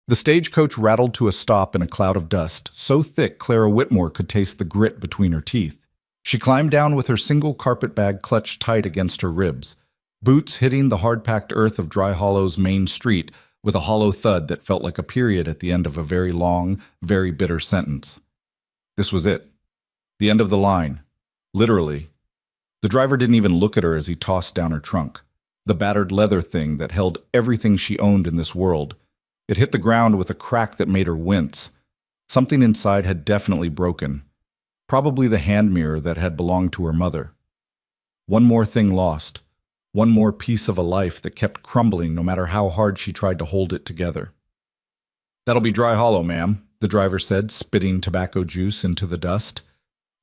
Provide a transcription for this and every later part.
The stagecoach rattled to a stop in a cloud of dust, so thick Clara Whitmore could taste the grit between her teeth. She climbed down with her single carpet bag clutched tight against her ribs, boots hitting the hard-packed earth of Dry Hollow's main street with a hollow thud that felt like a period at the end of a very long, very bitter sentence. This was it. The end of the line. Literally. The driver didn't even look at her as he tossed down her trunk, the battered leather thing that held everything she owned in this world. It hit the ground with a crack that made her wince. Something inside had definitely broken. Probably the hand mirror that had belonged to her mother. One more thing lost. One more piece of a life that kept crumbling no matter how hard she tried to hold it together. "That'll be Dry Hollow, ma'am," the driver said, spitting tobacco juice into the dust.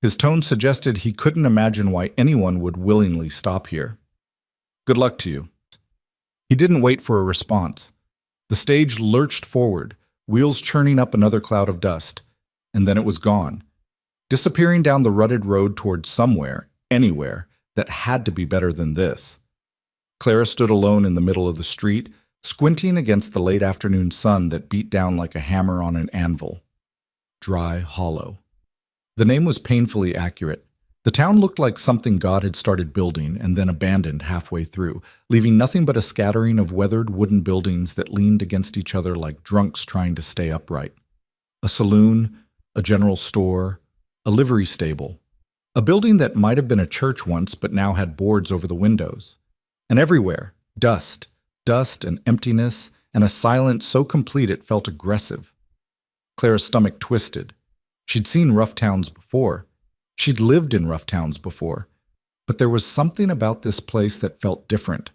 His tone suggested he couldn't imagine why anyone would willingly stop here. "Good luck to you." He didn't wait for a response. The stage lurched forward, wheels churning up another cloud of dust, and then it was gone, disappearing down the rutted road toward somewhere, anywhere, that had to be better than this. Clara stood alone in the middle of the street, squinting against the late afternoon sun that beat down like a hammer on an anvil. Dry Hollow. The name was painfully accurate. The town looked like something God had started building and then abandoned halfway through, leaving nothing but a scattering of weathered wooden buildings that leaned against each other like drunks trying to stay upright. A saloon, a general store, a livery stable. A building that might have been a church once but now had boards over the windows. And everywhere, dust and emptiness, and a silence so complete it felt aggressive. Clara's stomach twisted. She'd seen rough towns before. She'd lived in rough towns before. But there was something about this place that felt different.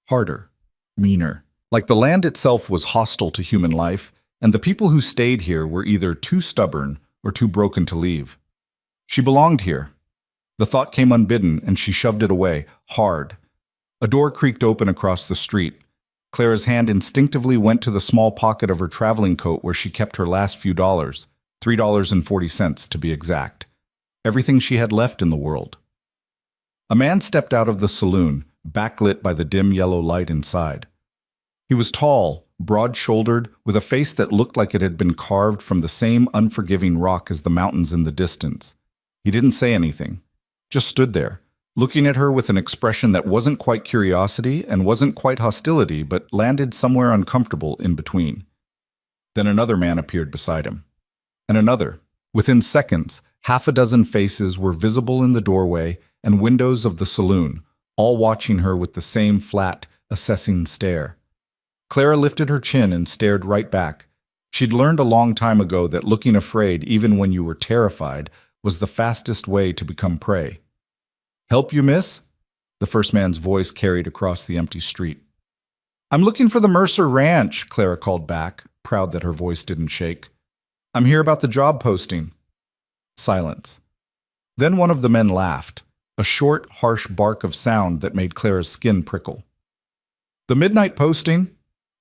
Harder. Meaner. Like the land itself was hostile to human life, and the people who stayed here were either too stubborn or too broken to leave. She belonged here. The thought came unbidden, and she shoved it away, hard. A door creaked open across the street. Clara's hand instinctively went to the small pocket of her traveling coat where she kept her last few dollars, $3.40 to be exact. Everything she had left in the world. A man stepped out of the saloon, backlit by the dim yellow light inside. He was tall, broad-shouldered, with a face that looked like it had been carved from the same unforgiving rock as the mountains in the distance. He didn't say anything, just stood there, looking at her with an expression that wasn't quite curiosity and wasn't quite hostility, but landed somewhere uncomfortable in between. Then another man appeared beside him. And another. Within seconds, half a dozen faces were visible in the doorway and windows of the saloon, all watching her with the same flat, assessing stare. Clara lifted her chin and stared right back. She'd learned a long time ago that looking afraid, even when you were terrified, was the fastest way to become prey. "Help you, miss?" The first man's voice carried across the empty street. "I'm looking for the Mercer Ranch," Clara called back, proud that her voice didn't shake. "I'm here about the job posting." Silence. Then one of the men laughed, a short, harsh bark of sound that made Clara's skin prickle. "The midnight posting,"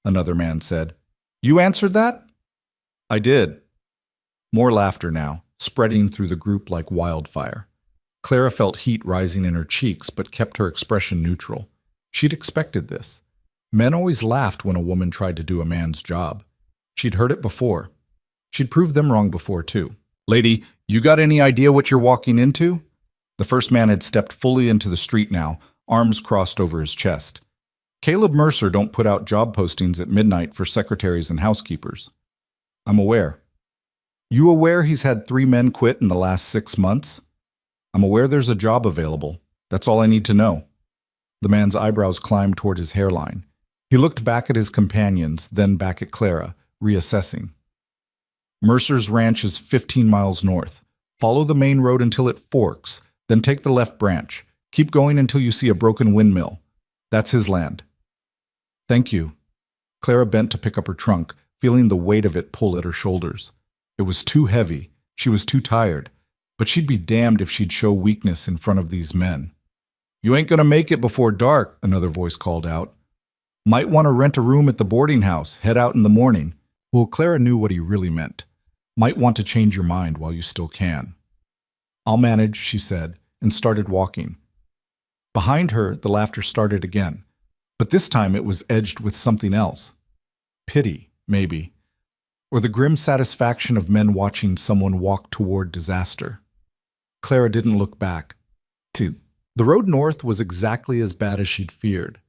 another man said. "You answered that?" "I did." More laughter now, spreading through the group like wildfire. Clara felt heat rising in her cheeks but kept her expression neutral. She'd expected this. Men always laughed when a woman tried to do a man's job. She'd heard it before. She'd proved them wrong before, too. "Lady, you got any idea what you're walking into?" The first man had stepped fully into the street now, arms crossed over his chest. "Caleb Mercer don't put out job postings at midnight for secretaries and housekeepers." "I'm aware." "You aware he's had 3 men quit in the last 6 months?" "I'm aware there's a job available. That's all I need to know." The man's eyebrows climbed toward his hairline. He looked back at his companions, then back at Clara, reassessing. "Mercer's ranch is 15 miles north. Follow the main road until it forks, then take the left branch. Keep going until you see a broken windmill. That's his land." "Thank you." Clara bent to pick up her trunk, feeling the weight of it pull at her shoulders. It was too heavy. She was too tired. But she'd be damned if she'd show weakness in front of these men. "You ain't gonna make it before dark," another voice called out. "Might want to rent a room at the boarding house, head out in the morning." Well, Clara knew what he really meant. Might want to change your mind while you still can. "I'll manage," she said, and started walking. Behind her, the laughter started again, but this time it was edged with something else. Pity, maybe. or the grim satisfaction of men watching someone walk toward disaster? Clara didn't look back. 2. The road north was exactly as bad as she'd feared.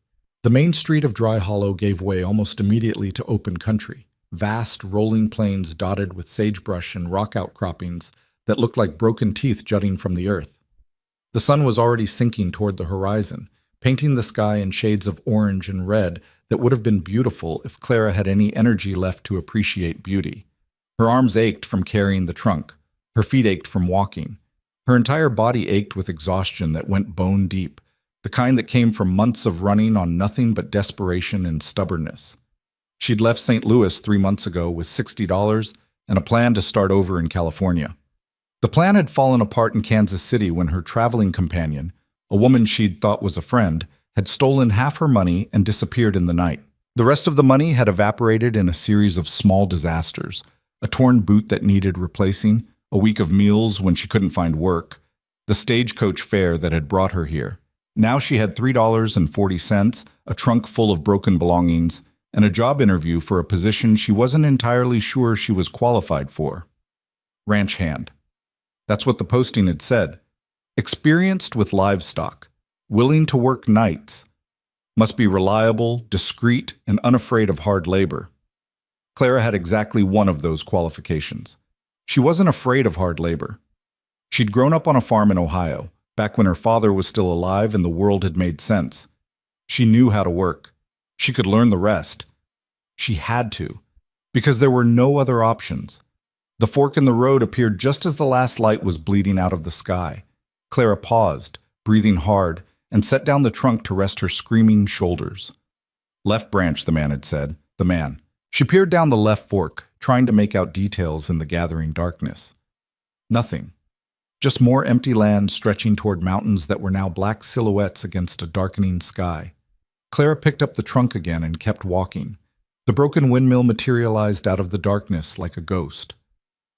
The main street of Dry Hollow gave way almost immediately to open country, vast rolling plains dotted with sagebrush and rock outcroppings that looked like broken teeth jutting from the earth. The sun was already sinking toward the horizon, painting the sky in shades of orange and red that would have been beautiful if Clara had any energy left to appreciate beauty. Her arms ached from carrying the trunk. Her feet ached from walking. Her entire body ached with exhaustion that went bone deep, the kind that came from months of running on nothing but desperation and stubbornness. She'd left St. Louis 3 months ago with $60 and a plan to start over in California. The plan had fallen apart in Kansas City when her traveling companion, a woman she'd thought was a friend, had stolen half her money and disappeared in the night. The rest of the money had evaporated in a series of small disasters: a torn boot that needed replacing, a week of meals when she couldn't find work, the stagecoach fare that had brought her here. Now she had $3.40, a trunk full of broken belongings, and a job interview for a position she wasn't entirely sure she was qualified for. Ranch hand. That's what the posting had said. Experienced with livestock, willing to work nights, must be reliable, discreet, and unafraid of hard labor. Clara had exactly one of those qualifications. She wasn't afraid of hard labor. She'd grown up on a farm in Ohio, back when her father was still alive and the world had made sense. She knew how to work. She could learn the rest. She had to, because there were no other options. The fork in the road appeared just as the last light was bleeding out of the sky. Clara paused, breathing hard, and set down the trunk to rest her screaming shoulders. Left branch, the man had said. The man. She peered down the left fork, trying to make out details in the gathering darkness. Nothing. Just more empty land stretching toward mountains that were now black silhouettes against a darkening sky. Clara picked up the trunk again and kept walking. The broken windmill materialized out of the darkness like a ghost.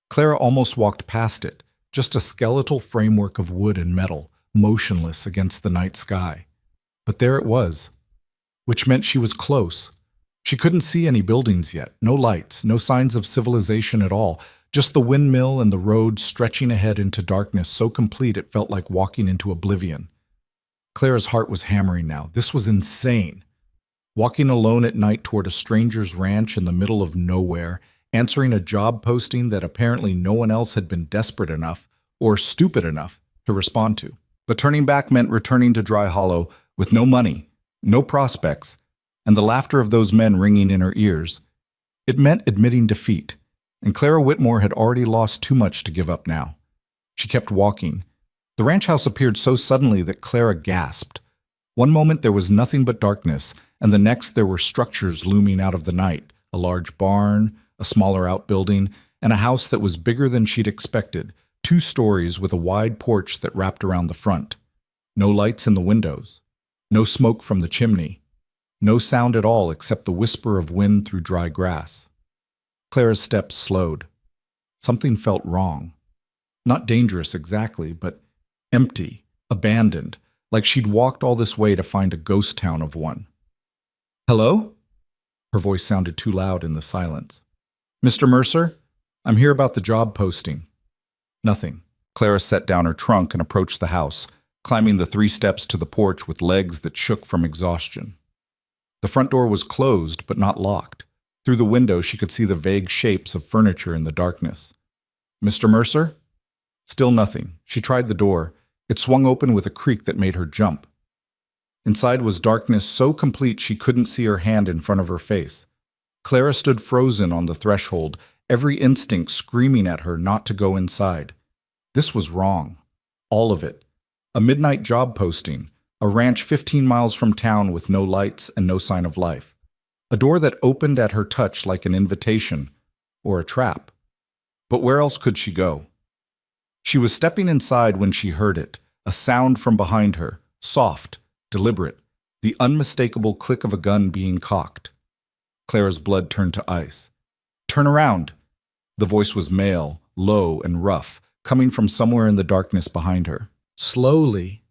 Clara almost walked past it, just a skeletal framework of wood and metal, motionless against the night sky. But there it was, which meant she was close. She couldn't see any buildings yet, no lights, no signs of civilization at all, just the windmill and the road stretching ahead into darkness so complete it felt like walking into oblivion. Clara's heart was hammering now. This was insane. Walking alone at night toward a stranger's ranch in the middle of nowhere, answering a job posting that apparently no one else had been desperate enough or stupid enough to respond to. But turning back meant returning to Dry Hollow with no money, no prospects, and the laughter of those men ringing in her ears. It meant admitting defeat, and Clara Whitmore had already lost too much to give up now. She kept walking. The ranch house appeared so suddenly that Clara gasped. One moment there was nothing but darkness, and the next there were structures looming out of the night, a large barn, a smaller outbuilding, and a house that was bigger than she'd expected, 2 stories with a wide porch that wrapped around the front. No lights in the windows. No smoke from the chimney. No sound at all except the whisper of wind through dry grass. Clara's steps slowed. Something felt wrong. Not dangerous exactly, but empty, abandoned, like she'd walked all this way to find a ghost town of one. "Hello?" Her voice sounded too loud in the silence. "Mr. Mercer? I'm here about the job posting." Nothing. Clara set down her trunk and approached the house, climbing the 3 steps to the porch with legs that shook from exhaustion. The front door was closed, but not locked. Through the window, she could see the vague shapes of furniture in the darkness. "Mr. Mercer?" Still nothing. She tried the door. It swung open with a creak that made her jump. Inside was darkness so complete she couldn't see her hand in front of her face. Clara stood frozen on the threshold, every instinct screaming at her not to go inside. This was wrong. All of it. A midnight job posting, a ranch 15 miles from town with no lights and no sign of life. A door that opened at her touch like an invitation, or a trap. But where else could she go? She was stepping inside when she heard it, a sound from behind her, soft, deliberate, the unmistakable click of a gun being cocked. Clara's blood turned to ice. "Turn around!" The voice was male, low and rough, coming from somewhere in the darkness behind her. Slowly,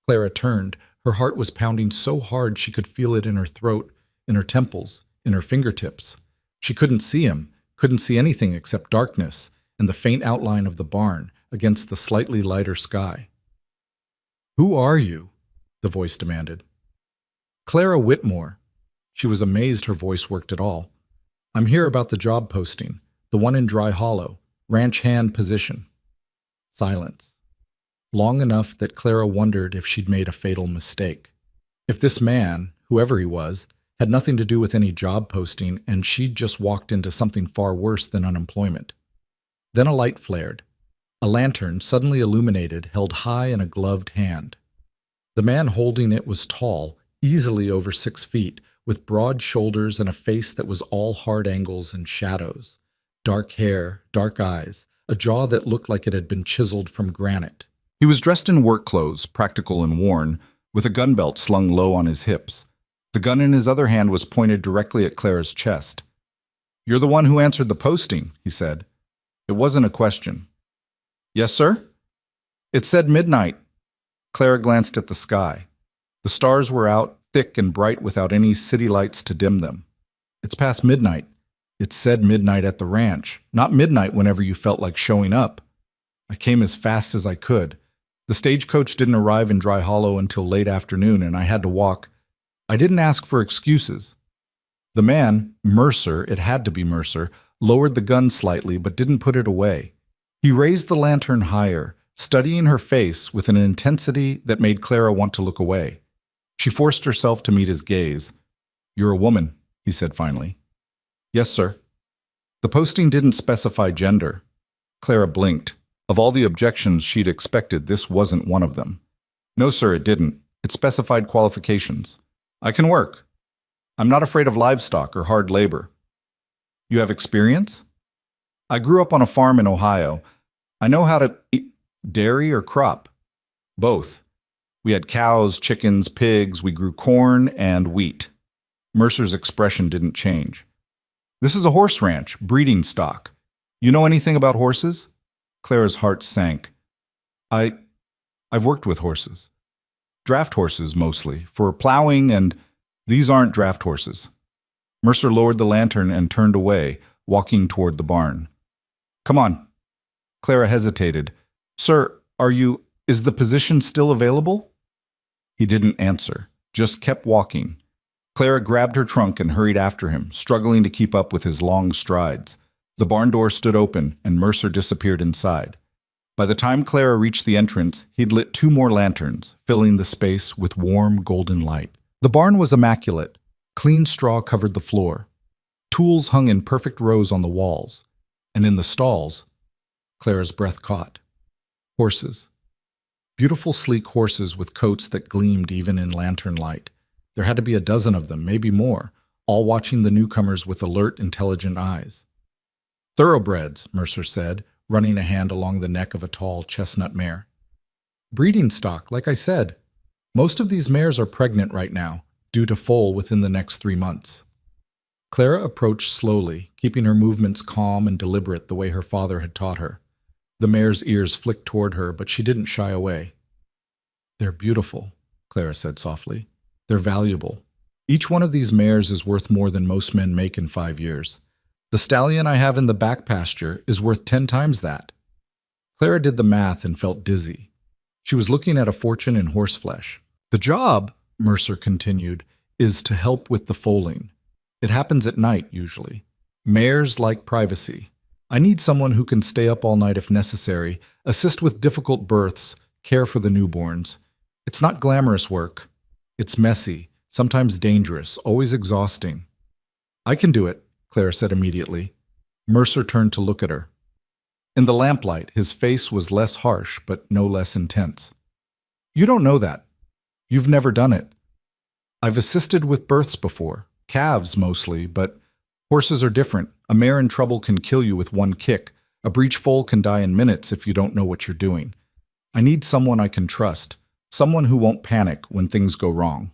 Clara turned. Her heart was pounding so hard she could feel it in her throat, in her temples, in her fingertips. She couldn't see him, couldn't see anything except darkness and the faint outline of the barn against the slightly lighter sky. "Who are you?" the voice demanded. "Clara Whitmore." She was amazed her voice worked at all. "I'm here about the job posting, the one in Dry Hollow, ranch hand position." Silence. Long enough that Clara wondered if she'd made a fatal mistake. If this man, whoever he was, had nothing to do with any job posting and she'd just walked into something far worse than unemployment. Then a light flared. A lantern, suddenly illuminated, held high in a gloved hand. The man holding it was tall, easily over 6 feet, with broad shoulders and a face that was all hard angles and shadows. Dark hair, dark eyes, a jaw that looked like it had been chiseled from granite. He was dressed in work clothes, practical and worn, with a gun belt slung low on his hips. The gun in his other hand was pointed directly at Clara's chest. "You're the one who answered the posting," he said. It wasn't a question. "Yes, sir?" "It said midnight." Clara glanced at the sky. The stars were out, thick and bright without any city lights to dim them. "It's past midnight." "It said midnight at the ranch, not midnight whenever you felt like showing up." "I came as fast as I could. The stagecoach didn't arrive in Dry Hollow until late afternoon, and I had to walk. I didn't ask for excuses." The man, Mercer, it had to be Mercer, lowered the gun slightly but didn't put it away. He raised the lantern higher, studying her face with an intensity that made Clara want to look away. She forced herself to meet his gaze. "You're a woman," he said finally. "Yes, sir." The posting didn't specify gender. Clara blinked. Of all the objections she'd expected, this wasn't one of them. "No, sir, it didn't. It specified qualifications. I can work. I'm not afraid of livestock or hard labor." "You have experience?" "I grew up on a farm in Ohio. I know how to eat dairy or crop." "Both. We had cows, chickens, pigs. We grew corn and wheat." Mercer's expression didn't change. "This is a horse ranch, breeding stock. You know anything about horses?" Clara's heart sank. I've worked with horses. Draft horses, mostly, for plowing, and these aren't draft horses." Mercer lowered the lantern and turned away, walking toward the barn. "Come on." Clara hesitated. "Sir, is the position still available?" He didn't answer, just kept walking. Clara grabbed her trunk and hurried after him, struggling to keep up with his long strides. The barn door stood open, and Mercer disappeared inside. By the time Clara reached the entrance, he'd lit 2 more lanterns, filling the space with warm, golden light. The barn was immaculate. Clean straw covered the floor. Tools hung in perfect rows on the walls. And in the stalls, Clara's breath caught. Horses. Beautiful, sleek horses with coats that gleamed even in lantern light. There had to be a dozen of them, maybe more, all watching the newcomers with alert, intelligent eyes. "Thoroughbreds," Mercer said, running a hand along the neck of a tall chestnut mare. "Breeding stock, like I said. Most of these mares are pregnant right now, due to foal within the next 3 months." Clara approached slowly, keeping her movements calm and deliberate the way her father had taught her. The mare's ears flicked toward her, but she didn't shy away. "They're beautiful," Clara said softly. "They're valuable. Each one of these mares is worth more than most men make in 5 years. The stallion I have in the back pasture is worth 10 times that." Clara did the math and felt dizzy. She was looking at a fortune in horseflesh. "The job," Mercer continued, "is to help with the foaling. It happens at night, usually. Mares like privacy. I need someone who can stay up all night if necessary, assist with difficult births, care for the newborns. It's not glamorous work. It's messy, sometimes dangerous, always exhausting." "I can do it," Clara said immediately. Mercer turned to look at her. In the lamplight, his face was less harsh, but no less intense. "You don't know that. You've never done it. I've assisted with births before, calves mostly, but horses are different. A mare in trouble can kill you with one kick. A breech foal can die in minutes if you don't know what you're doing. I need someone I can trust, someone who won't panic when things go wrong."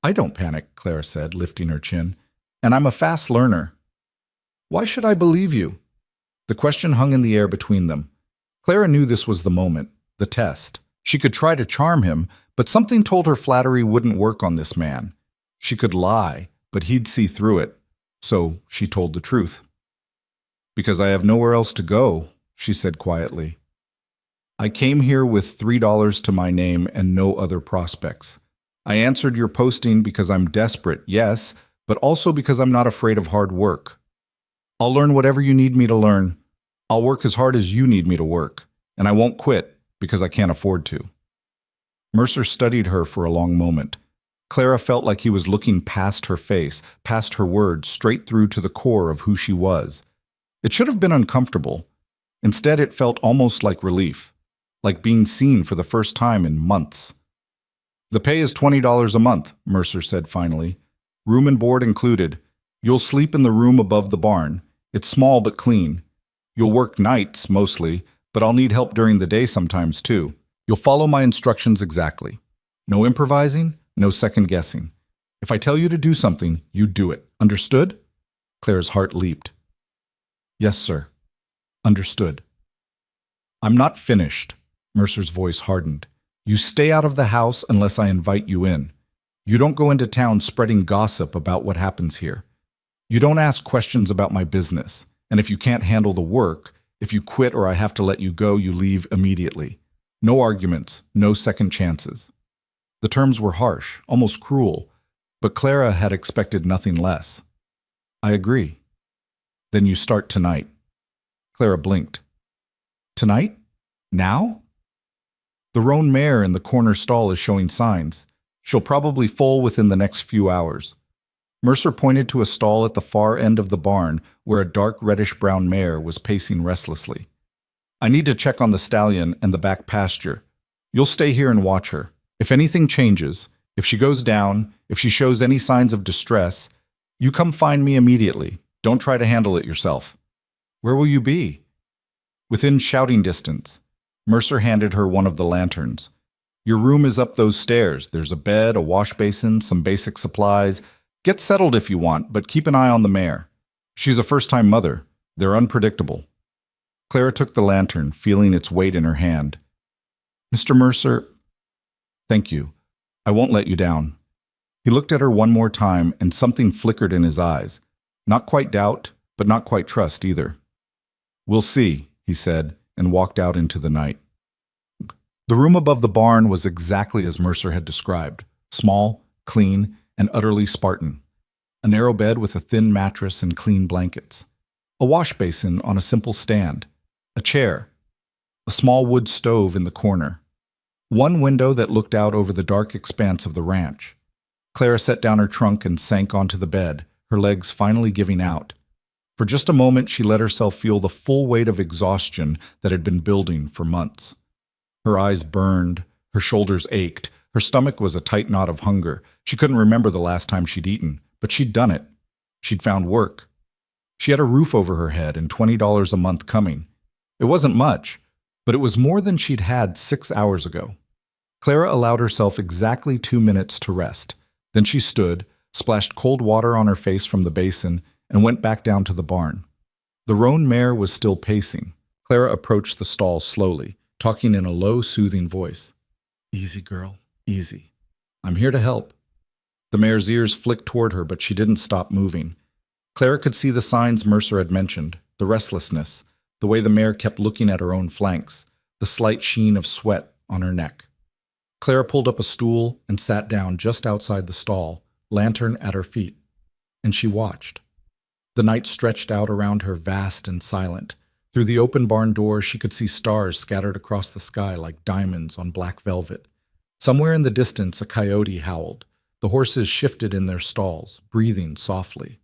"I don't panic," Clara said, lifting her chin. "And I'm a fast learner." "Why should I believe you?" The question hung in the air between them. Clara knew this was the moment, the test. She could try to charm him, but something told her flattery wouldn't work on this man. She could lie, but he'd see through it. So she told the truth. Because I have nowhere else to go, she said quietly. I came here with $3 to my name and no other prospects. I answered your posting because I'm desperate, yes, but also because I'm not afraid of hard work. I'll learn whatever you need me to learn. I'll work as hard as you need me to work, and I won't quit because I can't afford to. Mercer studied her for a long moment. Clara felt like he was looking past her face, past her words, straight through to the core of who she was. It should have been uncomfortable. Instead, it felt almost like relief, like being seen for the first time in months. The pay is $20 a month, Mercer said finally. Room and board included. You'll sleep in the room above the barn. It's small but clean. You'll work nights, mostly, but I'll need help during the day sometimes, too. You'll follow my instructions exactly. No improvising, no second guessing. If I tell you to do something, you do it. Understood? Claire's heart leaped. Yes, sir. Understood. I'm not finished. Mercer's voice hardened. You stay out of the house unless I invite you in. You don't go into town spreading gossip about what happens here. You don't ask questions about my business. And if you can't handle the work, if you quit or I have to let you go, you leave immediately. No arguments, no second chances. The terms were harsh, almost cruel, but Clara had expected nothing less. I agree. Then you start tonight. Clara blinked. Tonight? Now? The roan mare in the corner stall is showing signs. She'll probably foal within the next few hours. Mercer pointed to a stall at the far end of the barn where a dark reddish-brown mare was pacing restlessly. I need to check on the stallion and the back pasture. You'll stay here and watch her. If anything changes, if she goes down, if she shows any signs of distress, you come find me immediately. Don't try to handle it yourself. Where will you be? Within shouting distance. Mercer handed her one of the lanterns. Your room is up those stairs. There's a bed, a wash basin, some basic supplies. Get settled if you want, but keep an eye on the mare. She's a first-time mother. They're unpredictable. Clara took the lantern, feeling its weight in her hand. Mr. Mercer, thank you. I won't let you down. He looked at her one more time, and something flickered in his eyes. Not quite doubt, but not quite trust either. We'll see, he said, and walked out into the night. The room above the barn was exactly as Mercer had described. Small, clean, and utterly Spartan. A narrow bed with a thin mattress and clean blankets. A wash basin on a simple stand. A chair. A small wood stove in the corner. One window that looked out over the dark expanse of the ranch. Clara set down her trunk and sank onto the bed, her legs finally giving out. For just a moment, she let herself feel the full weight of exhaustion that had been building for months. Her eyes burned, her shoulders ached, her stomach was a tight knot of hunger. She couldn't remember the last time she'd eaten, but she'd done it. She'd found work. She had a roof over her head and $20 a month coming. It wasn't much, but it was more than she'd had 6 hours ago. Clara allowed herself exactly 2 minutes to rest. Then she stood, splashed cold water on her face from the basin, and went back down to the barn. The roan mare was still pacing. Clara approached the stall slowly, talking in a low, soothing voice. Easy, girl, easy. I'm here to help. The mare's ears flicked toward her, but she didn't stop moving. Clara could see the signs Mercer had mentioned, the restlessness, the way the mare kept looking at her own flanks, the slight sheen of sweat on her neck. Clara pulled up a stool and sat down just outside the stall, lantern at her feet, and she watched. The night stretched out around her vast and silent. Through the open barn door, she could see stars scattered across the sky like diamonds on black velvet. Somewhere in the distance, a coyote howled. The horses shifted in their stalls, breathing softly.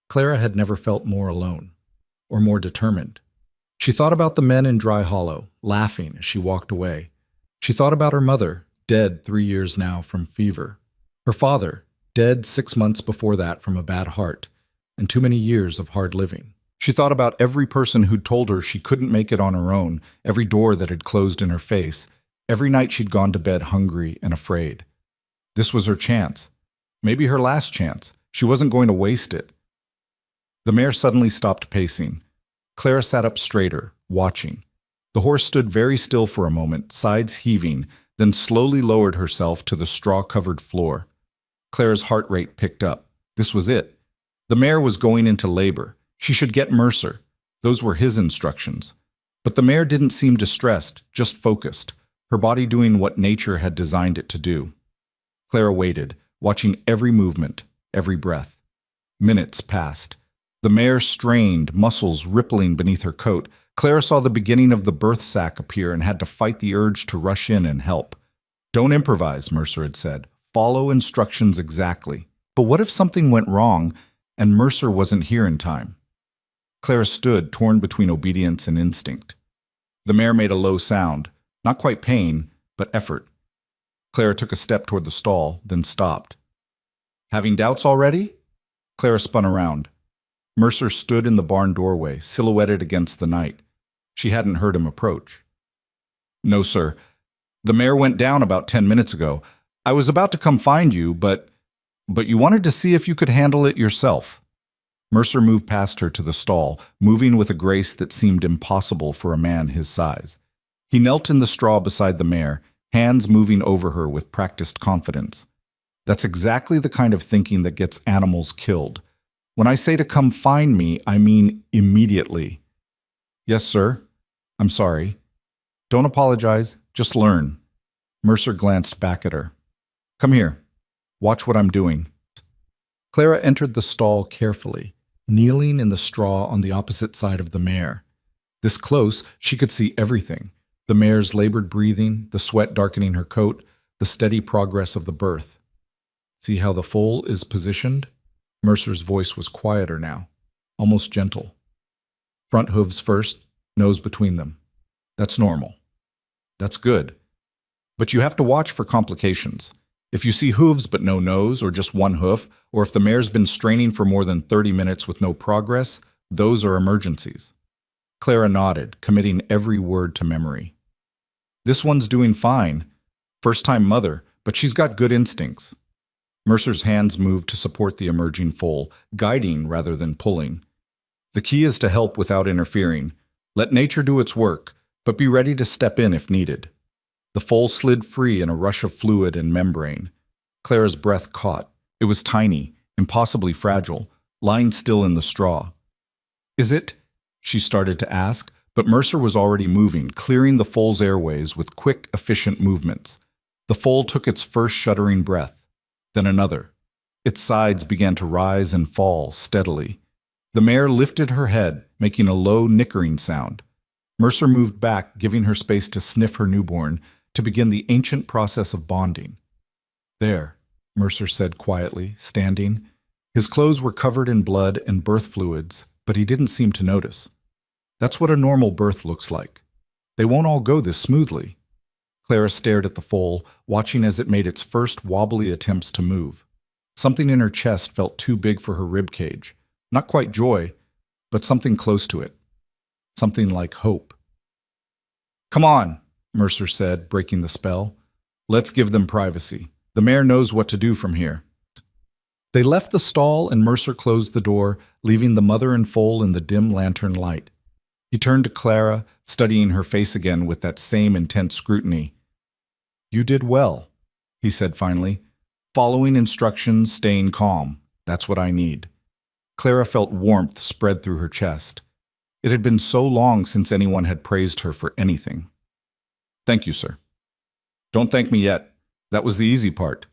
Clara had never felt more alone, or more determined. She thought about the men in Dry Hollow, laughing as she walked away. She thought about her mother, dead 3 years now from fever. Her father, dead 6 months before that from a bad heart, and too many years of hard living. She thought about every person who'd told her she couldn't make it on her own, every door that had closed in her face, every night she'd gone to bed hungry and afraid. This was her chance. Maybe her last chance. She wasn't going to waste it. The mare suddenly stopped pacing. Clara sat up straighter, watching. The horse stood very still for a moment, sides heaving, then slowly lowered herself to the straw-covered floor. Clara's heart rate picked up. This was it. The mare was going into labor. She should get Mercer. Those were his instructions. But the mare didn't seem distressed, just focused, her body doing what nature had designed it to do. Clara waited, watching every movement, every breath. Minutes passed. The mare strained, muscles rippling beneath her coat. Clara saw the beginning of the birth sac appear and had to fight the urge to rush in and help. "Don't improvise," Mercer had said. "Follow instructions exactly." But what if something went wrong and Mercer wasn't here in time? Clara stood, torn between obedience and instinct. The mare made a low sound, not quite pain, but effort. Clara took a step toward the stall, then stopped. Having doubts already? Clara spun around. Mercer stood in the barn doorway, silhouetted against the night. She hadn't heard him approach. "No, sir. The mare went down about 10 minutes ago. I was about to come find you, but you wanted to see if you could handle it yourself." Mercer moved past her to the stall, moving with a grace that seemed impossible for a man his size. He knelt in the straw beside the mare, hands moving over her with practiced confidence. That's exactly the kind of thinking that gets animals killed. When I say to come find me, I mean immediately. "Yes, sir. I'm sorry." "Don't apologize, just learn." Mercer glanced back at her. "Come here. Watch what I'm doing." Clara entered the stall carefully, kneeling in the straw on the opposite side of the mare. This close, she could see everything. The mare's labored breathing, the sweat darkening her coat, the steady progress of the birth. "See how the foal is positioned?" Mercer's voice was quieter now, almost gentle. "Front hooves first, nose between them. That's normal. That's good. But you have to watch for complications. If you see hooves but no nose, or just one hoof, or if the mare's been straining for more than 30 minutes with no progress, those are emergencies." Clara nodded, committing every word to memory. "This one's doing fine. First-time mother, but she's got good instincts." Mercer's hands moved to support the emerging foal, guiding rather than pulling. "The key is to help without interfering. Let nature do its work, but be ready to step in if needed." The foal slid free in a rush of fluid and membrane. Clara's breath caught. It was tiny, impossibly fragile, lying still in the straw. "Is it?" she started to ask, but Mercer was already moving, clearing the foal's airways with quick, efficient movements. The foal took its first shuddering breath, then another. Its sides began to rise and fall steadily. The mare lifted her head, making a low, nickering sound. Mercer moved back, giving her space to sniff her newborn, to begin the ancient process of bonding. "There," Mercer said quietly, standing. His clothes were covered in blood and birth fluids, but he didn't seem to notice. "That's what a normal birth looks like. They won't all go this smoothly." Clara stared at the foal, watching as it made its first wobbly attempts to move. Something in her chest felt too big for her ribcage. Not quite joy, but something close to it. Something like hope. "Come on," Mercer said, breaking the spell. "Let's give them privacy. The mare knows what to do from here." They left the stall and Mercer closed the door, leaving the mother and foal in the dim lantern light. He turned to Clara, studying her face again with that same intense scrutiny. "You did well," he said finally. "Following instructions, staying calm. That's what I need." Clara felt warmth spread through her chest. It had been so long since anyone had praised her for anything. "Thank you, sir." "Don't thank me yet. That was the easy part."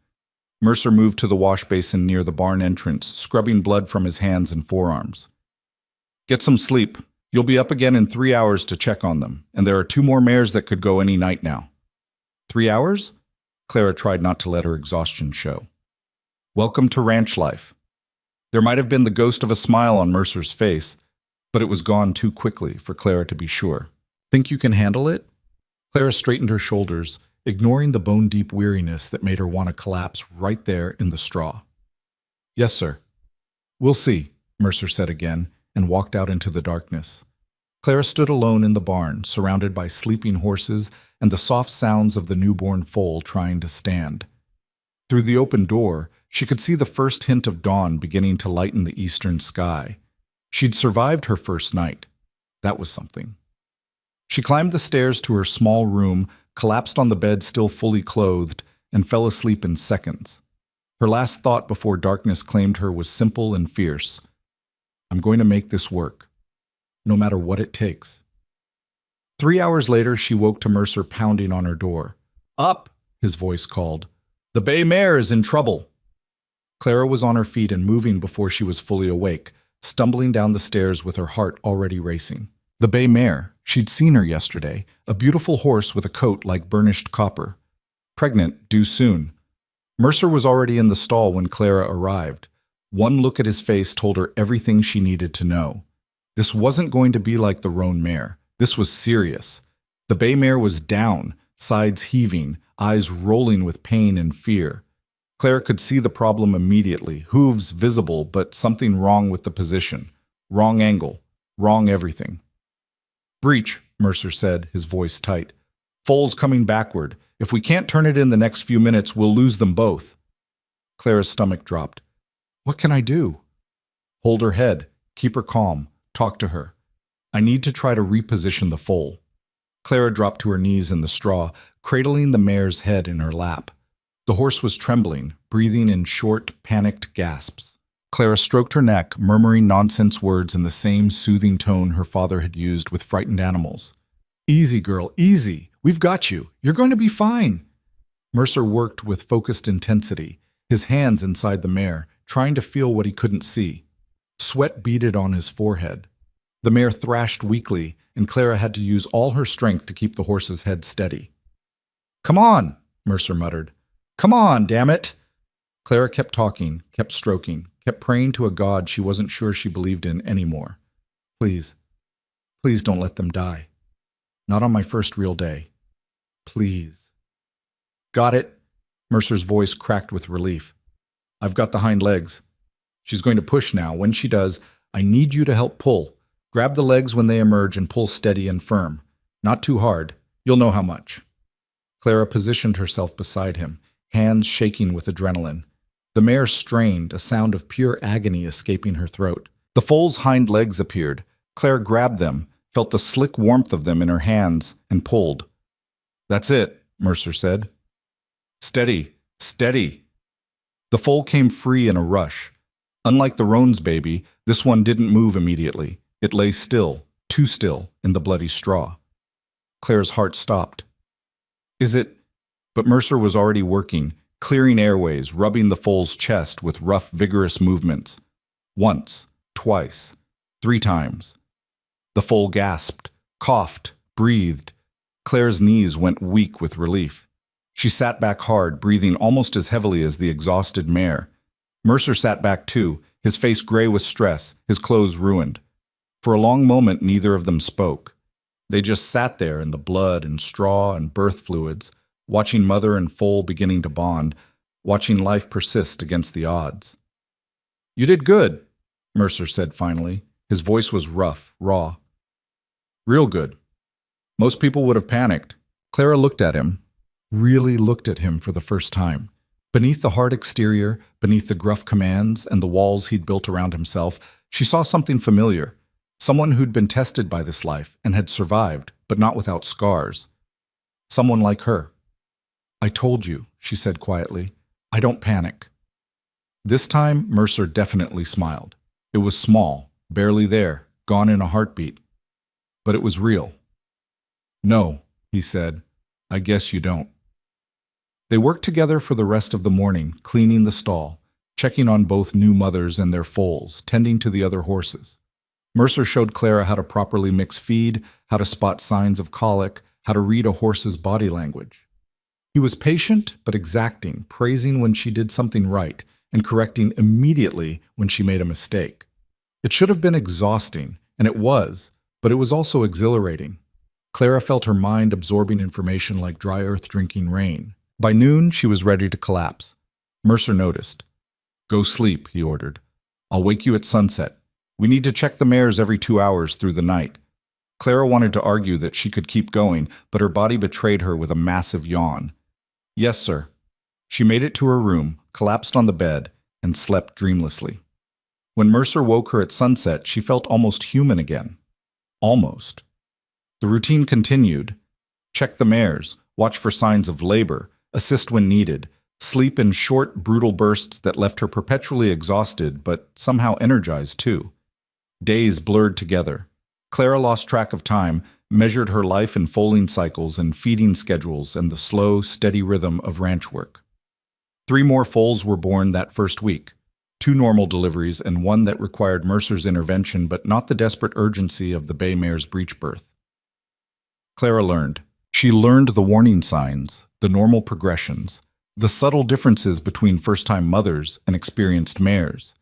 Mercer moved to the wash basin near the barn entrance, scrubbing blood from his hands and forearms. "Get some sleep. You'll be up again in 3 hours to check on them, and there are 2 more mares that could go any night now." 3 hours? Clara tried not to let her exhaustion show. "Welcome to ranch life." There might have been the ghost of a smile on Mercer's face, but it was gone too quickly for Clara to be sure. "Think you can handle it?" Clara straightened her shoulders, ignoring the bone-deep weariness that made her want to collapse right there in the straw. "Yes, sir." "We'll see," Mercer said again, and walked out into the darkness. Clara stood alone in the barn, surrounded by sleeping horses and the soft sounds of the newborn foal trying to stand. Through the open door, she could see the first hint of dawn beginning to lighten the eastern sky. She'd survived her first night. That was something. She climbed the stairs to her small room, collapsed on the bed still fully clothed, and fell asleep in seconds. Her last thought before darkness claimed her was simple and fierce. "I'm going to make this work." no matter what it takes. 3 hours later, she woke to Mercer pounding on her door. "Up!" his voice called. "The bay mare is in trouble." Clara was on her feet and moving before she was fully awake, stumbling down the stairs with her heart already racing. The bay mare, she'd seen her yesterday, a beautiful horse with a coat like burnished copper. Pregnant, due soon. Mercer was already in the stall when Clara arrived. One look at his face told her everything she needed to know. This wasn't going to be like the roan mare. This was serious. The bay mare was down, sides heaving, eyes rolling with pain and fear. Clara could see the problem immediately, hooves visible, but something wrong with the position. Wrong angle. Wrong everything. "Breach," Mercer said, his voice tight. "Foal's coming backward. If we can't turn it in the next few minutes, we'll lose them both." Clara's stomach dropped. "What can I do?" "Hold her head. Keep her calm. Talk to her. I need to try to reposition the foal." Clara dropped to her knees in the straw, cradling the mare's head in her lap. The horse was trembling, breathing in short, panicked gasps. Clara stroked her neck, murmuring nonsense words in the same soothing tone her father had used with frightened animals. "Easy, girl, easy. We've got you. You're going to be fine." Mercer worked with focused intensity, his hands inside the mare, trying to feel what he couldn't see. Sweat beaded on his forehead. The mare thrashed weakly, and Clara had to use all her strength to keep the horse's head steady. "Come on," Mercer muttered. "Come on, damn it!" Clara kept talking, kept stroking, kept praying to a god she wasn't sure she believed in anymore. "Please, please don't let them die. Not on my first real day. Please." "Got it." Mercer's voice cracked with relief. "I've got the hind legs. She's going to push now. When she does, I need you to help pull. Grab the legs when they emerge and pull steady and firm. Not too hard. You'll know how much." Clara positioned herself beside him, hands shaking with adrenaline. The mare strained, a sound of pure agony escaping her throat. The foal's hind legs appeared. Clara grabbed them, felt the slick warmth of them in her hands, and pulled. "That's it," Mercer said. "Steady, steady." The foal came free in a rush. Unlike the roan's baby, this one didn't move immediately. It lay still, too still, in the bloody straw. Clara's heart stopped. "Is it—" But Mercer was already working, clearing airways, rubbing the foal's chest with rough, vigorous movements. Once, twice, 3 times. The foal gasped, coughed, breathed. Clara's knees went weak with relief. She sat back hard, breathing almost as heavily as the exhausted mare. Mercer sat back too, his face gray with stress, his clothes ruined. For a long moment, neither of them spoke. They just sat there in the blood and straw and birth fluids, watching mother and foal beginning to bond, watching life persist against the odds. "You did good," Mercer said finally. His voice was rough, raw. "Real good. Most people would have panicked." Clara looked at him, really looked at him for the first time. Beneath the hard exterior, beneath the gruff commands and the walls he'd built around himself, she saw something familiar. Someone who'd been tested by this life and had survived, but not without scars. Someone like her. "I told you," she said quietly. "I don't panic." This time, Mercer definitely smiled. It was small, barely there, gone in a heartbeat. But it was real. "No," he said. "I guess you don't." They worked together for the rest of the morning, cleaning the stall, checking on both new mothers and their foals, tending to the other horses. Mercer showed Clara how to properly mix feed, how to spot signs of colic, how to read a horse's body language. He was patient but exacting, praising when she did something right and correcting immediately when she made a mistake. It should have been exhausting, and it was, but it was also exhilarating. Clara felt her mind absorbing information like dry earth drinking rain. By noon, she was ready to collapse. Mercer noticed. "Go sleep," he ordered. "I'll wake you at sunset. We need to check the mares every 2 hours through the night." Clara wanted to argue that she could keep going, but her body betrayed her with a massive yawn. "Yes, sir." She made it to her room, collapsed on the bed, and slept dreamlessly. When Mercer woke her at sunset, she felt almost human again. Almost. The routine continued. Check the mares, watch for signs of labor, assist when needed, sleep in short, brutal bursts that left her perpetually exhausted, but somehow energized too. Days blurred together. Clara lost track of time, measured her life in foaling cycles and feeding schedules and the slow, steady rhythm of ranch work. 3 more foals were born that first week, 2 normal deliveries and 1 that required Mercer's intervention but not the desperate urgency of the bay mare's breech birth. Clara learned. She learned the warning signs, the normal progressions, the subtle differences between first-time mothers and experienced mares.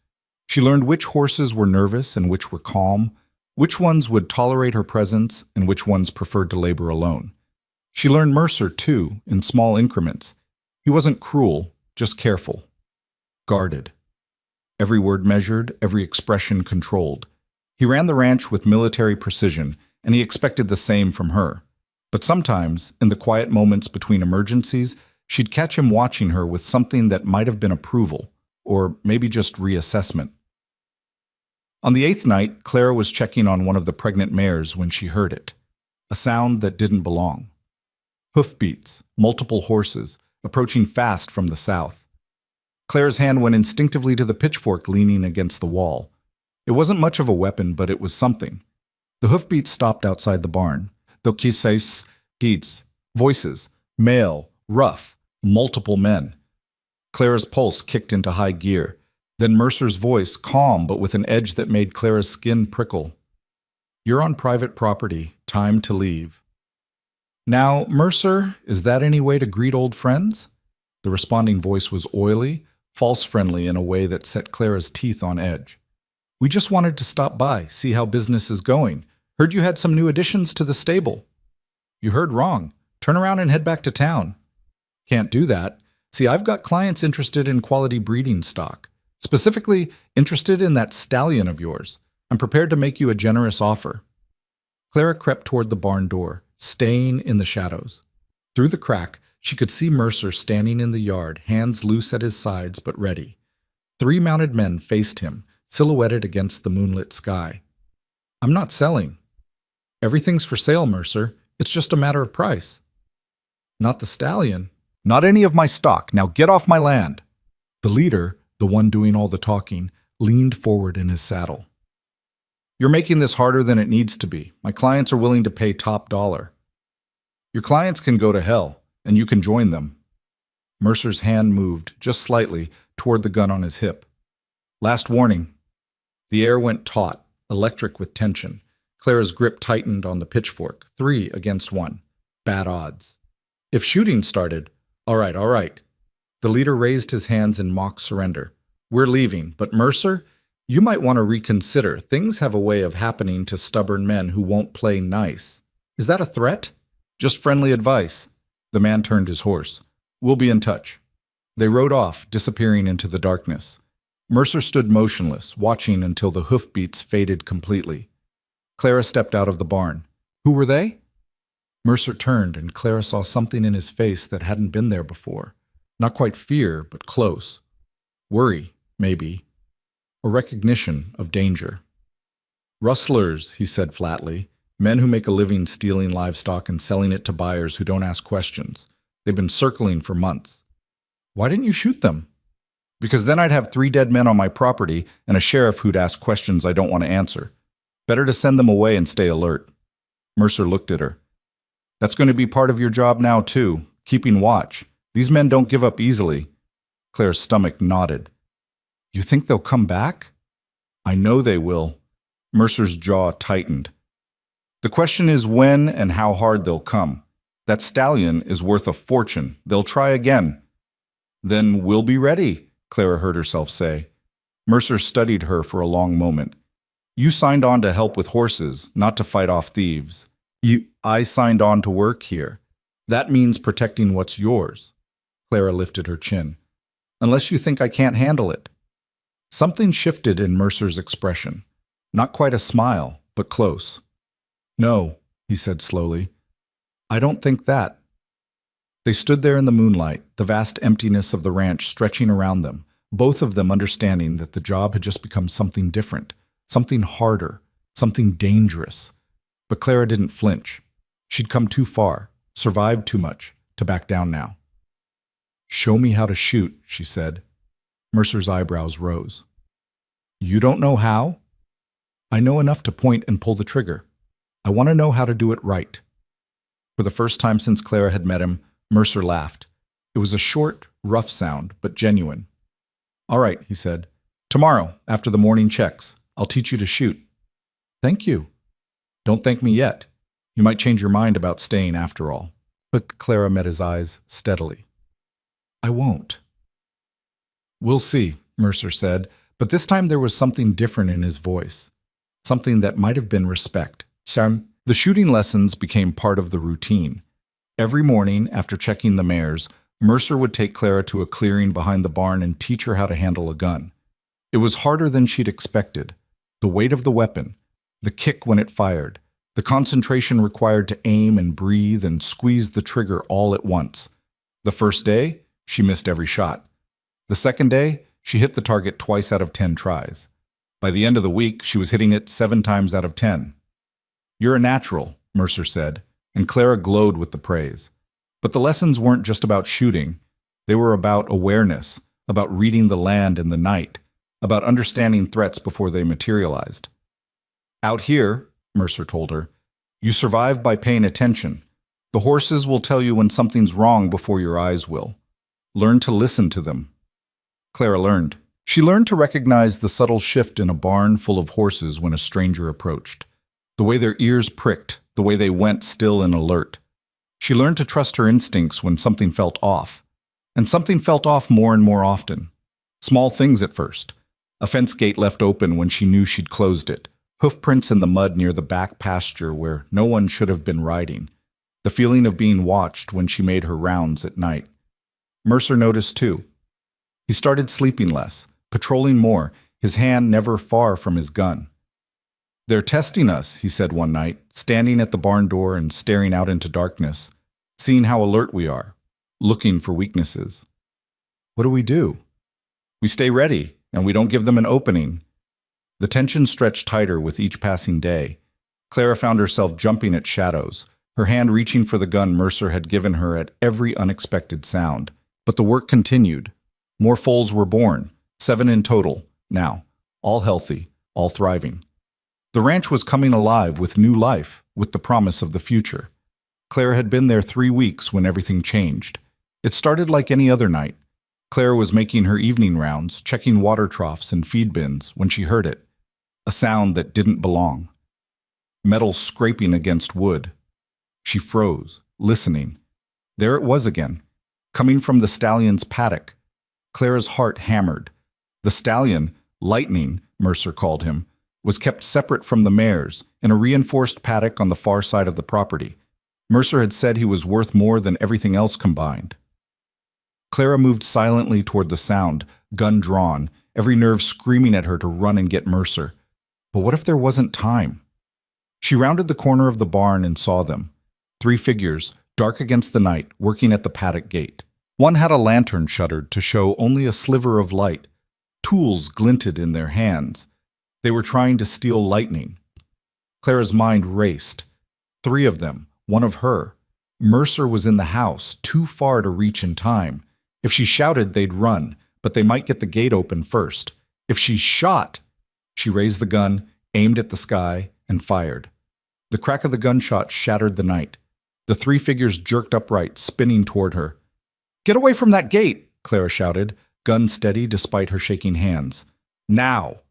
She learned which horses were nervous and which were calm, which ones would tolerate her presence and which ones preferred to labor alone. She learned Mercer, too, in small increments. He wasn't cruel, just careful. Guarded. Every word measured, every expression controlled. He ran the ranch with military precision, and he expected the same from her. But sometimes, in the quiet moments between emergencies, she'd catch him watching her with something that might have been approval, or maybe just reassessment. On the 8th night, Clara was checking on one of the pregnant mares when she heard it. A sound that didn't belong. Hoofbeats, multiple horses, approaching fast from the south. Clara's hand went instinctively to the pitchfork leaning against the wall. It wasn't much of a weapon, but it was something. The hoofbeats stopped outside the barn. The kisses, geets, voices, male, rough, multiple men. Clara's pulse kicked into high gear. Then Mercer's voice, calm but with an edge that made Clara's skin prickle. "You're on private property. Time to leave." "Now, Mercer, is that any way to greet old friends?" The responding voice was oily, false-friendly in a way that set Clara's teeth on edge. "We just wanted to stop by, see how business is going. Heard you had some new additions to the stable." "You heard wrong. Turn around and head back to town." "Can't do that. See, I've got clients interested in quality breeding stock. Specifically, interested in that stallion of yours. I'm prepared to make you a generous offer." Clara crept toward the barn door, staying in the shadows. Through the crack, she could see Mercer standing in the yard, hands loose at his sides but ready. 3 mounted men faced him, silhouetted against the moonlit sky. "I'm not selling." "Everything's for sale, Mercer. It's just a matter of price." "Not the stallion." "Not any of my stock. Now get off my land." The leader, the one doing all the talking, leaned forward in his saddle. "You're making this harder than it needs to be. My clients are willing to pay top dollar." "Your clients can go to hell, and you can join them." Mercer's hand moved, just slightly, toward the gun on his hip. "Last warning." The air went taut, electric with tension. Clara's grip tightened on the pitchfork, 3 against 1. Bad odds. If shooting started, all right. The leader raised his hands in mock surrender. "We're leaving, but Mercer, you might want to reconsider. Things have a way of happening to stubborn men who won't play nice." "Is that a threat?" "Just friendly advice." The man turned his horse. "We'll be in touch." They rode off, disappearing into the darkness. Mercer stood motionless, watching until the hoofbeats faded completely. Clara stepped out of the barn. "Who were they?" Mercer turned, and Clara saw something in his face that hadn't been there before. Not quite fear, but close. Worry, maybe. Or recognition of danger. "Rustlers," he said flatly. "Men who make a living stealing livestock and selling it to buyers who don't ask questions. They've been circling for months." "Why didn't you shoot them?" "Because then I'd have 3 dead men on my property and a sheriff who'd ask questions I don't want to answer. Better to send them away and stay alert." Mercer looked at her. "That's going to be part of your job now, too, keeping watch. These men don't give up easily." Claire's stomach nodded. "You think they'll come back?" "I know they will." Mercer's jaw tightened. "The question is when and how hard they'll come. That stallion is worth a fortune. They'll try again." "Then we'll be ready," Clara heard herself say. Mercer studied her for a long moment. "You signed on to help with horses, not to fight off thieves." I signed on to work here. That means protecting what's yours." Clara lifted her chin. "Unless you think I can't handle it." Something shifted in Mercer's expression. Not quite a smile, but close. "No," he said slowly. "I don't think that." They stood there in the moonlight, the vast emptiness of the ranch stretching around them, both of them understanding that the job had just become something different, something harder, something dangerous. But Clara didn't flinch. She'd come too far, survived too much, to back down now. "Show me how to shoot," she said. Mercer's eyebrows rose. "You don't know how?" "I know enough to point and pull the trigger." I want to know how to do it right." For the first time since Clara had met him, Mercer laughed. It was a short, rough sound, but genuine. "All right," he said. "Tomorrow, after the morning checks, I'll teach you to shoot." "Thank you." "Don't thank me yet. You might change your mind about staying after all." But Clara met his eyes steadily. "I won't." "We'll see," Mercer said, but this time there was something different in his voice. Something that might have been respect. The shooting lessons became part of the routine. Every morning, after checking the mares, Mercer would take Clara to a clearing behind the barn and teach her how to handle a gun. It was harder than she'd expected. The weight of the weapon, the kick when it fired, the concentration required to aim and breathe and squeeze the trigger all at once. The first day, she missed every shot. The second day, she hit the target twice out of 10 tries. By the end of the week, she was hitting it 7 times out of 10. "You're a natural," Mercer said, and Clara glowed with the praise. But the lessons weren't just about shooting. They were about awareness, about reading the land and the night, about understanding threats before they materialized. "Out here," Mercer told her, "you survive by paying attention. The horses will tell you when something's wrong before your eyes will. Learn to listen to them." Clara learned. She learned to recognize the subtle shift in a barn full of horses when a stranger approached. The way their ears pricked, the way they went still and alert. She learned to trust her instincts when something felt off. And something felt off more and more often. Small things at first. A fence gate left open when she knew she'd closed it. Hoof prints in the mud near the back pasture where no one should have been riding. The feeling of being watched when she made her rounds at night. Mercer noticed too. He started sleeping less, patrolling more, his hand never far from his gun. "They're testing us," he said one night, standing at the barn door and staring out into darkness, seeing how alert we are, looking for weaknesses. "What do we do?" "We stay ready, and we don't give them an opening." The tension stretched tighter with each passing day. Clara found herself jumping at shadows, her hand reaching for the gun Mercer had given her at every unexpected sound. But the work continued. More foals were born, 7 in total, now, all healthy, all thriving. The ranch was coming alive with new life, with the promise of the future. Clara had been there 3 weeks when everything changed. It started like any other night. Clara was making her evening rounds, checking water troughs and feed bins, when she heard it. A sound that didn't belong. Metal scraping against wood. She froze, listening. There it was again, coming from the stallion's paddock. Clara's heart hammered. The stallion, Lightning, Mercer called him, was kept separate from the mares, in a reinforced paddock on the far side of the property. Mercer had said he was worth more than everything else combined. Clara moved silently toward the sound, gun drawn, every nerve screaming at her to run and get Mercer. But what if there wasn't time? She rounded the corner of the barn and saw them. 3 figures, dark against the night, working at the paddock gate. One had a lantern shuttered to show only a sliver of light. Tools glinted in their hands. They were trying to steal Lightning. Clara's mind raced. 3 of them, one of her. Mercer was in the house, too far to reach in time. If she shouted, they'd run, but they might get the gate open first. If she shot, she raised the gun, aimed at the sky, and fired. The crack of the gunshot shattered the night. The 3 figures jerked upright, spinning toward her. "Get away from that gate!" Clara shouted, gun steady despite her shaking hands. "Now!"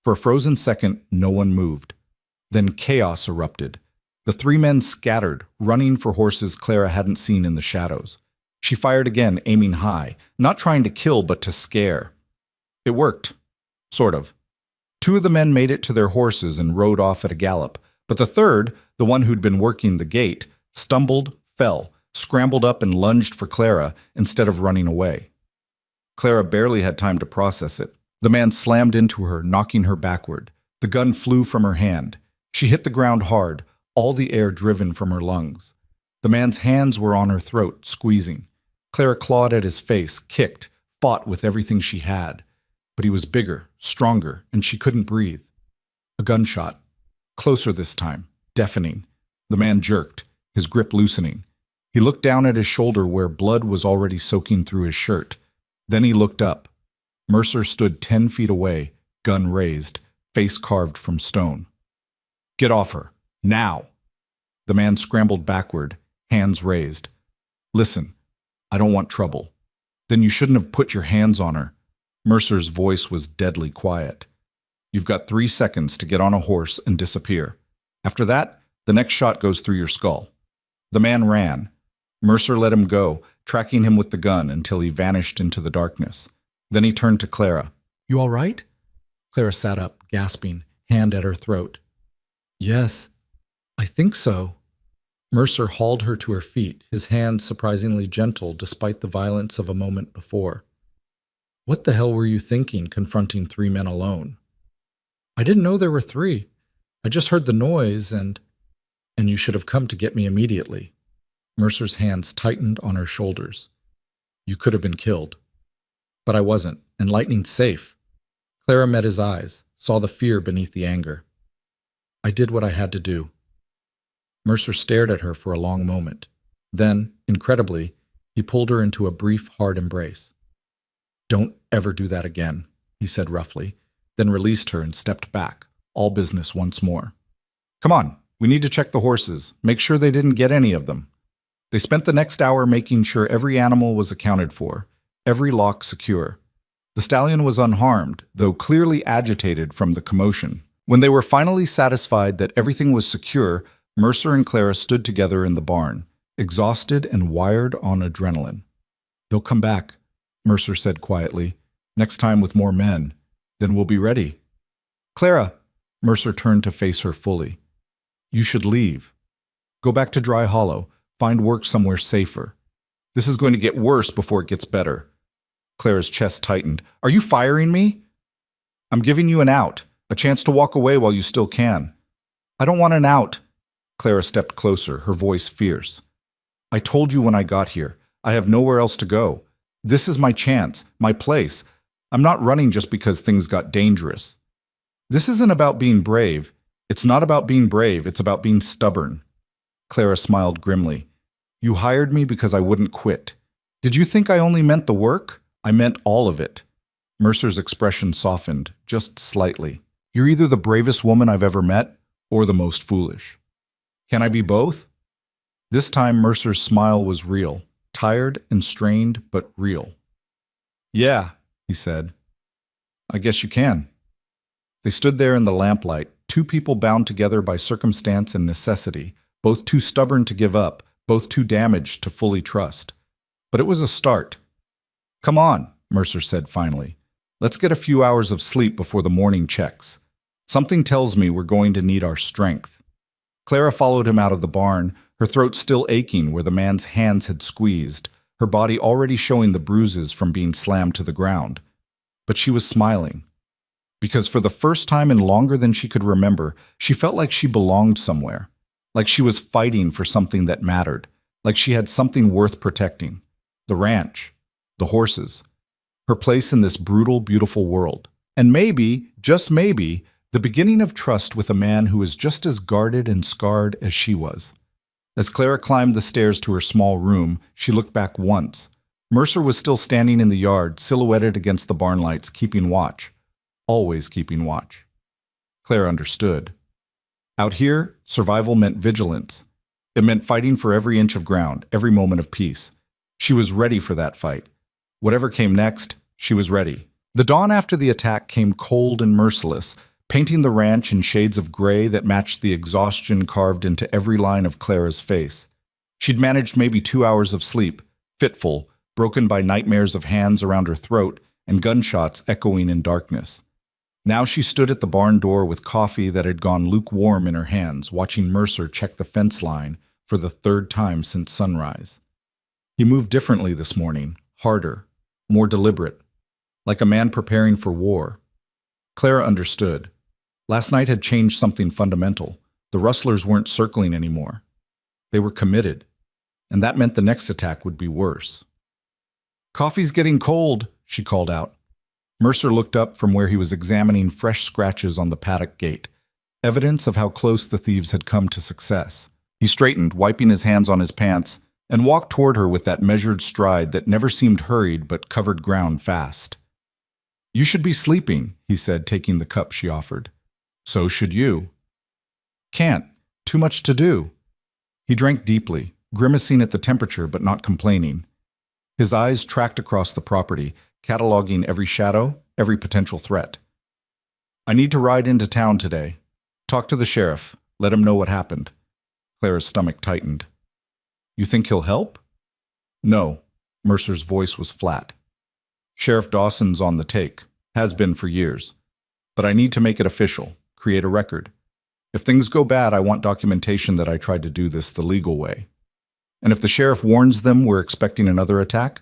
For a frozen second, no one moved. Then chaos erupted. The 3 men scattered, running for horses Clara hadn't seen in the shadows. She fired again, aiming high, not trying to kill but to scare. It worked. Sort of. 2 of the men made it to their horses and rode off at a gallop, but the third, the one who'd been working the gate, stumbled, fell, scrambled up and lunged for Clara instead of running away. Clara barely had time to process it. The man slammed into her, knocking her backward. The gun flew from her hand. She hit the ground hard, all the air driven from her lungs. The man's hands were on her throat, squeezing. Clara clawed at his face, kicked, fought with everything she had. But he was bigger, stronger, and she couldn't breathe. A gunshot. Closer this time, deafening. The man jerked, his grip loosening. He looked down at his shoulder where blood was already soaking through his shirt. Then he looked up. Mercer stood 10 feet away, gun raised, face carved from stone. "Get off her," Now! The man scrambled backward, hands raised. Listen, I don't want trouble. Then you shouldn't have put your hands on her. Mercer's voice was deadly quiet. You've got 3 seconds to get on a horse and disappear. After that, the next shot goes through your skull. The man ran. Mercer let him go, tracking him with the gun until he vanished into the darkness. Then he turned to Clara. You all right? Clara sat up, gasping, hand at her throat. Yes, I think so. Mercer hauled her to her feet, his hand surprisingly gentle despite the violence of a moment before. What the hell were you thinking, confronting 3 men alone? I didn't know there were 3. I just heard the noise and you should have come to get me immediately. Mercer's hands tightened on her shoulders. You could have been killed. But I wasn't, and Lightning's safe. Clara met his eyes, saw the fear beneath the anger. I did what I had to do. Mercer stared at her for a long moment. Then, incredibly, he pulled her into a brief, hard embrace. Don't ever do that again, he said roughly, then released her and stepped back, all business once more. Come on, we need to check the horses, make sure they didn't get any of them. They spent the next hour making sure every animal was accounted for, every lock secure. The stallion was unharmed, though clearly agitated from the commotion. When they were finally satisfied that everything was secure, Mercer and Clara stood together in the barn, exhausted and wired on adrenaline. They'll come back, Mercer said quietly, next time with more men. Then we'll be ready. Clara, Mercer turned to face her fully. You should leave. Go back to Dry Hollow. Find work somewhere safer. This is going to get worse before it gets better. Clara's chest tightened. Are you firing me? I'm giving you an out, a chance to walk away while you still can. I don't want an out. Clara stepped closer, her voice fierce. I told you when I got here. I have nowhere else to go. This is my chance, my place. I'm not running just because things got dangerous. This isn't about being brave. It's not about being brave, it's about being stubborn. Clara smiled grimly. You hired me because I wouldn't quit. Did you think I only meant the work? I meant all of it. Mercer's expression softened, just slightly. You're either the bravest woman I've ever met, or the most foolish. Can I be both? This time Mercer's smile was real, tired and strained, but real. Yeah, he said. I guess you can. They stood there in the lamplight, 2 people bound together by circumstance and necessity, both too stubborn to give up, both too damaged to fully trust. But it was a start. Come on, Mercer said finally. Let's get a few hours of sleep before the morning checks. Something tells me we're going to need our strength. Clara followed him out of the barn, her throat still aching where the man's hands had squeezed, her body already showing the bruises from being slammed to the ground. But she was smiling. Because for the first time in longer than she could remember, she felt like she belonged somewhere. Like she was fighting for something that mattered. Like she had something worth protecting. The ranch. The horses. Her place in this brutal, beautiful world. And maybe, just maybe, the beginning of trust with a man who was just as guarded and scarred as she was. As Clara climbed the stairs to her small room, she looked back once. Mercer was still standing in the yard, silhouetted against the barn lights, keeping watch. Always keeping watch. Clara understood. Out here, survival meant vigilance. It meant fighting for every inch of ground, every moment of peace. She was ready for that fight. Whatever came next, she was ready. The dawn after the attack came cold and merciless, painting the ranch in shades of gray that matched the exhaustion carved into every line of Clara's face. She'd managed maybe 2 hours of sleep, fitful, broken by nightmares of hands around her throat and gunshots echoing in darkness. Now she stood at the barn door with coffee that had gone lukewarm in her hands, watching Mercer check the fence line for the 3rd time since sunrise. He moved differently this morning, harder, more deliberate, like a man preparing for war. Clara understood. Last night had changed something fundamental. The rustlers weren't circling anymore. They were committed, and that meant the next attack would be worse. Coffee's getting cold, she called out. Mercer looked up from where he was examining fresh scratches on the paddock gate, evidence of how close the thieves had come to success. He straightened, wiping his hands on his pants, and walked toward her with that measured stride that never seemed hurried but covered ground fast. You should be sleeping, he said, taking the cup she offered. So should you. Can't. Too much to do. He drank deeply, grimacing at the temperature but not complaining. His eyes tracked across the property, cataloging every shadow, every potential threat. I need to ride into town today. Talk to the sheriff. Let him know what happened. Clara's stomach tightened. You think he'll help? No. Mercer's voice was flat. Sheriff Dawson's on the take. Has been for years. But I need to make it official. Create a record. If things go bad, I want documentation that I tried to do this the legal way. And if the sheriff warns them we're expecting another attack,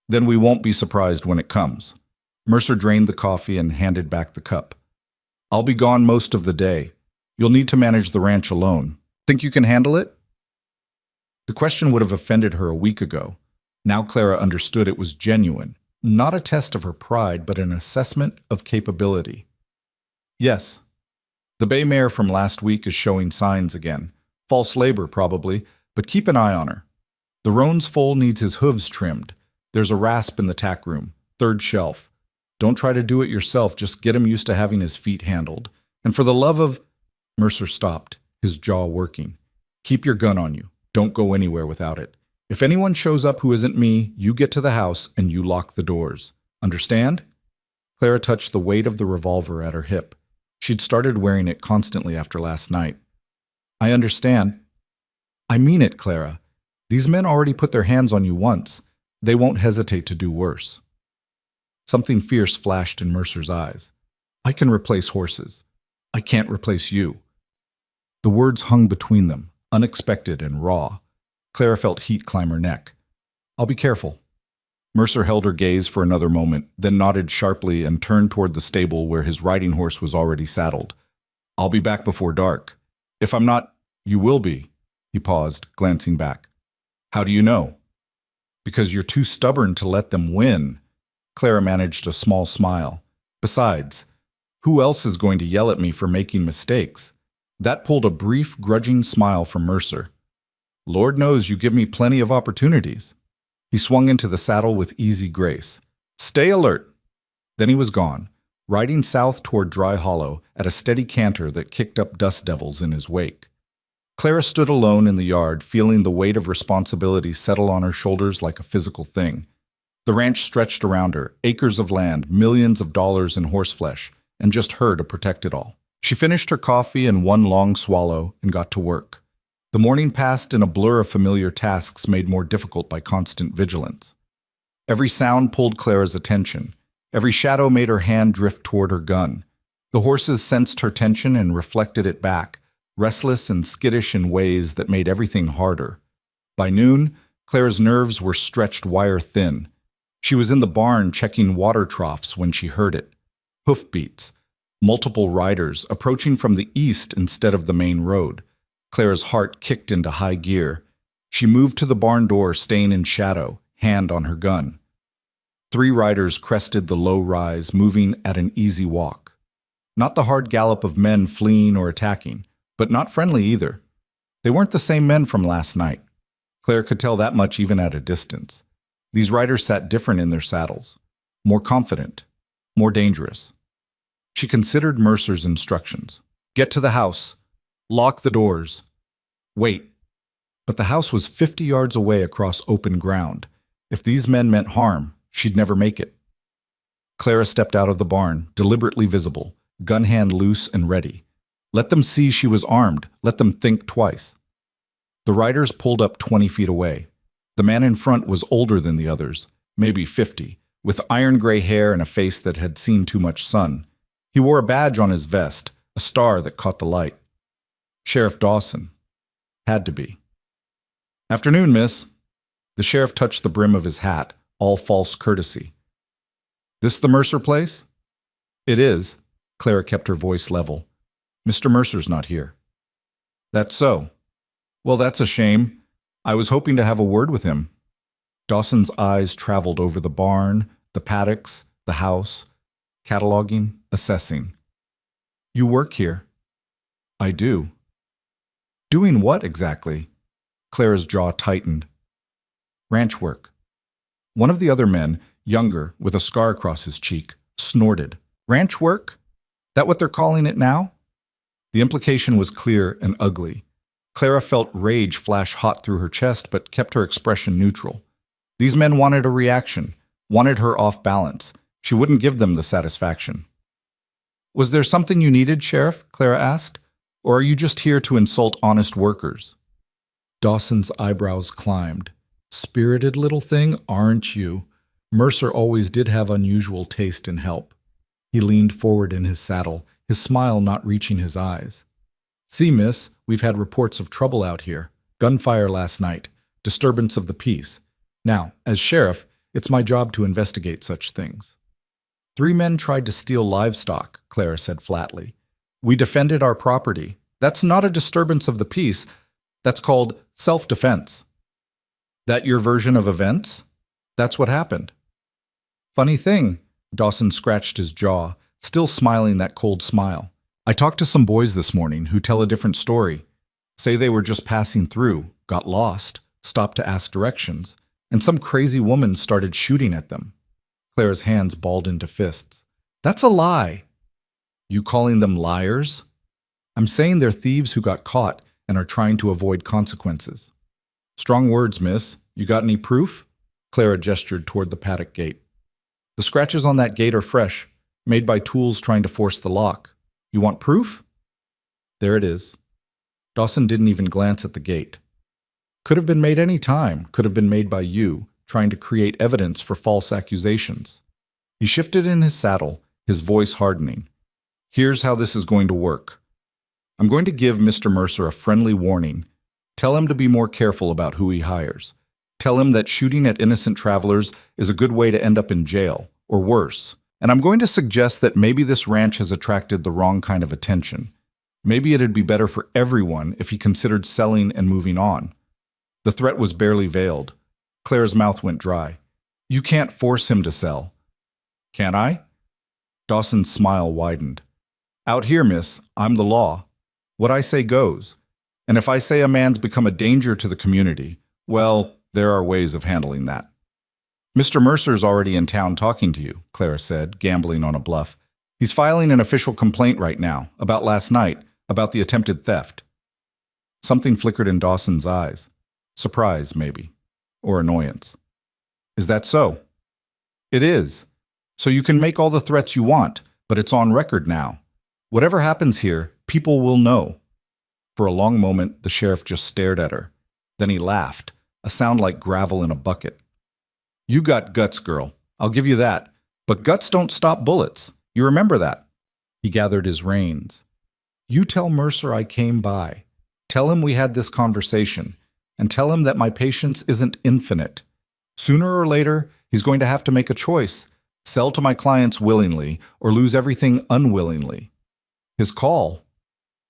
then we won't be surprised when it comes. Mercer drained the coffee and handed back the cup. I'll be gone most of the day. You'll need to manage the ranch alone. Think you can handle it? The question would have offended her a week ago. Now Clara understood it was genuine, not a test of her pride, but an assessment of capability. Yes. The bay mare from last week is showing signs again. False labor, probably, but keep an eye on her. The roan's foal needs his hooves trimmed. There's a rasp in the tack room, third shelf. Don't try to do it yourself, just get him used to having his feet handled. And for the love of... Mercer stopped, his jaw working. Keep your gun on you. Don't go anywhere without it. If anyone shows up who isn't me, you get to the house and you lock the doors. Understand? Clara touched the weight of the revolver at her hip. She'd started wearing it constantly after last night. I understand. I mean it, Clara. These men already put their hands on you once. They won't hesitate to do worse. Something fierce flashed in Mercer's eyes. I can replace horses. I can't replace you. The words hung between them, unexpected and raw. Clara felt heat climb her neck. I'll be careful. Mercer held her gaze for another moment, then nodded sharply and turned toward the stable where his riding horse was already saddled. I'll be back before dark. If I'm not, you will be. He paused, glancing back. How do you know? Because you're too stubborn to let them win. Clara managed a small smile. Besides, who else is going to yell at me for making mistakes? That pulled a brief, grudging smile from Mercer. Lord knows you give me plenty of opportunities. He swung into the saddle with easy grace. Stay alert. Then he was gone, riding south toward Dry Hollow at a steady canter that kicked up dust devils in his wake. Clara stood alone in the yard, feeling the weight of responsibility settle on her shoulders like a physical thing. The ranch stretched around her, acres of land, millions of dollars in horseflesh, and just her to protect it all. She finished her coffee in one long swallow and got to work. The morning passed in a blur of familiar tasks made more difficult by constant vigilance. Every sound pulled Clara's attention. Every shadow made her hand drift toward her gun. The horses sensed her tension and reflected it back, restless and skittish in ways that made everything harder. By noon, Clara's nerves were stretched wire-thin. She was in the barn checking water troughs when she heard it. Hoofbeats. Multiple riders approaching from the east instead of the main road. Clara's heart kicked into high gear. She moved to the barn door, staying in shadow, hand on her gun. 3 riders crested the low rise, moving at an easy walk. Not the hard gallop of men fleeing or attacking, but not friendly either. They weren't the same men from last night. Clara could tell that much even at a distance. These riders sat different in their saddles, more confident, more dangerous. She considered Mercer's instructions. Get to the house. Lock the doors. Wait. But the house was 50 yards away across open ground. If these men meant harm, she'd never make it. Clara stepped out of the barn, deliberately visible, gun hand loose and ready. Let them see she was armed. Let them think twice. The riders pulled up 20 feet away. The man in front was older than the others, maybe 50, with iron gray hair and a face that had seen too much sun. He wore a badge on his vest, a star that caught the light. Sheriff Dawson. Had to be. Afternoon, miss. The sheriff touched the brim of his hat, all false courtesy. This the Mercer place? It is. Clara kept her voice level. Mr. Mercer's not here. That's so. Well, that's a shame. I was hoping to have a word with him. Dawson's eyes traveled over the barn, the paddocks, the house, cataloging, assessing. You work here? I do. Doing what exactly? Clara's jaw tightened. Ranch work. One of the other men, younger, with a scar across his cheek, snorted. Ranch work? That what they're calling it now? The implication was clear and ugly. Clara felt rage flash hot through her chest, but kept her expression neutral. These men wanted a reaction, wanted her off balance. She wouldn't give them the satisfaction. Was there something you needed, Sheriff? Clara asked. Or are you just here to insult honest workers? Dawson's eyebrows climbed. Spirited little thing, aren't you? Mercer always did have unusual taste in help. He leaned forward in his saddle, his smile not reaching his eyes. See, miss, we've had reports of trouble out here. Gunfire last night. Disturbance of the peace. Now, as sheriff, it's my job to investigate such things. 3 men tried to steal livestock, Clara said flatly. We defended our property. That's not a disturbance of the peace. That's called self-defense. That your version of events? That's what happened. Funny thing, Dawson scratched his jaw, still smiling that cold smile. I talked to some boys this morning who tell a different story. Say they were just passing through, got lost, stopped to ask directions, and some crazy woman started shooting at them. Clara's hands balled into fists. That's a lie. You calling them liars? I'm saying they're thieves who got caught and are trying to avoid consequences. Strong words, miss. You got any proof? Clara gestured toward the paddock gate. The scratches on that gate are fresh, made by tools trying to force the lock. You want proof? There it is. Dawson didn't even glance at the gate. Could have been made any time, could have been made by you, trying to create evidence for false accusations. He shifted in his saddle, his voice hardening. Here's how this is going to work. I'm going to give Mr. Mercer a friendly warning. Tell him to be more careful about who he hires. Tell him that shooting at innocent travelers is a good way to end up in jail, or worse. And I'm going to suggest that maybe this ranch has attracted the wrong kind of attention. Maybe it'd be better for everyone if he considered selling and moving on. The threat was barely veiled. Clara's mouth went dry. You can't force him to sell. Can I? Dawson's smile widened. Out here, miss, I'm the law. What I say goes. And if I say a man's become a danger to the community, well, there are ways of handling that. Mr. Mercer's already in town talking to you, Clara said, gambling on a bluff. He's filing an official complaint right now, about last night, about the attempted theft. Something flickered in Dawson's eyes. Surprise, maybe. Or annoyance. Is that so? It is. So you can make all the threats you want, but it's on record now. Whatever happens here, people will know. For a long moment, the sheriff just stared at her. Then he laughed, a sound like gravel in a bucket. You got guts, girl. I'll give you that. But guts don't stop bullets. You remember that. He gathered his reins. You tell Mercer I came by. Tell him we had this conversation. And tell him that my patience isn't infinite. Sooner or later, he's going to have to make a choice. Sell to my clients willingly or lose everything unwillingly. His call.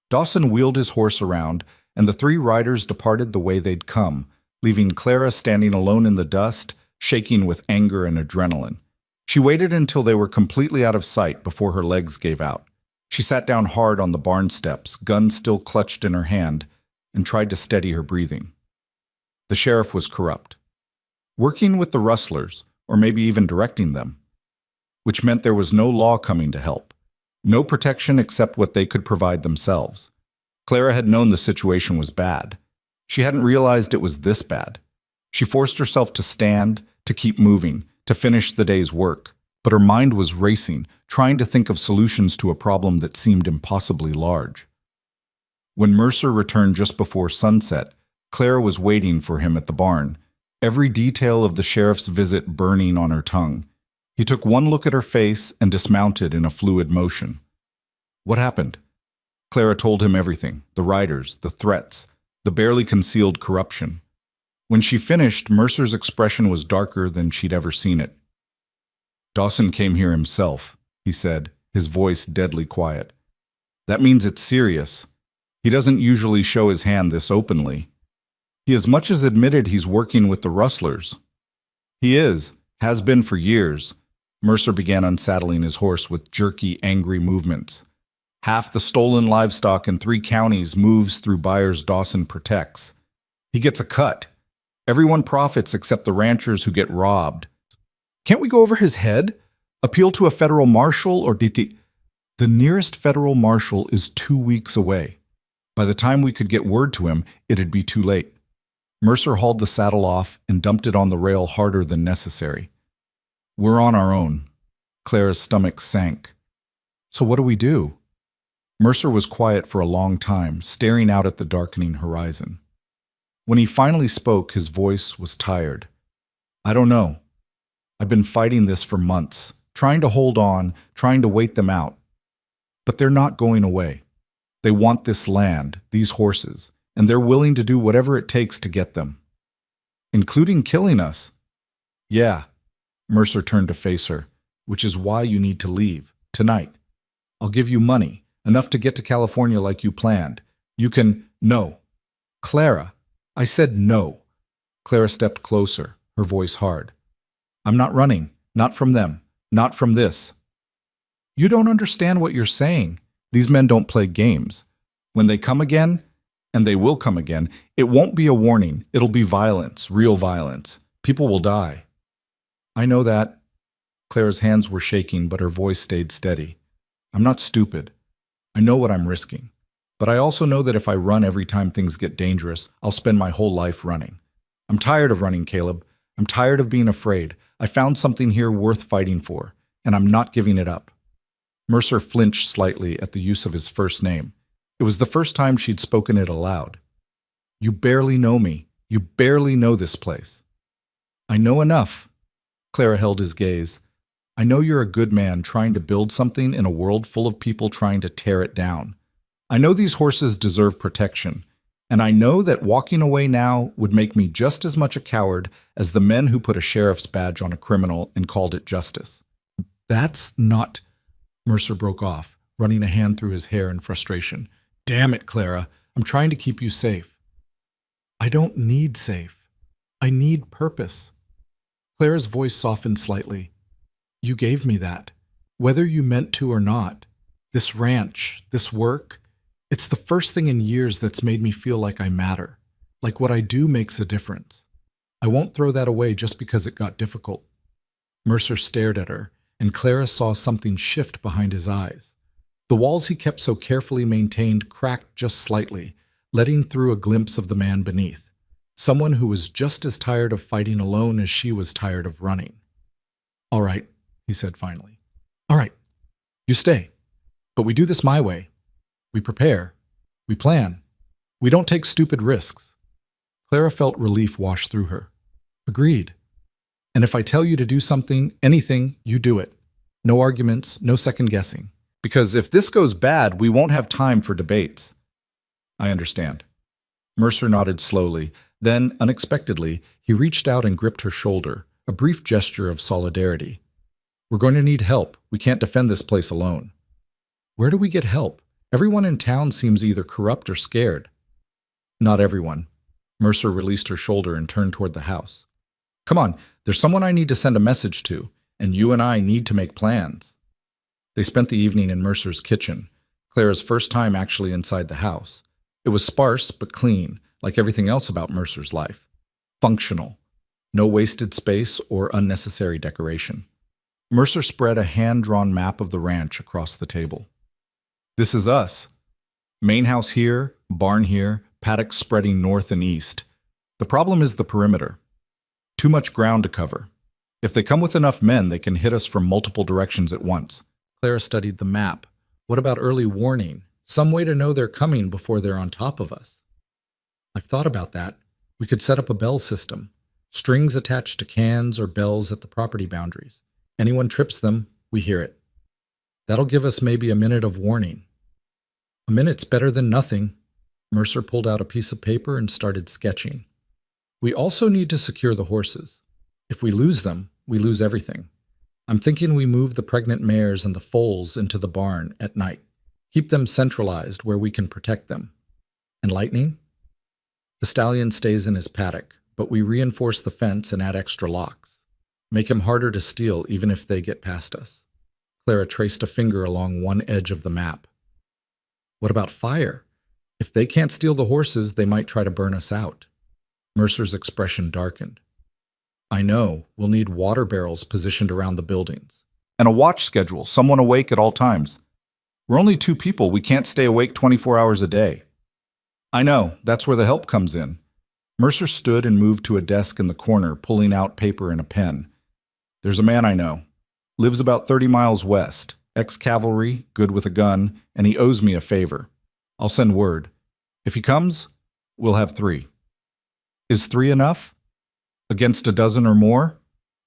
Dawson wheeled his horse around, and the 3 riders departed the way they'd come, leaving Clara standing alone in the dust, shaking with anger and adrenaline. She waited until they were completely out of sight before her legs gave out. She sat down hard on the barn steps, gun still clutched in her hand, and tried to steady her breathing. The sheriff was corrupt. Working with the rustlers, or maybe even directing them, which meant there was no law coming to help. No protection except what they could provide themselves. Clara had known the situation was bad. She hadn't realized it was this bad. She forced herself to stand, to keep moving, to finish the day's work. But her mind was racing, trying to think of solutions to a problem that seemed impossibly large. When Mercer returned just before sunset, Clara was waiting for him at the barn, every detail of the sheriff's visit burning on her tongue. He took one look at her face and dismounted in a fluid motion. What happened? Clara told him everything, the riders, the threats, the barely concealed corruption. When she finished, Mercer's expression was darker than she'd ever seen it. Dawson came here himself, he said, his voice deadly quiet. That means it's serious. He doesn't usually show his hand this openly. He as much as admitted he's working with the rustlers. He has been for years. Mercer began unsaddling his horse with jerky, angry movements. Half the stolen livestock in 3 counties moves through buyers Dawson protects. He gets a cut. Everyone profits except the ranchers who get robbed. Can't we go over his head? Appeal to a federal marshal or DT? The nearest federal marshal is 2 weeks away. By the time we could get word to him, it'd be too late. Mercer hauled the saddle off and dumped it on the rail harder than necessary. We're on our own. Clara's stomach sank. So what do we do? Mercer was quiet for a long time, staring out at the darkening horizon. When he finally spoke, his voice was tired. I don't know. I've been fighting this for months, trying to hold on, trying to wait them out. But they're not going away. They want this land, these horses, and they're willing to do whatever it takes to get them. Including killing us. Yeah. Mercer turned to face her, which is why you need to leave, tonight. I'll give you money, enough to get to California like you planned. You can— No. Clara. I said no. Clara stepped closer, her voice hard. I'm not running. Not from them. Not from this. You don't understand what you're saying. These men don't play games. When they come again, and they will come again, it won't be a warning. It'll be violence, real violence. People will die. I know that. Clara's hands were shaking, but her voice stayed steady. I'm not stupid. I know what I'm risking. But I also know that if I run every time things get dangerous, I'll spend my whole life running. I'm tired of running, Caleb. I'm tired of being afraid. I found something here worth fighting for, and I'm not giving it up. Mercer flinched slightly at the use of his first name. It was the first time she'd spoken it aloud. You barely know me. You barely know this place. I know enough. Clara held his gaze. I know you're a good man trying to build something in a world full of people trying to tear it down. I know these horses deserve protection, and I know that walking away now would make me just as much a coward as the men who put a sheriff's badge on a criminal and called it justice. That's not— Mercer broke off, running a hand through his hair in frustration. Damn it, Clara. I'm trying to keep you safe. I don't need safe. I need purpose. Clara's voice softened slightly. You gave me that, whether you meant to or not. This ranch, this work, it's the first thing in years that's made me feel like I matter, like what I do makes a difference. I won't throw that away just because it got difficult. Mercer stared at her, and Clara saw something shift behind his eyes. The walls he kept so carefully maintained cracked just slightly, letting through a glimpse of the man beneath, someone who was just as tired of fighting alone as she was tired of running. All right, he said finally. All right, you stay. But we do this my way. We prepare. We plan. We don't take stupid risks. Clara felt relief wash through her. Agreed. And if I tell you to do something, anything, you do it. No arguments, no second guessing. Because if this goes bad, we won't have time for debates. I understand. Mercer nodded slowly. Then, unexpectedly, he reached out and gripped her shoulder, a brief gesture of solidarity. We're going to need help. We can't defend this place alone. Where do we get help? Everyone in town seems either corrupt or scared. Not everyone. Mercer released her shoulder and turned toward the house. Come on, there's someone I need to send a message to, and you and I need to make plans. They spent the evening in Mercer's kitchen, Clara's first time actually inside the house. It was sparse but clean, like everything else about Mercer's life. Functional. No wasted space or unnecessary decoration. Mercer spread a hand-drawn map of the ranch across the table. This is us. Main house here, barn here, paddocks spreading north and east. The problem is the perimeter. Too much ground to cover. If they come with enough men, they can hit us from multiple directions at once. Clara studied the map. What about early warning? Some way to know they're coming before they're on top of us. I've thought about that. We could set up a bell system. Strings attached to cans or bells at the property boundaries. Anyone trips them, we hear it. That'll give us maybe a minute of warning. A minute's better than nothing. Mercer pulled out a piece of paper and started sketching. We also need to secure the horses. If we lose them, we lose everything. I'm thinking we move the pregnant mares and the foals into the barn at night. Keep them centralized where we can protect them. And Lightning? The stallion stays in his paddock, but we reinforce the fence and add extra locks. Make him harder to steal even if they get past us. Clara traced a finger along one edge of the map. What about fire? If they can't steal the horses, they might try to burn us out. Mercer's expression darkened. I know, we'll need water barrels positioned around the buildings. And a watch schedule, someone awake at all times. We're only 2 people, we can't stay awake 24 hours a day. I know, that's where the help comes in. Mercer stood and moved to a desk in the corner, pulling out paper and a pen. There's a man I know. Lives about 30 miles west. Ex-cavalry, good with a gun, and he owes me a favor. I'll send word. If he comes, we'll have 3. Is 3 enough? Against a dozen or more?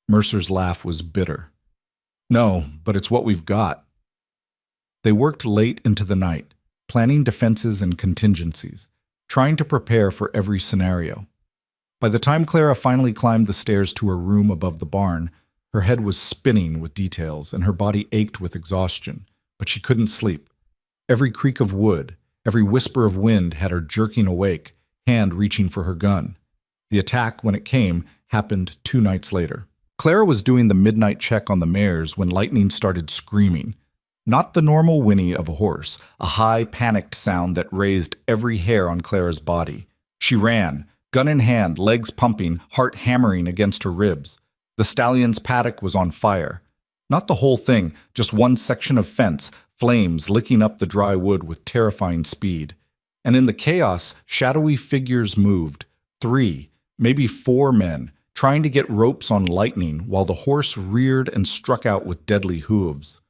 Mercer's laugh was bitter. No, but it's what we've got. They worked late into the night, planning defenses and contingencies, trying to prepare for every scenario. By the time Clara finally climbed the stairs to her room above the barn, her head was spinning with details and her body ached with exhaustion, but she couldn't sleep. Every creak of wood, every whisper of wind had her jerking awake, hand reaching for her gun. The attack, when it came, happened 2 nights later. Clara was doing the midnight check on the mares when Lightning started screaming. Not the normal whinny of a horse, a high, panicked sound that raised every hair on Clara's body. She ran, gun in hand, legs pumping, heart hammering against her ribs. The stallion's paddock was on fire. Not the whole thing, just one section of fence, flames licking up the dry wood with terrifying speed. And in the chaos, shadowy figures moved. 3, maybe 4 men, trying to get ropes on Lightning while the horse reared and struck out with deadly hooves.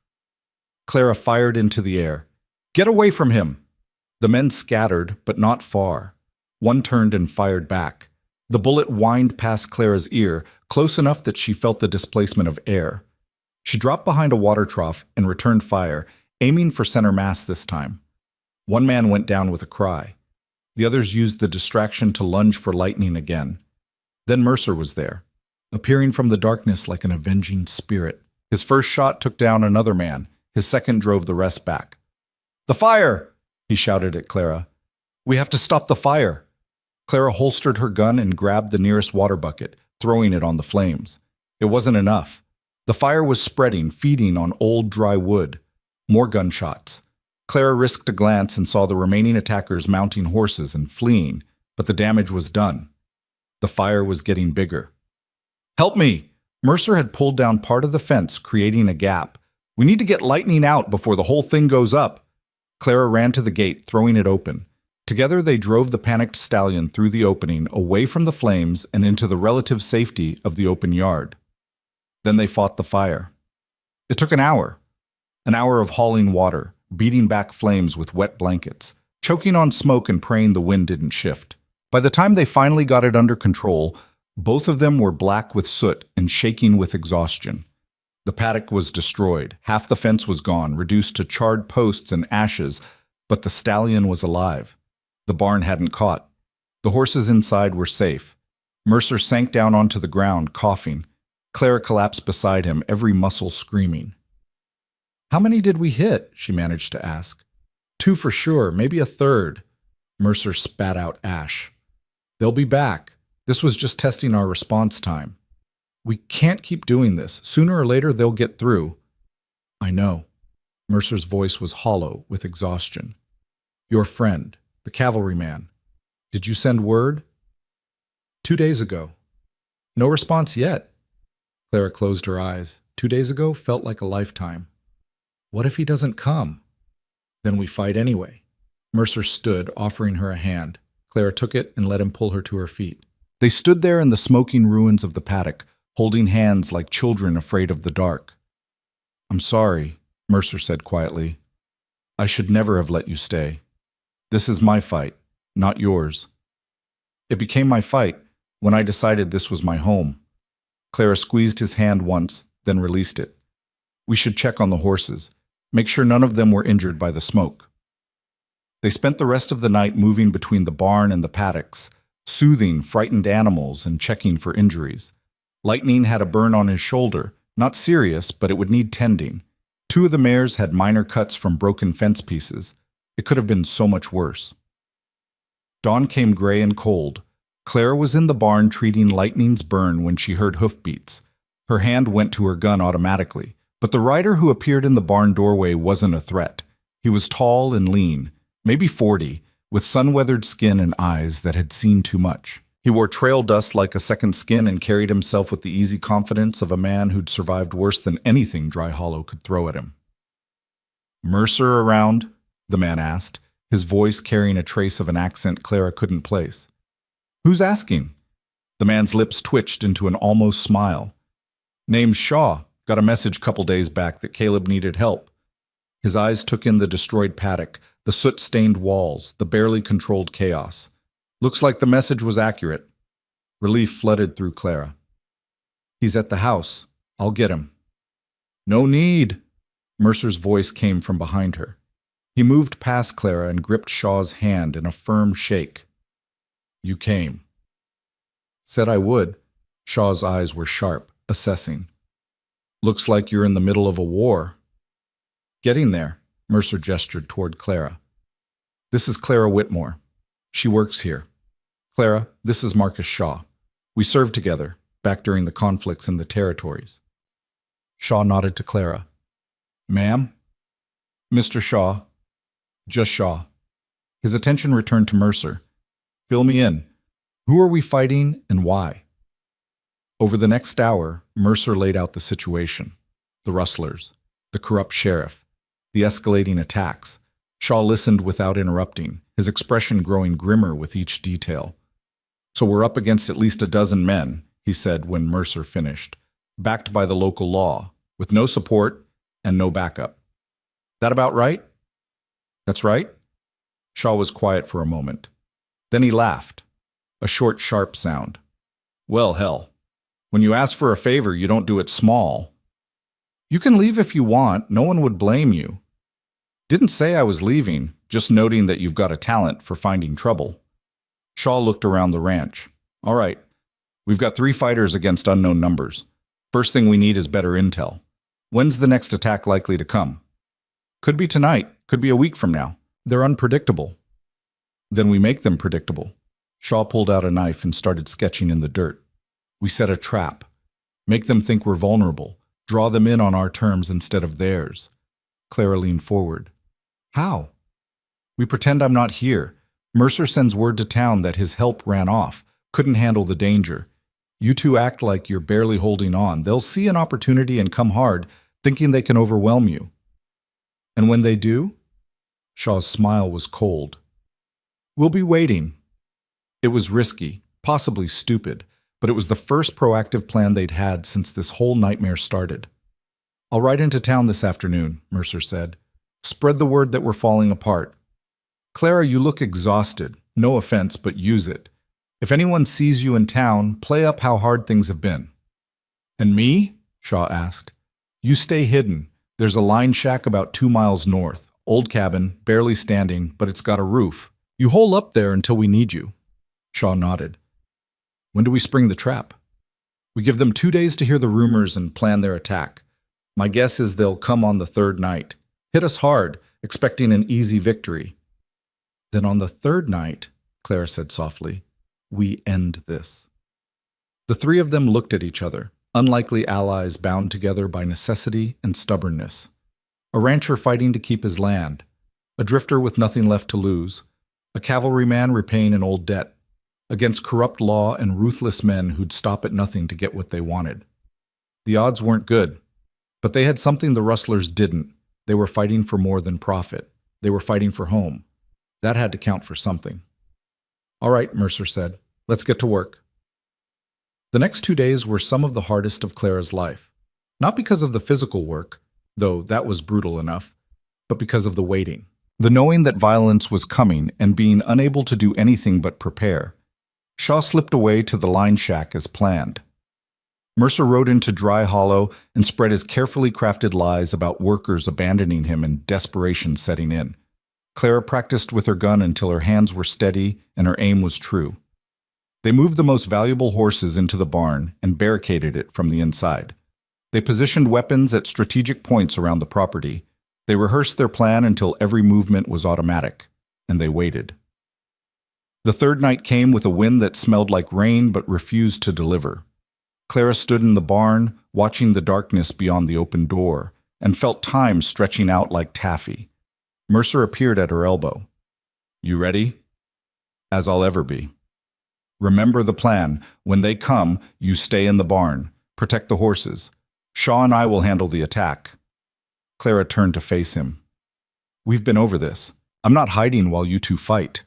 Clara fired into the air. Get away from him! The men scattered, but not far. One turned and fired back. The bullet whined past Clara's ear, close enough that she felt the displacement of air. She dropped behind a water trough and returned fire, aiming for center mass this time. One man went down with a cry. The others used the distraction to lunge for Lightning again. Then Mercer was there, appearing from the darkness like an avenging spirit. His first shot took down another man. His second drove the rest back. "The fire!" he shouted at Clara. "We have to stop the fire." Clara holstered her gun and grabbed the nearest water bucket, throwing it on the flames. It wasn't enough. The fire was spreading, feeding on old dry wood. More gunshots. Clara risked a glance and saw the remaining attackers mounting horses and fleeing, but the damage was done. The fire was getting bigger. "Help me!" Mercer had pulled down part of the fence, creating a gap. "We need to get Lightning out before the whole thing goes up." Clara ran to the gate, throwing it open. Together they drove the panicked stallion through the opening, away from the flames and into the relative safety of the open yard. Then they fought the fire. It took an hour of hauling water, beating back flames with wet blankets, choking on smoke and praying the wind didn't shift. By the time they finally got it under control, both of them were black with soot and shaking with exhaustion. The paddock was destroyed. Half the fence was gone, reduced to charred posts and ashes, but the stallion was alive. The barn hadn't caught. The horses inside were safe. Mercer sank down onto the ground, coughing. Clara collapsed beside him, every muscle screaming. "How many did we hit?" she managed to ask. "2 for sure, maybe a third." Mercer spat out ash. "They'll be back. This was just testing our response time. We can't keep doing this. Sooner or later, they'll get through." "I know." Mercer's voice was hollow with exhaustion. "Your friend, the cavalryman. Did you send word?" 2 days ago. "No response yet." Clara closed her eyes. 2 days ago felt like a lifetime. "What if he doesn't come?" "Then we fight anyway." Mercer stood, offering her a hand. Clara took it and let him pull her to her feet. They stood there in the smoking ruins of the paddock, holding hands like children afraid of the dark. "I'm sorry," Mercer said quietly. "I should never have let you stay. This is my fight, not yours. It became my fight when I decided this was my home." Clara squeezed his hand once, then released it. "We should check on the horses, make sure none of them were injured by the smoke." They spent the rest of the night moving between the barn and the paddocks, soothing frightened animals and checking for injuries. Lightning had a burn on his shoulder, not serious, but it would need tending. 2 of the mares had minor cuts from broken fence pieces. It could have been so much worse. Dawn came gray and cold. Clara was in the barn treating Lightning's burn when she heard hoofbeats. Her hand went to her gun automatically, but the rider who appeared in the barn doorway wasn't a threat. He was tall and lean, maybe 40, with sun-weathered skin and eyes that had seen too much. He wore trail dust like a second skin and carried himself with the easy confidence of a man who'd survived worse than anything Dry Hollow could throw at him. "Mercer around?" the man asked. his voice carrying a trace of an accent Clara couldn't place. "Who's asking?" The man's lips twitched into an almost smile. "Name's Shaw. Got a message couple days back that Caleb needed help." His eyes took in the destroyed paddock, the soot-stained walls, the barely controlled chaos. "Looks like the message was accurate." Relief flooded through Clara. "He's at the house. I'll get him." "No need." Mercer's voice came from behind her. He moved past Clara and gripped Shaw's hand in a firm shake. "You came." "Said I would." Shaw's eyes were sharp, assessing. "Looks like you're in the middle of a war." "Getting there," Mercer gestured toward Clara. "This is Clara Whitmore. She works here. Clara, this is Marcus Shaw. We served together, back during the conflicts in the territories." Shaw nodded to Clara. "Ma'am?" "Mr. Shaw." "Just Shaw." His attention returned to Mercer. "Fill me in. Who are we fighting and why?" Over the next hour, Mercer laid out the situation. The rustlers, the corrupt sheriff, the escalating attacks. Shaw listened without interrupting, his expression growing grimmer with each detail. "So we're up against at least a dozen men," he said when Mercer finished, "backed by the local law, with no support and no backup. That about right?" "That's right." Shaw was quiet for a moment. Then he laughed, a short, sharp sound. "Well, hell. When you ask for a favor, you don't do it small. You can leave if you want, no one would blame you. Didn't say I was leaving, just noting that you've got a talent for finding trouble." Shaw looked around the ranch. "All right, we've got 3 fighters against unknown numbers. First thing we need is better intel. When's the next attack likely to come?" "Could be tonight, could be a week from now. They're unpredictable." "Then we make them predictable." Shaw pulled out a knife and started sketching in the dirt. "We set a trap. Make them think we're vulnerable. Draw them in on our terms instead of theirs." Clara leaned forward. "How?" "We pretend I'm not here. Mercer sends word to town that his help ran off, couldn't handle the danger. You two act like you're barely holding on. They'll see an opportunity and come hard, thinking they can overwhelm you. And when they do?" Shaw's smile was cold. "We'll be waiting." It was risky, possibly stupid, but it was the first proactive plan they'd had since this whole nightmare started. "I'll ride into town this afternoon," Mercer said. "Spread the word that we're falling apart. Clara, you look exhausted. No offense, but use it. If anyone sees you in town, play up how hard things have been." "And me?" Shaw asked. "You stay hidden. There's a line shack about 2 miles north. Old cabin, barely standing, but it's got a roof. You hole up there until we need you." Shaw nodded. "When do we spring the trap?" "We give them 2 days to hear the rumors and plan their attack. My guess is they'll come on the 3rd night. Hit us hard, expecting an easy victory. Then on the 3rd night," Clara said softly, "we end this." The 3 of them looked at each other, unlikely allies bound together by necessity and stubbornness. A rancher fighting to keep his land, a drifter with nothing left to lose, a cavalryman repaying an old debt, against corrupt law and ruthless men who'd stop at nothing to get what they wanted. The odds weren't good, but they had something the rustlers didn't. They were fighting for more than profit. They were fighting for home. That had to count for something. "All right," Mercer said. "Let's get to work." The next 2 days were some of the hardest of Clara's life. Not because of the physical work, though that was brutal enough, but because of the waiting. The knowing that violence was coming and being unable to do anything but prepare. Shaw slipped away to the line shack as planned. Mercer rode into Dry Hollow and spread his carefully crafted lies about workers abandoning him and desperation setting in. Clara practiced with her gun until her hands were steady and her aim was true. They moved the most valuable horses into the barn and barricaded it from the inside. They positioned weapons at strategic points around the property. They rehearsed their plan until every movement was automatic, and they waited. The 3rd night came with a wind that smelled like rain but refused to deliver. Clara stood in the barn, watching the darkness beyond the open door, and felt time stretching out like taffy. Mercer appeared at her elbow. "You ready?" "As I'll ever be." "Remember the plan. When they come, you stay in the barn. Protect the horses. Shaw and I will handle the attack." Clara turned to face him. "We've been over this. I'm not hiding while you two fight.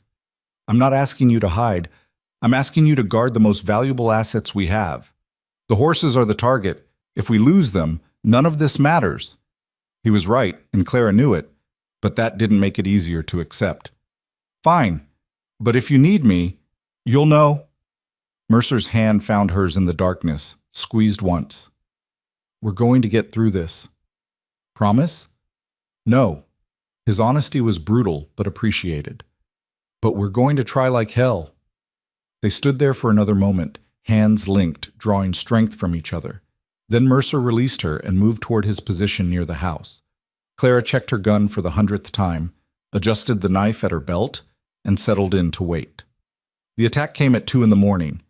I'm not asking you to hide. I'm asking you to guard the most valuable assets we have. The horses are the target. If we lose them, none of this matters." He was right, and Clara knew it, but that didn't make it easier to accept. "Fine, but if you need me, you'll know." Mercer's hand found hers in the darkness, squeezed once. "We're going to get through this. Promise?" "No." His honesty was brutal, but appreciated. "But we're going to try like hell." They stood there for another moment, hands linked, drawing strength from each other. Then Mercer released her and moved toward his position near the house. Clara checked her gun for the 100th time, adjusted the knife at her belt, and settled in to wait. The attack came at 2 in the morning.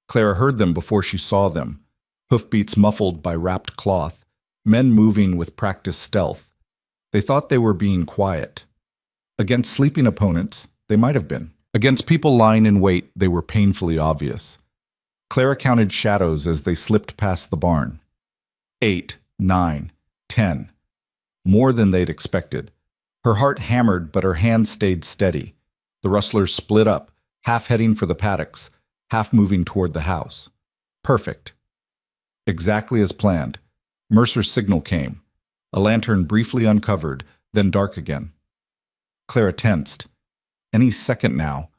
Clara heard them before she saw them, hoofbeats muffled by wrapped cloth, men moving with practiced stealth. They thought they were being quiet. Against sleeping opponents, they might have been. Against people lying in wait, they were painfully obvious. Clara counted shadows as they slipped past the barn. 8, 9, 10. More than they'd expected. Her heart hammered, but her hand stayed steady. The rustlers split up, half heading for the paddocks, half moving toward the house. Perfect. Exactly as planned. Mercer's signal came. A lantern briefly uncovered, then dark again. Clara tensed. Any second now.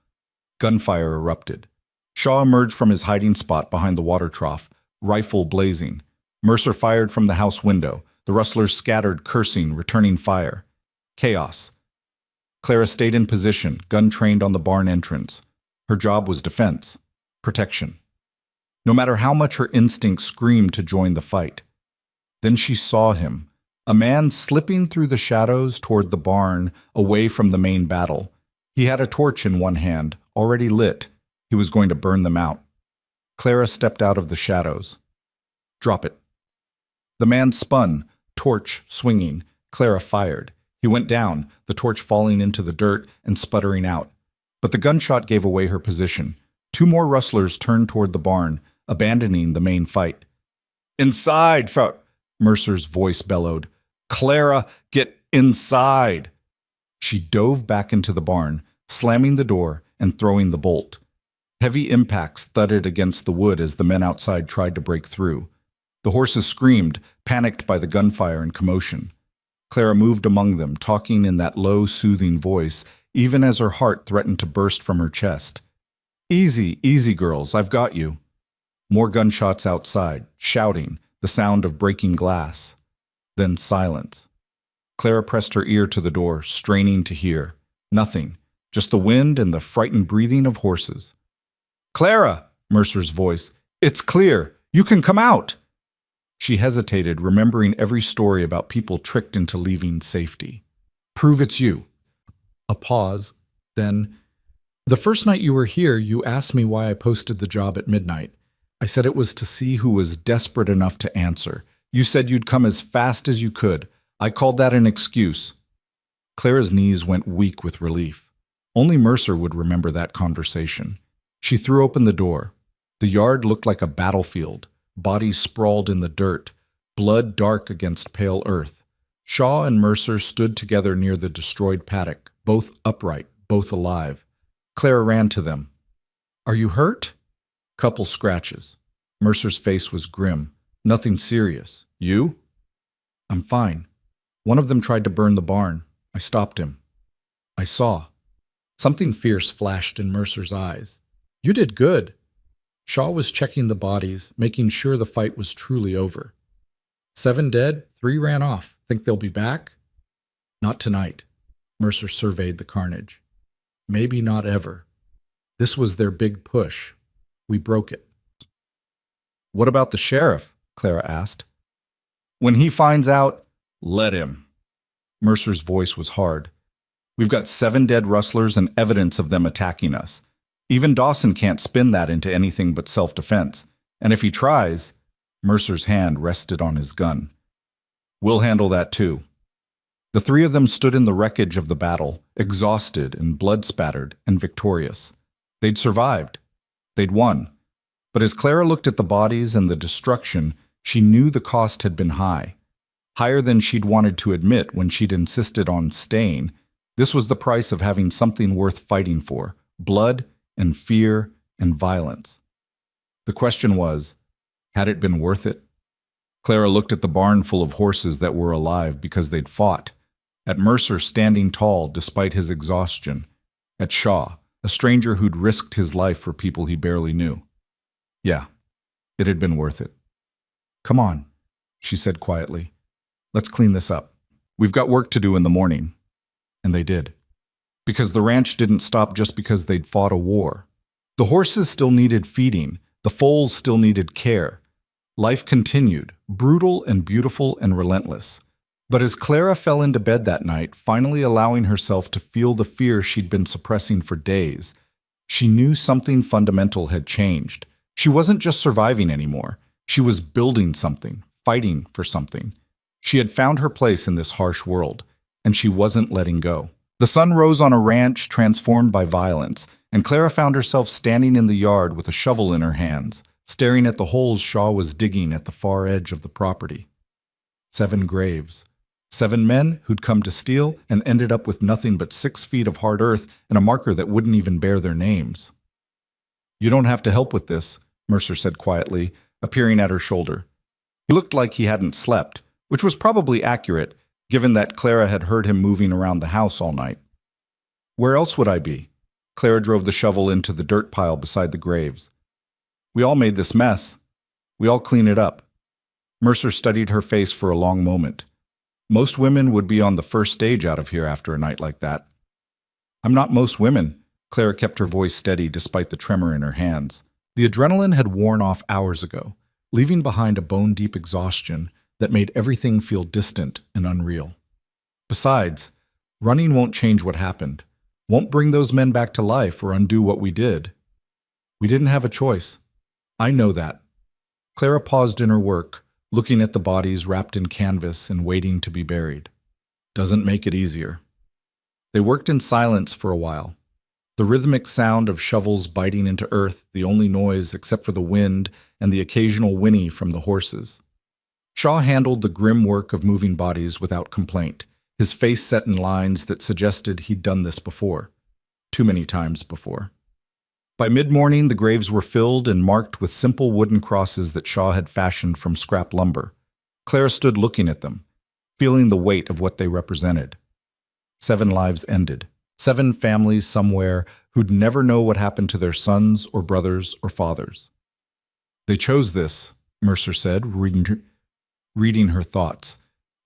Gunfire erupted. Shaw emerged from his hiding spot behind the water trough, rifle blazing. Mercer fired from the house window. The rustlers scattered, cursing, returning fire. Chaos. Clara stayed in position, gun trained on the barn entrance. Her job was defense, protection. No matter how much her instincts screamed to join the fight. Then she saw him. A man slipping through the shadows toward the barn, away from the main battle. He had a torch in one hand, already lit. He was going to burn them out. Clara stepped out of the shadows. "Drop it." The man spun, torch swinging. Clara fired. He went down, the torch falling into the dirt and sputtering out. But the gunshot gave away her position. 2 more rustlers turned toward the barn, abandoning the main fight. "Inside!" Mercer's voice bellowed. "Clara, get inside!" She dove back into the barn, slamming the door and throwing the bolt. Heavy impacts thudded against the wood as the men outside tried to break through. The horses screamed, panicked by the gunfire and commotion. Clara moved among them, talking in that low, soothing voice, even as her heart threatened to burst from her chest. "Easy, easy, girls, I've got you." More gunshots outside, shouting, the sound of breaking glass. Then silence. Clara pressed her ear to the door, straining to hear. Nothing, just the wind and the frightened breathing of horses. "Clara!" Mercer's voice. "It's clear. You can come out." She hesitated, remembering every story about people tricked into leaving safety. "Prove it's you." A pause. Then, "The first night you were here, you asked me why I posted the job at midnight. I said it was to see who was desperate enough to answer. You said you'd come as fast as you could. I called that an excuse." Clara's knees went weak with relief. Only Mercer would remember that conversation. She threw open the door. The yard looked like a battlefield, bodies sprawled in the dirt, blood dark against pale earth. Shaw and Mercer stood together near the destroyed paddock, both upright, both alive. Clara ran to them. "Are you hurt?" Couple scratches. Mercer's face was grim. "Nothing serious. You?" "I'm fine. One of them tried to burn the barn. I stopped him." "I saw." Something fierce flashed in Mercer's eyes. "You did good." Shaw was checking the bodies, making sure the fight was truly over. 7 dead, 3 ran off. Think they'll be back? Not tonight. Mercer surveyed the carnage. Maybe not ever. This was their big push. We broke it. "What about the sheriff?" Clara asked. "When he finds out, let him." Mercer's voice was hard. "We've got 7 dead rustlers and evidence of them attacking us. Even Dawson can't spin that into anything but self-defense. And if he tries," Mercer's hand rested on his gun, "we'll handle that too." The 3 of them stood in the wreckage of the battle, exhausted and blood-spattered and victorious. They'd survived. They'd won. But as Clara looked at the bodies and the destruction, she knew the cost had been high. Higher than she'd wanted to admit when she'd insisted on staying. This was the price of having something worth fighting for: blood and fear and violence. The question was, had it been worth it? Clara looked at the barn full of horses that were alive because they'd fought, at Mercer standing tall despite his exhaustion, at Shaw, a stranger who'd risked his life for people he barely knew. Yeah, it had been worth it. "Come on," she said quietly. "Let's clean this up. We've got work to do in the morning." And they did. Because the ranch didn't stop just because they'd fought a war. The horses still needed feeding. The foals still needed care. Life continued, brutal and beautiful and relentless. But as Clara fell into bed that night, finally allowing herself to feel the fear she'd been suppressing for days, she knew something fundamental had changed. She wasn't just surviving anymore. She was building something, fighting for something. She had found her place in this harsh world, and she wasn't letting go. The sun rose on a ranch transformed by violence, and Clara found herself standing in the yard with a shovel in her hands, staring at the holes Shaw was digging at the far edge of the property. 7 graves. 7 men who'd come to steal and ended up with nothing but 6 feet of hard earth and a marker that wouldn't even bear their names. "You don't have to help with this," Mercer said quietly, appearing at her shoulder. He looked like he hadn't slept, which was probably accurate, given that Clara had heard him moving around the house all night. "Where else would I be?" Clara drove the shovel into the dirt pile beside the graves. "We all made this mess. We all clean it up." Mercer studied her face for a long moment. Most women would be on the first stage out of here after a night like that. "I'm not most women." Clara kept her voice steady despite the tremor in her hands. The adrenaline had worn off hours ago, leaving behind a bone-deep exhaustion that made everything feel distant and unreal. Besides, running won't change what happened, won't bring those men back to life or undo what we did. We didn't have a choice. I know that. Clara paused in her work, looking at the bodies wrapped in canvas and waiting to be buried. Doesn't make it easier. They worked in silence for a while. The rhythmic sound of shovels biting into earth, the only noise except for the wind and the occasional whinny from the horses. Shaw handled the grim work of moving bodies without complaint, his face set in lines that suggested he'd done this before. Too many times before. By mid-morning, the graves were filled and marked with simple wooden crosses that Shaw had fashioned from scrap lumber. Clara stood looking at them, feeling the weight of what they represented. 7 lives ended. 7 families somewhere who'd never know what happened to their sons or brothers or fathers. "They chose this," Mercer said, reading her thoughts.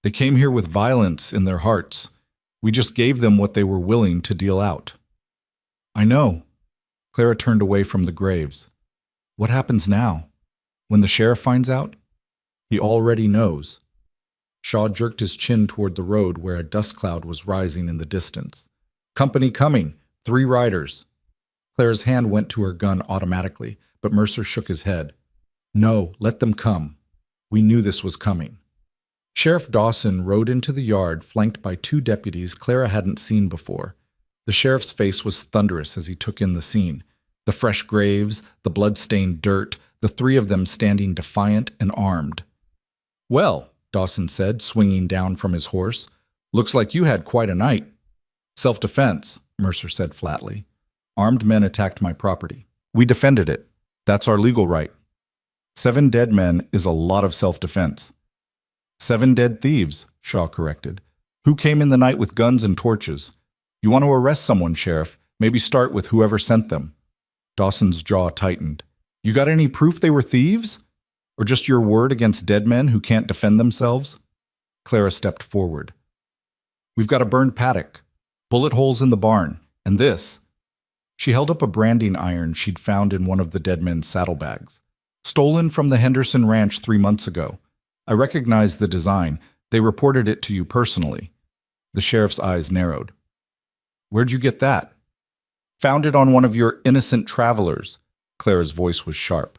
"They came here with violence in their hearts. We just gave them what they were willing to deal out." "I know." Clara turned away from the graves. "What happens now? When the sheriff finds out?" "He already knows." Shaw jerked his chin toward the road where a dust cloud was rising in the distance. "Company coming. 3 riders." Clara's hand went to her gun automatically, but Mercer shook his head. "No, let them come. We knew this was coming." Sheriff Dawson rode into the yard, flanked by 2 deputies Clara hadn't seen before. The sheriff's face was thunderous as he took in the scene. The fresh graves, the blood-stained dirt, the 3 of them standing defiant and armed. "Well," Dawson said, swinging down from his horse, "looks like you had quite a night." "Self-defense," Mercer said flatly. "Armed men attacked my property. We defended it. That's our legal right." 7 dead men is a lot of self-defense. 7 dead thieves, Shaw corrected. "Who came in the night with guns and torches? You want to arrest someone, Sheriff, maybe start with whoever sent them." Dawson's jaw tightened. "You got any proof they were thieves? Or just your word against dead men who can't defend themselves?" Clara stepped forward. "We've got a burned paddock, bullet holes in the barn, and this." She held up a branding iron she'd found in one of the dead men's saddlebags. "Stolen from the Henderson Ranch 3 months ago. I recognize the design. They reported it to you personally." The sheriff's eyes narrowed. "Where'd you get that?" "Found it on one of your innocent travelers." Clara's voice was sharp.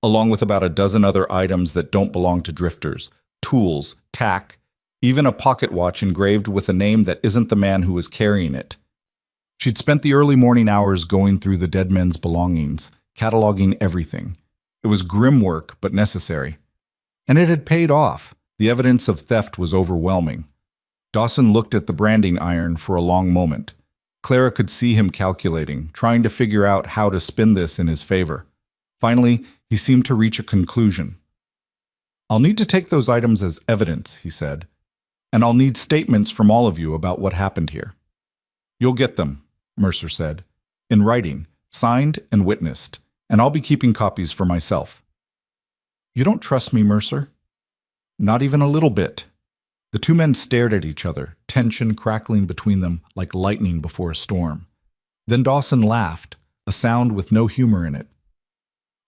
"Along with about a dozen other items that don't belong to drifters. Tools, tack, even a pocket watch engraved with a name that isn't the man who was carrying it." She'd spent the early morning hours going through the dead men's belongings, cataloging everything. It was grim work, but necessary. And it had paid off. The evidence of theft was overwhelming. Dawson looked at the branding iron for a long moment. Clara could see him calculating, trying to figure out how to spin this in his favor. Finally, he seemed to reach a conclusion. "I'll need to take those items as evidence," he said, "and I'll need statements from all of you about what happened here." "You'll get them," Mercer said, "in writing, signed and witnessed, and I'll be keeping copies for myself." "You don't trust me, Mercer?" "Not even a little bit." The two men stared at each other, tension crackling between them like lightning before a storm. Then Dawson laughed, a sound with no humor in it.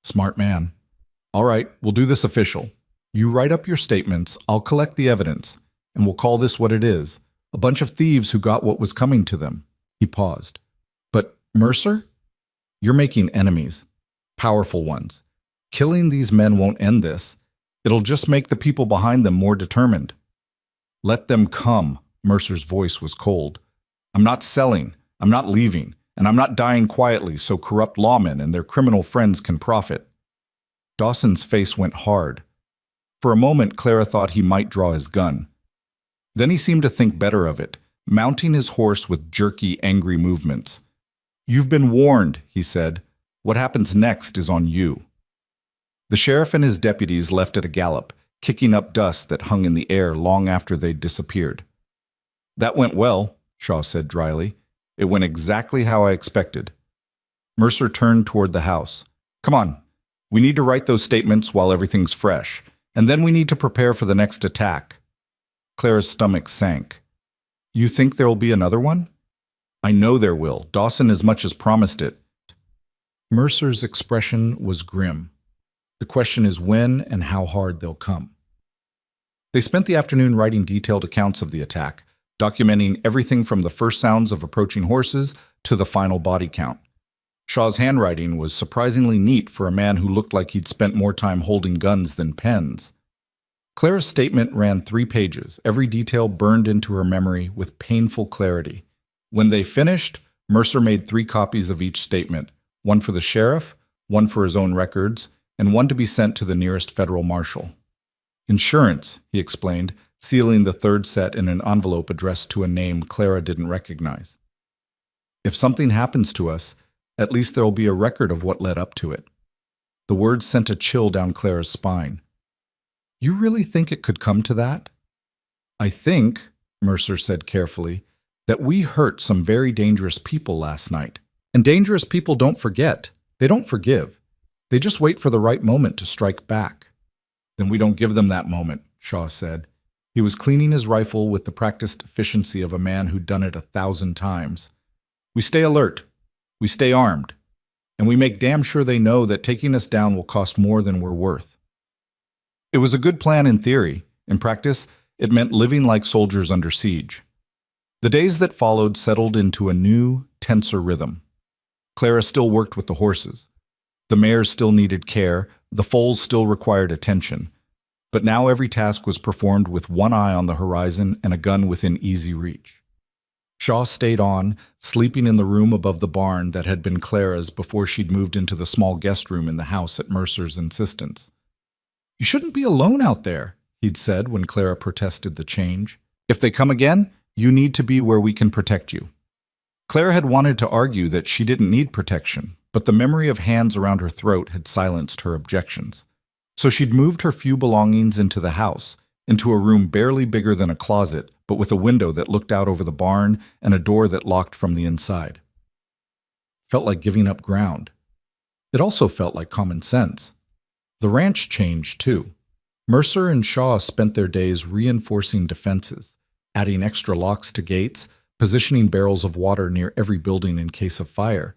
"Smart man. All right, we'll do this official. You write up your statements, I'll collect the evidence, and we'll call this what it is, a bunch of thieves who got what was coming to them." He paused. "But, Mercer? You're making enemies. Powerful ones. Killing these men won't end this. It'll just make the people behind them more determined." "Let them come." Mercer's voice was cold. "I'm not selling, I'm not leaving, and I'm not dying quietly so corrupt lawmen and their criminal friends can profit." Dawson's face went hard. For a moment, Clara thought he might draw his gun. Then he seemed to think better of it, mounting his horse with jerky, angry movements. "You've been warned," he said. "What happens next is on you." The sheriff and his deputies left at a gallop, kicking up dust that hung in the air long after they'd disappeared. "That went well," Shaw said dryly. "It went exactly how I expected." Mercer turned toward the house. "Come on. We need to write those statements while everything's fresh, and then we need to prepare for the next attack." Clara's stomach sank. "You think there will be another one?" "I know there will. Dawson as much as promised it." Mercer's expression was grim. "The question is when and how hard they'll come." They spent the afternoon writing detailed accounts of the attack, documenting everything from the first sounds of approaching horses to the final body count. Shaw's handwriting was surprisingly neat for a man who looked like he'd spent more time holding guns than pens. Clara's statement ran 3 pages, every detail burned into her memory with painful clarity. When they finished, Mercer made 3 copies of each statement, one for the sheriff, one for his own records, and one to be sent to the nearest federal marshal. "Insurance," he explained, sealing the 3rd set in an envelope addressed to a name Clara didn't recognize. "If something happens to us, at least there'll be a record of what led up to it." The words sent a chill down Clara's spine. "You really think it could come to that?" "I think," Mercer said carefully, "that we hurt some very dangerous people last night. And dangerous people don't forget. They don't forgive. They just wait for the right moment to strike back." "Then we don't give them that moment," Shaw said. He was cleaning his rifle with the practiced efficiency of a man who'd done it 1,000 times. "We stay alert. We stay armed. And we make damn sure they know that taking us down will cost more than we're worth." It was a good plan in theory. In practice, it meant living like soldiers under siege. The days that followed settled into a new, tenser rhythm. Clara still worked with the horses. The mares still needed care, the foals still required attention. But now every task was performed with one eye on the horizon and a gun within easy reach. Shaw stayed on, sleeping in the room above the barn that had been Clara's before she'd moved into the small guest room in the house at Mercer's insistence. "You shouldn't be alone out there," he'd said when Clara protested the change. "If they come again, you need to be where we can protect you." Clara had wanted to argue that she didn't need protection, but the memory of hands around her throat had silenced her objections. So she'd moved her few belongings into the house, into a room barely bigger than a closet, but with a window that looked out over the barn and a door that locked from the inside. Felt like giving up ground. It also felt like common sense. The ranch changed, too. Mercer and Shaw spent their days reinforcing defenses, adding extra locks to gates, positioning barrels of water near every building in case of fire,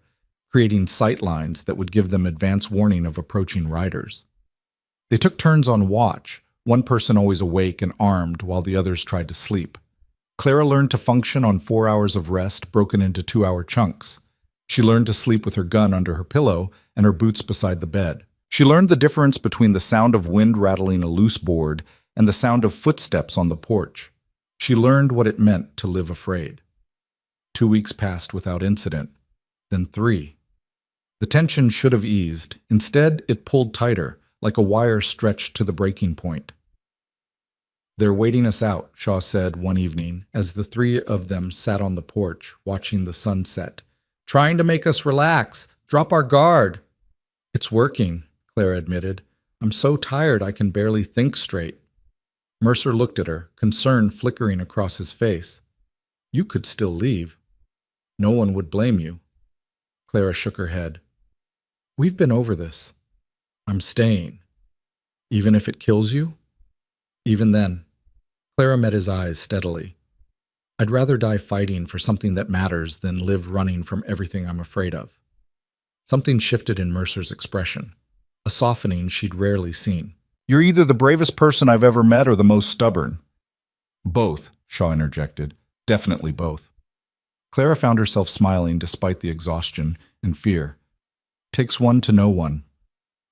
creating sight lines that would give them advance warning of approaching riders. They took turns on watch, one person always awake and armed while the others tried to sleep. Clara learned to function on 4 hours of rest broken into 2-hour chunks. She learned to sleep with her gun under her pillow and her boots beside the bed. She learned the difference between the sound of wind rattling a loose board and the sound of footsteps on the porch. She learned what it meant to live afraid. 2 weeks passed without incident, then 3. The tension should have eased. Instead, it pulled tighter, like a wire stretched to the breaking point. They're waiting us out, Shaw said one evening, as the three of them sat on the porch, watching the sunset. Trying to make us relax, drop our guard. It's working, Clara admitted. I'm so tired I can barely think straight. Mercer looked at her, concern flickering across his face. You could still leave. No one would blame you. Clara shook her head. We've been over this. I'm staying. Even if it kills you? Even then. Clara met his eyes steadily. I'd rather die fighting for something that matters than live running from everything I'm afraid of. Something shifted in Mercer's expression, a softening she'd rarely seen. You're either the bravest person I've ever met or the most stubborn. Both, Shaw interjected. Definitely both. Clara found herself smiling despite the exhaustion and fear. Takes one to know one.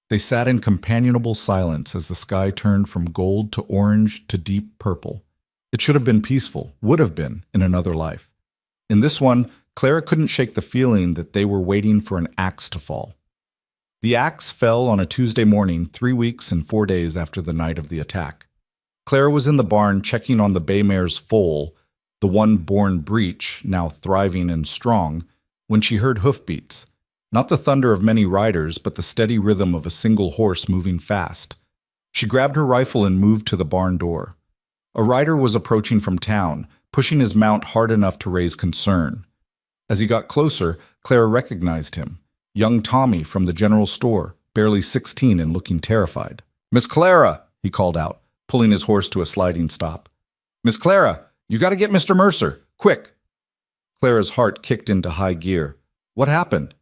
They sat in companionable silence as the sky turned from gold to orange to deep purple. It should have been peaceful, would have been, in another life. In this one, Clara couldn't shake the feeling that they were waiting for an axe to fall. The axe fell on a Tuesday morning, 3 weeks and 4 days after the night of the attack. Clara was in the barn checking on the bay mare's foal, the one born breech, now thriving and strong, when she heard hoofbeats. Not the thunder of many riders, but the steady rhythm of a single horse moving fast. She grabbed her rifle and moved to the barn door. A rider was approaching from town, pushing his mount hard enough to raise concern. As he got closer, Clara recognized him. Young Tommy from the general store, barely 16 and looking terrified. Miss Clara, he called out, pulling his horse to a sliding stop. Miss Clara, you got to get Mr. Mercer, quick. Clara's heart kicked into high gear. What happened?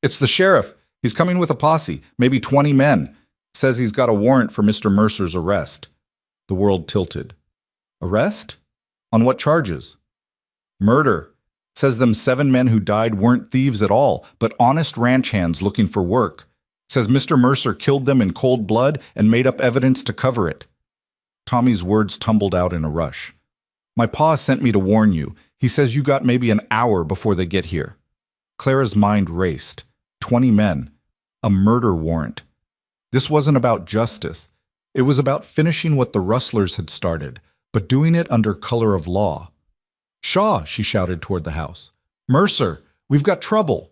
It's the sheriff. He's coming with a posse, maybe 20 men. Says he's got a warrant for Mr. Mercer's arrest. The world tilted. Arrest? On what charges? Murder. Says them 7 men who died weren't thieves at all, but honest ranch hands looking for work. Says Mr. Mercer killed them in cold blood and made up evidence to cover it. Tommy's words tumbled out in a rush. My pa sent me to warn you. He says you got maybe an hour before they get here. Clara's mind raced. 20 men. A murder warrant. This wasn't about justice. It was about finishing what the rustlers had started, but doing it under color of law. Shaw, she shouted toward the house. Mercer, we've got trouble.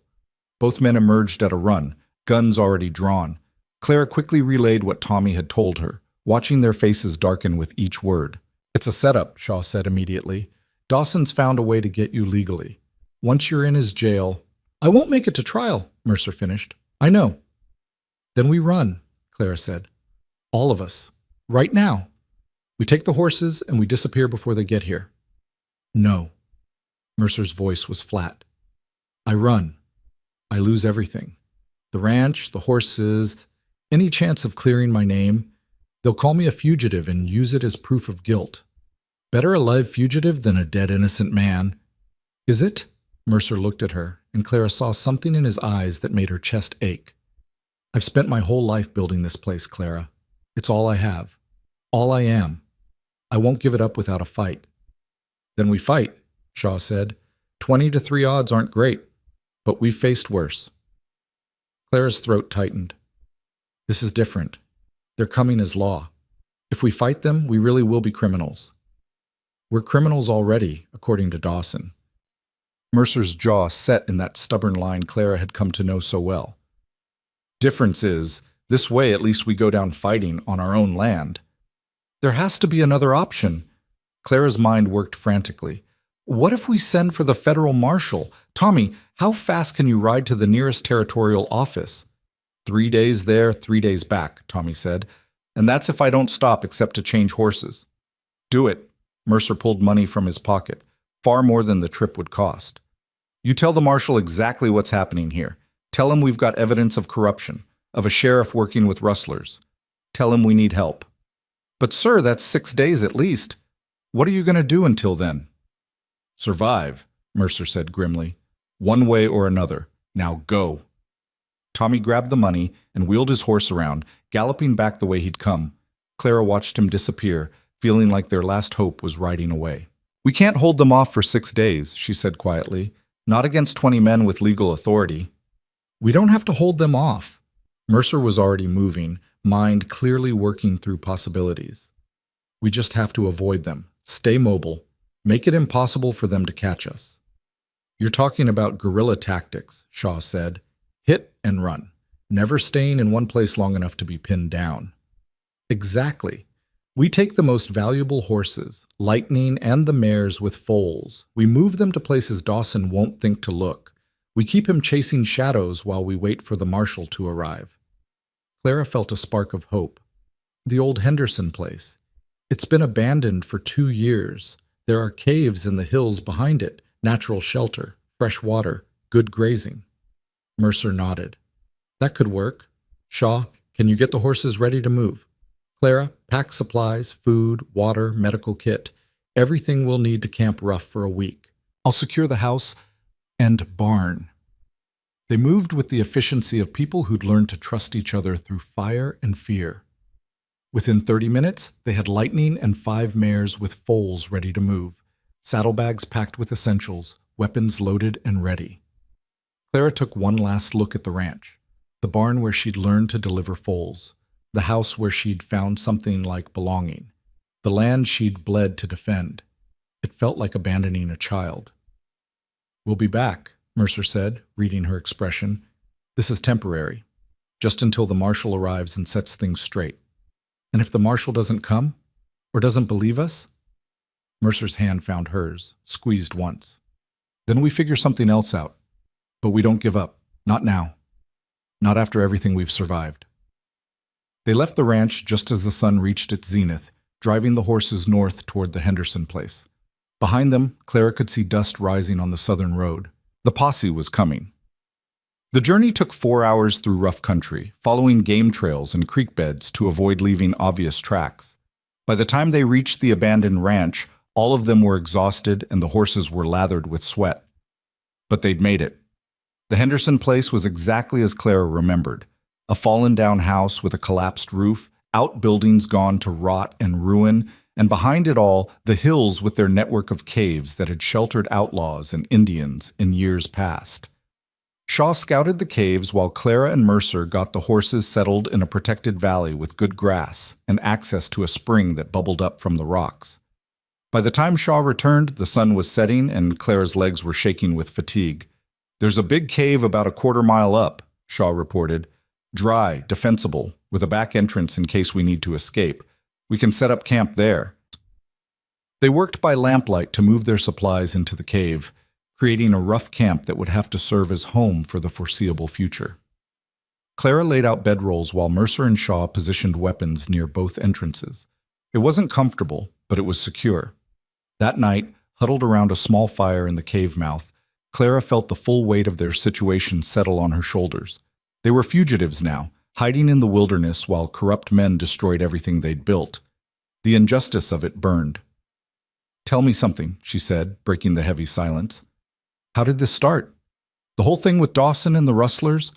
Both men emerged at a run, guns already drawn. Clara quickly relayed what Tommy had told her, watching their faces darken with each word. It's a setup, Shaw said immediately. Dawson's found a way to get you legally. Once you're in his jail... I won't make it to trial, Mercer finished. I know. Then we run, Clara said. All of us. Right now. We take the horses and we disappear before they get here. No. Mercer's voice was flat. I run. I lose everything. The ranch, the horses, any chance of clearing my name. They'll call me a fugitive and use it as proof of guilt. Better a live fugitive than a dead innocent man. Is it? Mercer looked at her, and Clara saw something in his eyes that made her chest ache. I've spent my whole life building this place, Clara. It's all I have. All I am. I won't give it up without a fight. Then we fight, Shaw said. 20-3 odds aren't great, but we've faced worse. Clara's throat tightened. This is different. They're coming as law. If we fight them, we really will be criminals. We're criminals already, according to Dawson. Mercer's jaw set in that stubborn line Clara had come to know so well. Difference is, this way at least we go down fighting on our own land. There has to be another option. Clara's mind worked frantically. What if we send for the federal marshal? Tommy, how fast can you ride to the nearest territorial office? 3 days there, 3 days back, Tommy said. And that's if I don't stop except to change horses. Do it. Mercer pulled money from his pocket, far more than the trip would cost. You tell the marshal exactly what's happening here. Tell him we've got evidence of corruption, of a sheriff working with rustlers. Tell him we need help. But sir, that's 6 days at least. What are you going to do until then? Survive, Mercer said grimly. One way or another. Now go. Tommy grabbed the money and wheeled his horse around, galloping back the way he'd come. Clara watched him disappear, feeling like their last hope was riding away. We can't hold them off for 6 days, she said quietly. Not against 20 men with legal authority. We don't have to hold them off. Mercer was already moving, mind clearly working through possibilities. We just have to avoid them, stay mobile, make it impossible for them to catch us. You're talking about guerrilla tactics, Shaw said. Hit and run, never staying in one place long enough to be pinned down. Exactly. We take the most valuable horses, Lightning and the mares with foals. We move them to places Dawson won't think to look. We keep him chasing shadows while we wait for the marshal to arrive. Clara felt a spark of hope. The old Henderson place. It's been abandoned for 2 years. There are caves in the hills behind it, natural shelter, fresh water, good grazing. Mercer nodded. That could work. Shaw, can you get the horses ready to move? Clara, pack supplies, food, water, medical kit. Everything we'll need to camp rough for a week. I'll secure the house and barn. They moved with the efficiency of people who'd learned to trust each other through fire and fear. Within 30 minutes, they had Lightning and 5 mares with foals ready to move, saddlebags packed with essentials, weapons loaded and ready. Clara took one last look at the ranch, the barn where she'd learned to deliver foals, the house where she'd found something like belonging, the land she'd bled to defend. It felt like abandoning a child. We'll be back, Mercer said, reading her expression. This is temporary, just until the marshal arrives and sets things straight. And if the marshal doesn't come, or doesn't believe us? Mercer's hand found hers, squeezed once. Then we figure something else out. But we don't give up. Not now. Not after everything we've survived. They left the ranch just as the sun reached its zenith, driving the horses north toward the Henderson place. Behind them, Clara could see dust rising on the southern road. The posse was coming. The journey took 4 hours through rough country, following game trails and creek beds to avoid leaving obvious tracks. By the time they reached the abandoned ranch, all of them were exhausted and the horses were lathered with sweat. But they'd made it. The Henderson place was exactly as Clara remembered. A fallen-down house with a collapsed roof, outbuildings gone to rot and ruin, and behind it all, the hills with their network of caves that had sheltered outlaws and Indians in years past. Shaw scouted the caves while Clara and Mercer got the horses settled in a protected valley with good grass and access to a spring that bubbled up from the rocks. By the time Shaw returned, the sun was setting and Clara's legs were shaking with fatigue. There's a big cave about a 1/4 mile up, Shaw reported. Dry, defensible, with a back entrance in case we need to escape. We can set up camp there. They worked by lamplight to move their supplies into the cave, creating a rough camp that would have to serve as home for the foreseeable future. Clara laid out bedrolls while Mercer and Shaw positioned weapons near both entrances. It wasn't comfortable, but it was secure. That night, huddled around a small fire in the cave mouth, Clara felt the full weight of their situation settle on her shoulders. They were fugitives now, hiding in the wilderness while corrupt men destroyed everything they'd built. The injustice of it burned. "Tell me something," she said, breaking the heavy silence. "How did this start? The whole thing with Dawson and the rustlers?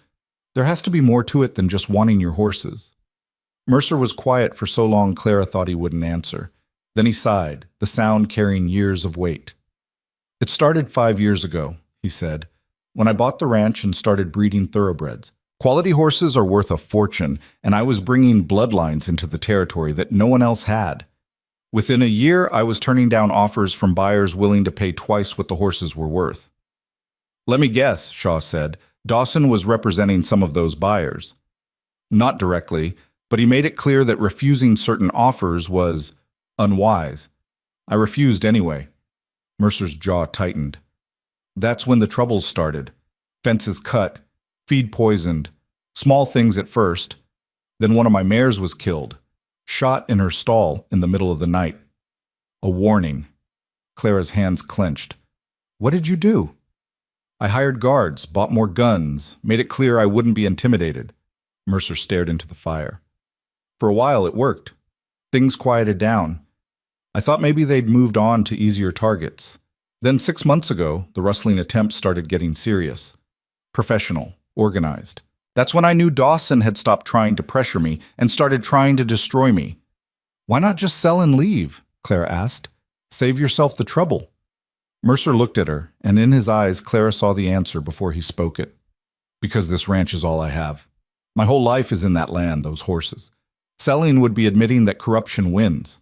There has to be more to it than just wanting your horses." Mercer was quiet for so long Clara thought he wouldn't answer. Then he sighed, the sound carrying years of weight. "It started 5 years ago," he said, "when I bought the ranch and started breeding thoroughbreds. Quality horses are worth a fortune, and I was bringing bloodlines into the territory that no one else had. Within a year, I was turning down offers from buyers willing to pay twice what the horses were worth." "Let me guess," Shaw said. "Dawson was representing some of those buyers." "Not directly, but he made it clear that refusing certain offers was unwise. I refused anyway." Mercer's jaw tightened. "That's when the troubles started. Fences cut, feed poisoned, small things at first. Then one of my mares was killed, shot in her stall in the middle of the night. A warning." Clara's hands clenched. "What did you do?" "I hired guards, bought more guns, made it clear I wouldn't be intimidated." Mercer stared into the fire. "For a while it worked. Things quieted down. I thought maybe they'd moved on to easier targets. Then 6 months ago, the rustling attempts started getting serious. Professional, organized. That's when I knew Dawson had stopped trying to pressure me and started trying to destroy me." "Why not just sell and leave?" Clara asked. "Save yourself the trouble." Mercer looked at her, and in his eyes Clara saw the answer before he spoke it. "Because this ranch is all I have. My whole life is in that land, those horses. Selling would be admitting that corruption wins."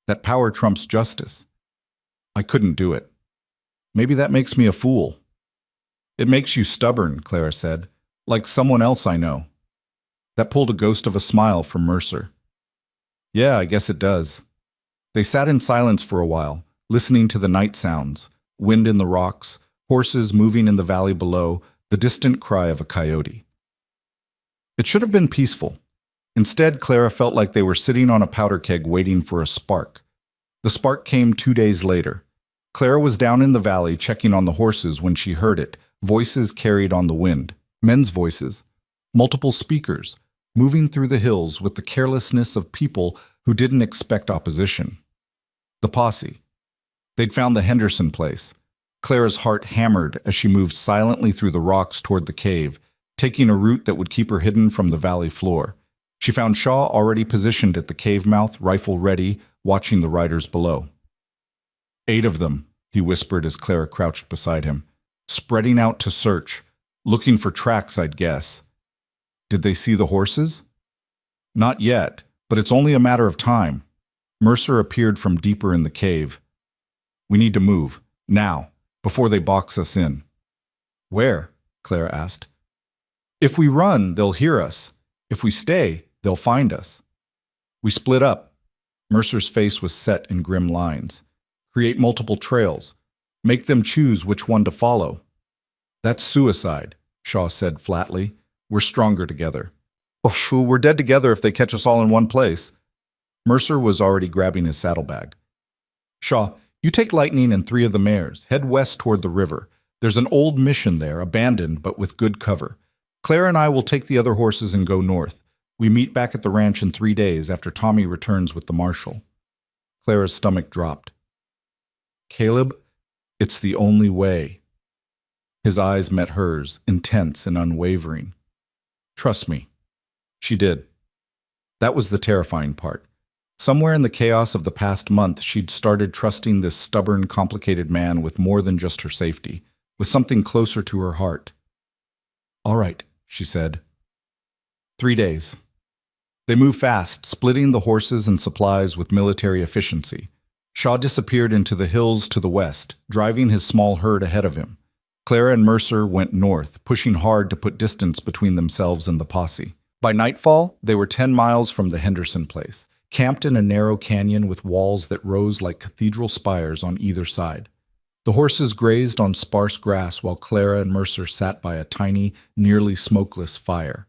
That power trumps justice. I couldn't do it. Maybe that makes me a fool. It makes you stubborn, Clara said, like someone else I know. That pulled a ghost of a smile from Mercer. Yeah, I guess it does. They sat in silence for a while, listening to the night sounds, wind in the rocks, horses moving in the valley below, the distant cry of a coyote. It should have been peaceful. Instead, Clara felt like they were sitting on a powder keg waiting for a spark. The spark came 2 days later. Clara was down in the valley checking on the horses when she heard it, voices carried on the wind, men's voices, multiple speakers, moving through the hills with the carelessness of people who didn't expect opposition. The posse. They'd found the Henderson place. Clara's heart hammered as she moved silently through the rocks toward the cave, taking a route that would keep her hidden from the valley floor. She found Shaw already positioned at the cave mouth, rifle ready, watching the riders below. 8 of them, he whispered as Clara crouched beside him, spreading out to search, looking for tracks, I'd guess. Did they see the horses? Not yet, but it's only a matter of time. Mercer appeared from deeper in the cave. We need to move, now, before they box us in. Where? Clara asked. If we run, they'll hear us. If we stay, they'll find us. We split up. Mercer's face was set in grim lines. Create multiple trails. Make them choose which one to follow. That's suicide, Shaw said flatly. We're stronger together. Oof, we're dead together if they catch us all in one place. Mercer was already grabbing his saddlebag. Shaw, you take Lightning and 3 of the mares. Head west toward the river. There's an old mission there, abandoned but with good cover. Clara and I will take the other horses and go north. We meet back at the ranch in 3 days after Tommy returns with the marshal. Clara's stomach dropped. Caleb, it's the only way. His eyes met hers, intense and unwavering. Trust me. She did. That was the terrifying part. Somewhere in the chaos of the past month, she'd started trusting this stubborn, complicated man with more than just her safety, with something closer to her heart. All right, she said. 3 days. They moved fast, splitting the horses and supplies with military efficiency. Shaw disappeared into the hills to the west, driving his small herd ahead of him. Clara and Mercer went north, pushing hard to put distance between themselves and the posse. By nightfall, they were 10 miles from the Henderson place, camped in a narrow canyon with walls that rose like cathedral spires on either side. The horses grazed on sparse grass while Clara and Mercer sat by a tiny, nearly smokeless fire.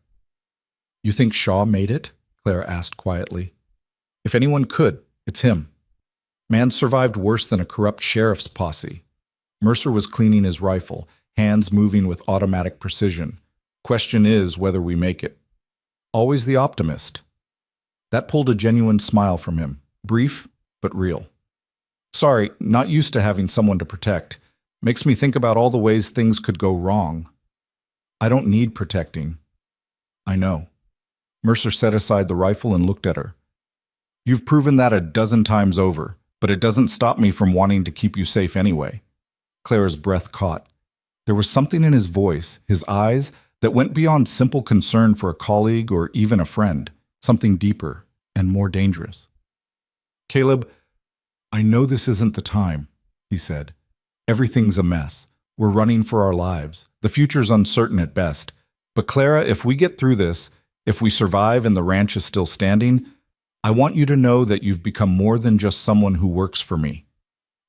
You think Shaw made it? Clara asked quietly. If anyone could, it's him. Man survived worse than a corrupt sheriff's posse. Mercer was cleaning his rifle, hands moving with automatic precision. Question is whether we make it. Always the optimist. That pulled a genuine smile from him, brief but real. Sorry, not used to having someone to protect. Makes me think about all the ways things could go wrong. I don't need protecting. I know. Mercer set aside the rifle and looked at her. You've proven that a dozen times over, but it doesn't stop me from wanting to keep you safe anyway. Clara's breath caught. There was something in his voice, his eyes, that went beyond simple concern for a colleague or even a friend, something deeper and more dangerous. Caleb, I know this isn't the time, he said. Everything's a mess. We're running for our lives. The future's uncertain at best. But Clara, if we get through this, if we survive and the ranch is still standing, I want you to know that you've become more than just someone who works for me.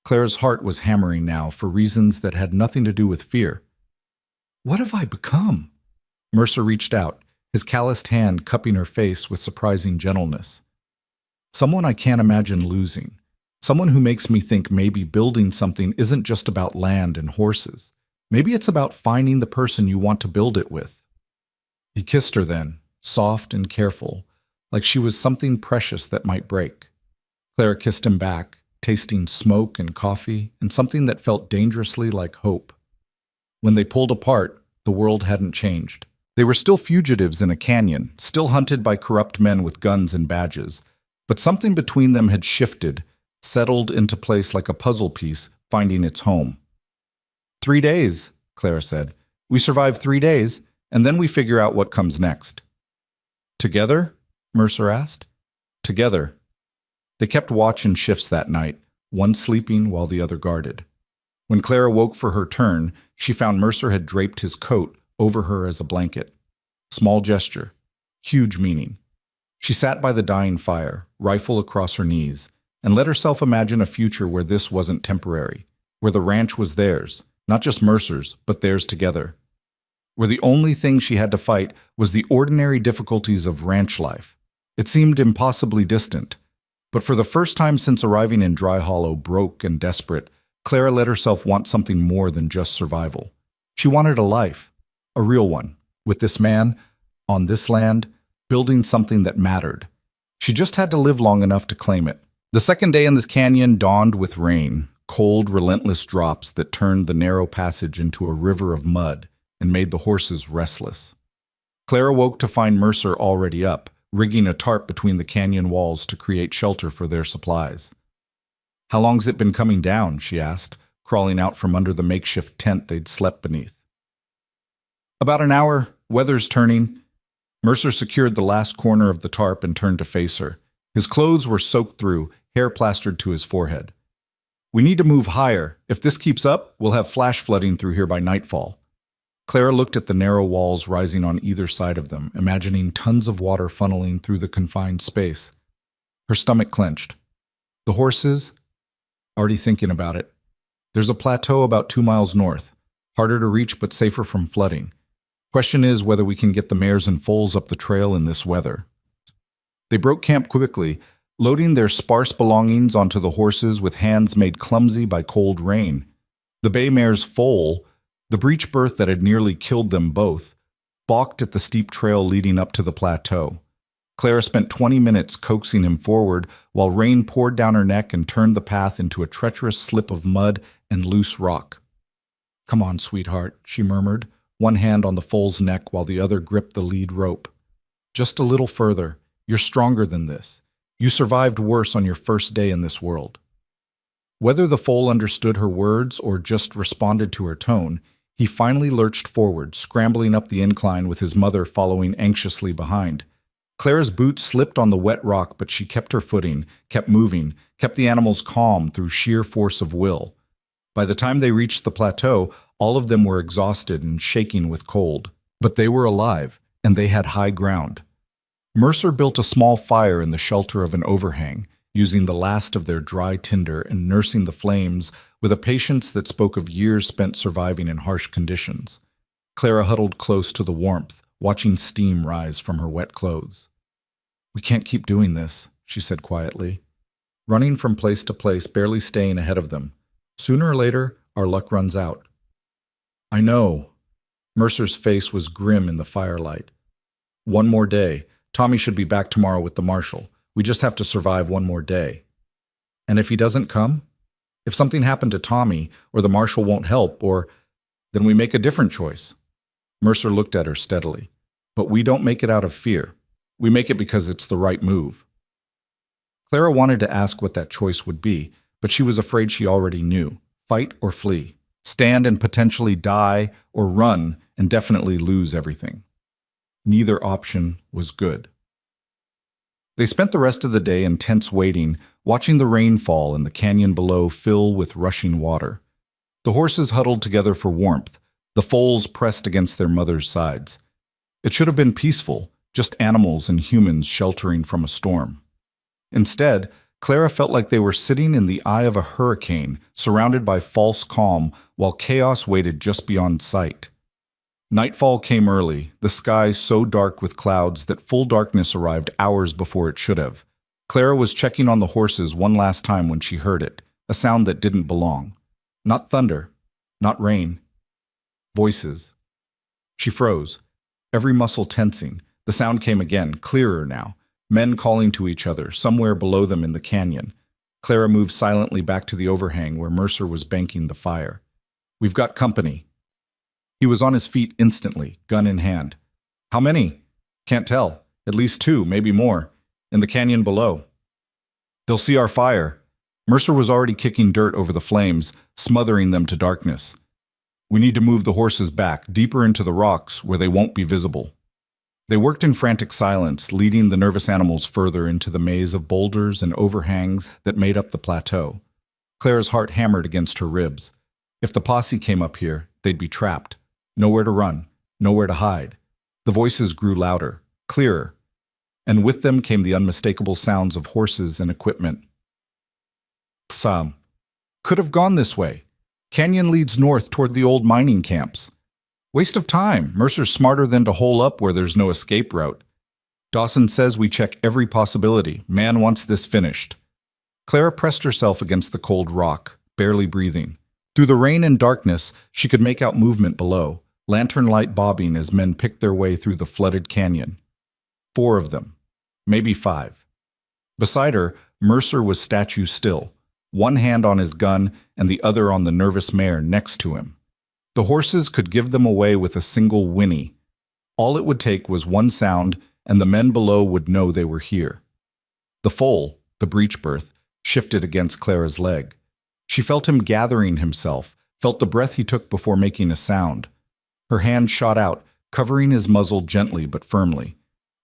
Clara's heart was hammering now for reasons that had nothing to do with fear. What have I become? Mercer reached out, his calloused hand cupping her face with surprising gentleness. Someone I can't imagine losing. Someone who makes me think maybe building something isn't just about land and horses. Maybe it's about finding the person you want to build it with. He kissed her then, soft and careful, like she was something precious that might break. Clara kissed him back, tasting smoke and coffee and something that felt dangerously like hope. When they pulled apart, the world hadn't changed. They were still fugitives in a canyon, still hunted by corrupt men with guns and badges, but something between them had shifted, settled into place like a puzzle piece finding its home. 3 days, Clara said. We survive 3 days, and then we figure out what comes next. Together? Mercer asked. Together. They kept watch in shifts that night, one sleeping while the other guarded. When Clara woke for her turn, she found Mercer had draped his coat over her as a blanket. Small gesture, huge meaning. She sat by the dying fire, rifle across her knees, and let herself imagine a future where this wasn't temporary, where the ranch was theirs, not just Mercer's, but theirs together. Where the only thing she had to fight was the ordinary difficulties of ranch life. It seemed impossibly distant. But for the first time since arriving in Dry Hollow, broke and desperate, Clara let herself want something more than just survival. She wanted a life, a real one, with this man, on this land, building something that mattered. She just had to live long enough to claim it. The second day in this canyon dawned with rain, cold, relentless drops that turned the narrow passage into a river of mud and made the horses restless. Clara woke to find Mercer already up, rigging a tarp between the canyon walls to create shelter for their supplies. "How long's it been coming down?" she asked, crawling out from under the makeshift tent they'd slept beneath. "About an hour, weather's turning." Mercer secured the last corner of the tarp and turned to face her. His clothes were soaked through, hair plastered to his forehead. "We need to move higher. If this keeps up, we'll have flash flooding through here by nightfall." Clara looked at the narrow walls rising on either side of them, imagining tons of water funneling through the confined space. Her stomach clenched. The horses? Already thinking about it. There's a plateau about 2 miles north, harder to reach but safer from flooding. Question is whether we can get the mares and foals up the trail in this weather. They broke camp quickly, loading their sparse belongings onto the horses with hands made clumsy by cold rain. The bay mare's foal, the breech birth that had nearly killed them both, balked at the steep trail leading up to the plateau. Clara spent 20 minutes coaxing him forward while rain poured down her neck and turned the path into a treacherous slip of mud and loose rock. "Come on, sweetheart," she murmured, one hand on the foal's neck while the other gripped the lead rope. "Just a little further. You're stronger than this. You survived worse on your first day in this world." Whether the foal understood her words or just responded to her tone, he finally lurched forward, scrambling up the incline with his mother following anxiously behind. Clara's boots slipped on the wet rock, but she kept her footing, kept moving, kept the animals calm through sheer force of will. By the time they reached the plateau, all of them were exhausted and shaking with cold. But they were alive, and they had high ground. Mercer built a small fire in the shelter of an overhang, using the last of their dry tinder and nursing the flames with a patience that spoke of years spent surviving in harsh conditions. Clara huddled close to the warmth, watching steam rise from her wet clothes. "We can't keep doing this," she said quietly. "Running from place to place, barely staying ahead of them. Sooner or later, our luck runs out." "I know." Mercer's face was grim in the firelight. "One more day. Tommy should be back tomorrow with the marshal. We just have to survive one more day." "And if he doesn't come? If something happened to Tommy, or the marshal won't help, or then we make a different choice." Mercer looked at her steadily. "But we don't make it out of fear. We make it because it's the right move." Clara wanted to ask what that choice would be, but she was afraid she already knew. Fight or flee. Stand and potentially die, or run and definitely lose everything. Neither option was good. They spent the rest of the day in tense waiting, watching the rain fall and the canyon below fill with rushing water. The horses huddled together for warmth, the foals pressed against their mother's sides. It should have been peaceful, just animals and humans sheltering from a storm. Instead, Clara felt like they were sitting in the eye of a hurricane, surrounded by false calm, while chaos waited just beyond sight. Nightfall came early, the sky so dark with clouds that full darkness arrived hours before it should have. Clara was checking on the horses one last time when she heard it, a sound that didn't belong. Not thunder, not rain. Voices. She froze, every muscle tensing. The sound came again, clearer now. Men calling to each other, somewhere below them in the canyon. Clara moved silently back to the overhang where Mercer was banking the fire. "We've got company." He was on his feet instantly, gun in hand. "How many?" "Can't tell. At least 2, maybe more. In the canyon below." "They'll see our fire." Mercer was already kicking dirt over the flames, smothering them to darkness. "We need to move the horses back, deeper into the rocks where they won't be visible." They worked in frantic silence, leading the nervous animals further into the maze of boulders and overhangs that made up the plateau. Clara's heart hammered against her ribs. If the posse came up here, they'd be trapped. Nowhere to run, nowhere to hide. The voices grew louder, clearer, and with them came the unmistakable sounds of horses and equipment. Some could have gone this way. Canyon leads north toward the old mining camps. Waste of time. Mercer's smarter than to hole up where there's no escape route. Dawson says we check every possibility. Man wants this finished. Clara pressed herself against the cold rock, barely breathing. Through the rain and darkness, she could make out movement below, lantern light bobbing as men picked their way through the flooded canyon. 4 of them, maybe 5. Beside her, Mercer was statue still, one hand on his gun and the other on the nervous mare next to him. The horses could give them away with a single whinny. All it would take was one sound, and the men below would know they were here. The foal, the breech berth, shifted against Clara's leg. She felt him gathering himself, felt the breath he took before making a sound. Her hand shot out, covering his muzzle gently but firmly.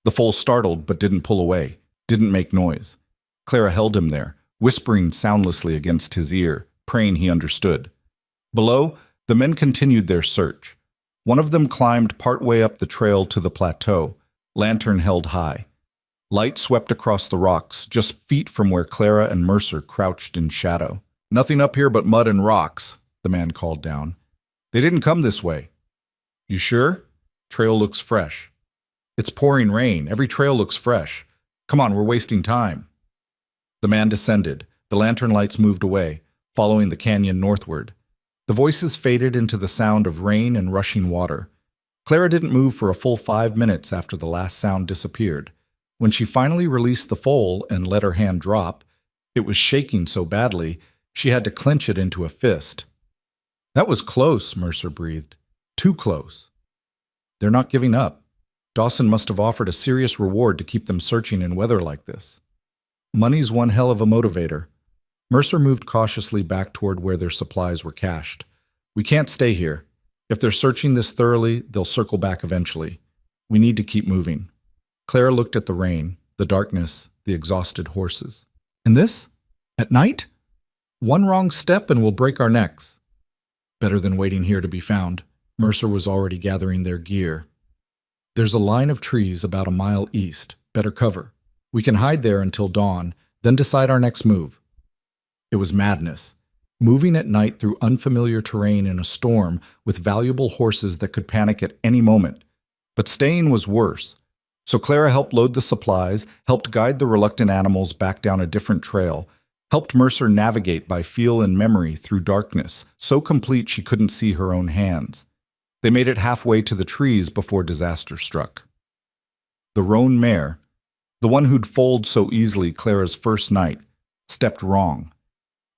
The foal startled but didn't pull away, didn't make noise. Clara held him there, whispering soundlessly against his ear, praying he understood. Below, the men continued their search. One of them climbed partway up the trail to the plateau, lantern held high. Light swept across the rocks, just feet from where Clara and Mercer crouched in shadow. "Nothing up here but mud and rocks," the man called down. "They didn't come this way." "You sure? Trail looks fresh." "It's pouring rain. Every trail looks fresh. Come on, we're wasting time." The man descended. The lantern lights moved away, following the canyon northward. The voices faded into the sound of rain and rushing water. Clara didn't move for a full 5 minutes after the last sound disappeared. When she finally released the foal and let her hand drop, it was shaking so badly she had to clench it into a fist. "That was close," Mercer breathed. "Too close." "They're not giving up. Dawson must have offered a serious reward to keep them searching in weather like this." "Money's one hell of a motivator." Mercer moved cautiously back toward where their supplies were cached. "We can't stay here. If they're searching this thoroughly, they'll circle back eventually. We need to keep moving." Clara looked at the rain, the darkness, the exhausted horses. "And this? At night? One wrong step and we'll break our necks." "Better than waiting here to be found." Mercer was already gathering their gear. "There's a line of trees about a mile east. Better cover. We can hide there until dawn, then decide our next move." It was madness. Moving at night through unfamiliar terrain in a storm with valuable horses that could panic at any moment. But staying was worse. So Clara helped load the supplies, helped guide the reluctant animals back down a different trail, helped Mercer navigate by feel and memory through darkness, so complete she couldn't see her own hands. They made it halfway to the trees before disaster struck. The roan mare, the one who'd foaled so easily Clara's first night, stepped wrong.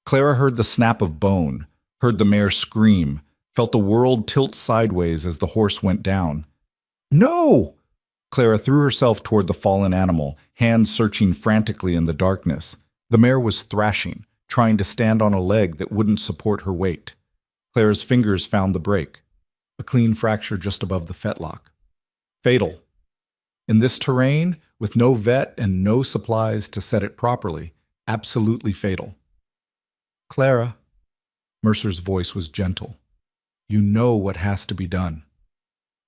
Clara heard the snap of bone, heard the mare scream, felt the world tilt sideways as the horse went down. "No!" Clara threw herself toward the fallen animal, hands searching frantically in the darkness. The mare was thrashing, trying to stand on a leg that wouldn't support her weight. Clara's fingers found the break, a clean fracture just above the fetlock. Fatal. In this terrain, with no vet and no supplies to set it properly, absolutely fatal. "Clara," Mercer's voice was gentle. "You know what has to be done."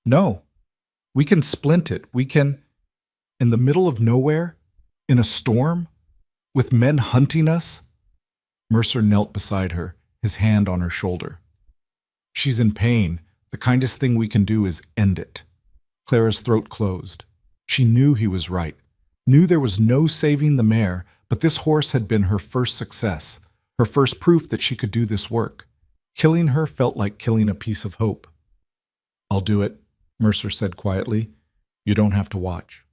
"No. We can splint it. We can—" "In the middle of nowhere? In a storm? With men hunting us?" Mercer knelt beside her, his hand on her shoulder. "She's in pain. The kindest thing we can do is end it." Clara's throat closed. She knew he was right, knew there was no saving the mare, but this horse had been her first success, her first proof that she could do this work. Killing her felt like killing a piece of hope. "I'll do it," Mercer said quietly. "You don't have to watch."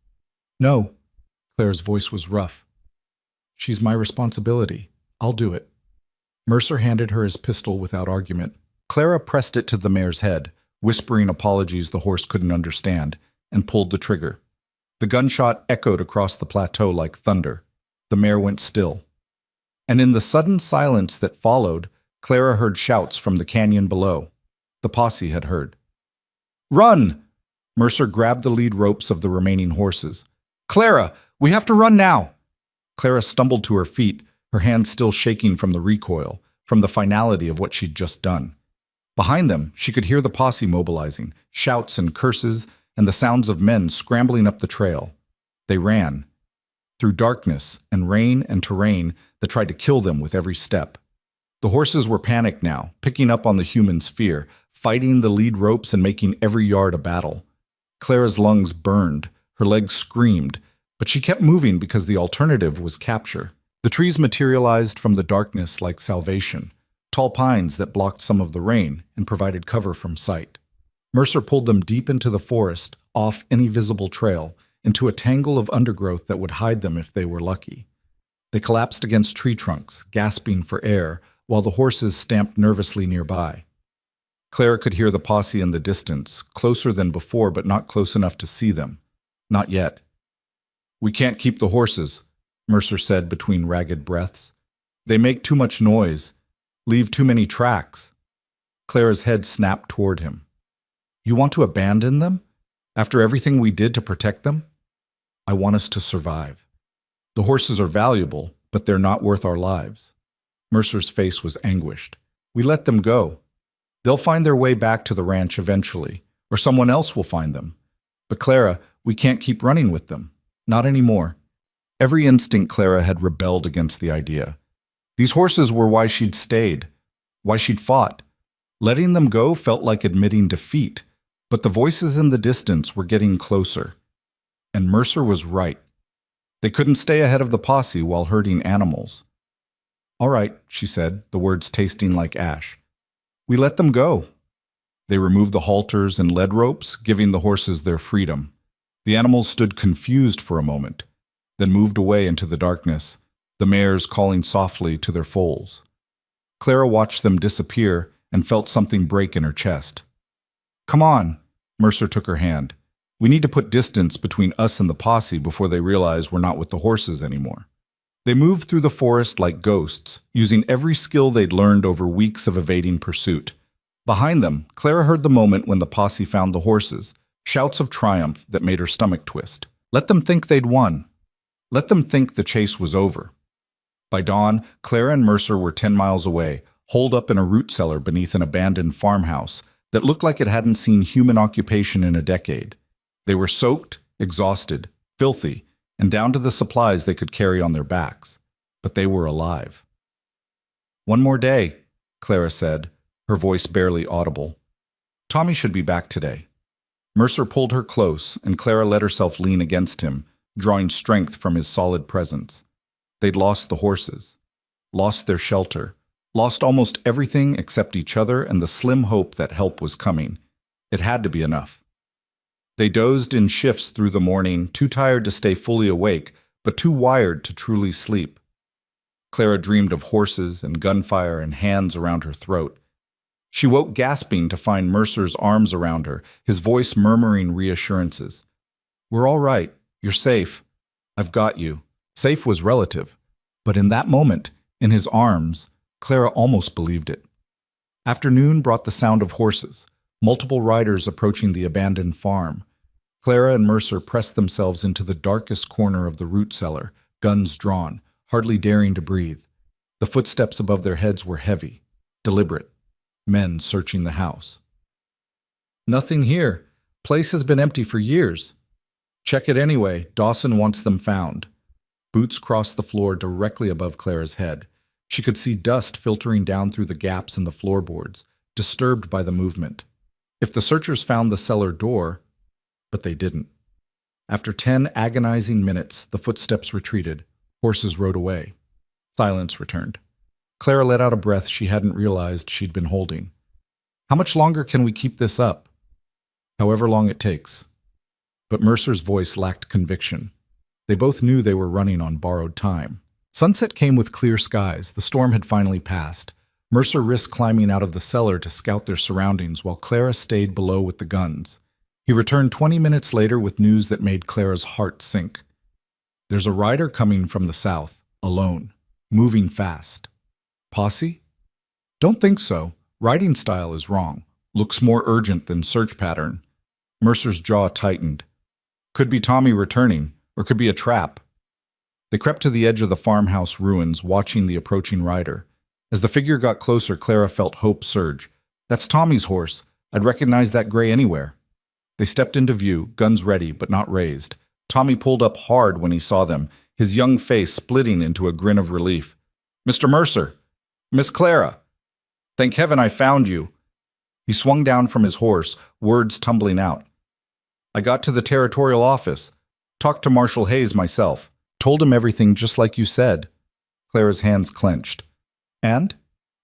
"No." Clara's voice was rough. "She's my responsibility. I'll do it." Mercer handed her his pistol without argument. Clara pressed it to the mare's head, whispering apologies the horse couldn't understand, and pulled the trigger. The gunshot echoed across the plateau like thunder. The mare went still. And in the sudden silence that followed, Clara heard shouts from the canyon below. The posse had heard. "Run!" Mercer grabbed the lead ropes of the remaining horses. "Clara, we have to run now!" Clara stumbled to her feet, her hands still shaking from the recoil, from the finality of what she'd just done. Behind them, she could hear the posse mobilizing, shouts and curses, and the sounds of men scrambling up the trail. They ran, through darkness and rain and terrain that tried to kill them with every step. The horses were panicked now, picking up on the humans' fear, fighting the lead ropes and making every yard a battle. Clara's lungs burned, her legs screamed, but she kept moving because the alternative was capture. The trees materialized from the darkness like salvation, tall pines that blocked some of the rain and provided cover from sight. Mercer pulled them deep into the forest, off any visible trail, into a tangle of undergrowth that would hide them if they were lucky. They collapsed against tree trunks, gasping for air, while the horses stamped nervously nearby. Clara could hear the posse in the distance, closer than before but not close enough to see them. Not yet. "We can't keep the horses," Mercer said between ragged breaths. "They make too much noise, leave too many tracks." Clara's head snapped toward him. "You want to abandon them? After everything we did to protect them?" "I want us to survive. The horses are valuable, but they're not worth our lives." Mercer's face was anguished. "We let them go. They'll find their way back to the ranch eventually, or someone else will find them. But Clara, we can't keep running with them. Not anymore." Every instinct Clara had rebelled against the idea. These horses were why she'd stayed, why she'd fought. Letting them go felt like admitting defeat, but the voices in the distance were getting closer. And Mercer was right. They couldn't stay ahead of the posse while herding animals. "All right," she said, the words tasting like ash. "We let them go." They removed the halters and lead ropes, giving the horses their freedom. The animals stood confused for a moment, then moved away into the darkness, the mares calling softly to their foals. Clara watched them disappear and felt something break in her chest. "Come on," Mercer took her hand. "We need to put distance between us and the posse before they realize we're not with the horses anymore." They moved through the forest like ghosts, using every skill they'd learned over weeks of evading pursuit. Behind them, Clara heard the moment when the posse found the horses, shouts of triumph that made her stomach twist. Let them think they'd won. Let them think the chase was over. By dawn, Clara and Mercer were 10 miles away, holed up in a root cellar beneath an abandoned farmhouse that looked like it hadn't seen human occupation in a decade. They were soaked, exhausted, filthy, and down to the supplies they could carry on their backs. But they were alive. "One more day," Clara said, her voice barely audible. "Tommy should be back today." Mercer pulled her close, and Clara let herself lean against him, drawing strength from his solid presence. They'd lost the horses, lost their shelter, lost almost everything except each other and the slim hope that help was coming. It had to be enough. They dozed in shifts through the morning, too tired to stay fully awake, but too wired to truly sleep. Clara dreamed of horses and gunfire and hands around her throat. She woke gasping to find Mercer's arms around her, his voice murmuring reassurances. "We're all right. You're safe. I've got you." Safe was relative, but in that moment, in his arms, Clara almost believed it. Afternoon brought the sound of horses, multiple riders approaching the abandoned farm. Clara and Mercer pressed themselves into the darkest corner of the root cellar, guns drawn, hardly daring to breathe. The footsteps above their heads were heavy, deliberate, men searching the house. "Nothing here. Place has been empty for years." "Check it anyway. Dawson wants them found." Boots crossed the floor directly above Clara's head. She could see dust filtering down through the gaps in the floorboards, disturbed by the movement. If the searchers found the cellar door, but they didn't. After 10 agonizing minutes, the footsteps retreated. Horses rode away. Silence returned. Clara let out a breath she hadn't realized she'd been holding. "How much longer can we keep this up?" "However long it takes." But Mercer's voice lacked conviction. They both knew they were running on borrowed time. Sunset came with clear skies. The storm had finally passed. Mercer risked climbing out of the cellar to scout their surroundings while Clara stayed below with the guns. He returned 20 minutes later with news that made Clara's heart sink. "There's a rider coming from the south, alone, moving fast." "Posse?" "Don't think so. Riding style is wrong. Looks more urgent than search pattern." Mercer's jaw tightened. Could be Tommy returning, or could be a trap. They crept to the edge of the farmhouse ruins, watching the approaching rider. As the figure got closer, Clara felt hope surge. That's Tommy's horse. I'd recognize that gray anywhere. They stepped into view, guns ready but not raised. Tommy pulled up hard when he saw them, his young face splitting into a grin of relief. Mr. Mercer! Miss Clara! Thank heaven I found you! He swung down from his horse, words tumbling out. I got to the territorial office, talked to Marshal Hayes myself, told him everything just like you said. Clara's hands clenched. And?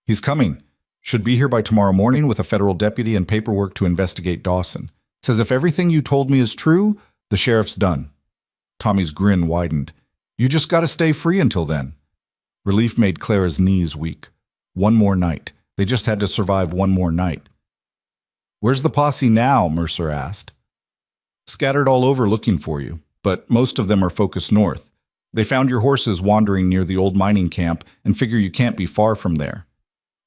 He's coming. Should be here by tomorrow morning with a federal deputy and paperwork to investigate Dawson. Says if everything you told me is true, the sheriff's done. Tommy's grin widened. You just gotta stay free until then. Relief made Clara's knees weak. One more night. They just had to survive one more night. Where's the posse now? Mercer asked. Scattered all over looking for you, but most of them are focused north. They found your horses wandering near the old mining camp and figure you can't be far from there.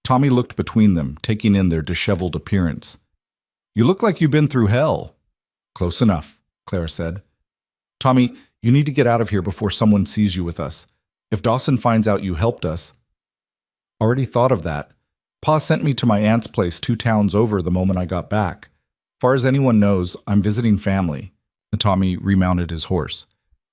Tommy looked between them, taking in their disheveled appearance. You look like you've been through hell. Close enough, Clara said. Tommy, you need to get out of here before someone sees you with us. If Dawson finds out you helped us. Already thought of that. Pa sent me to my aunt's place 2 towns over the moment I got back. Far as anyone knows, I'm visiting family. Tommy remounted his horse.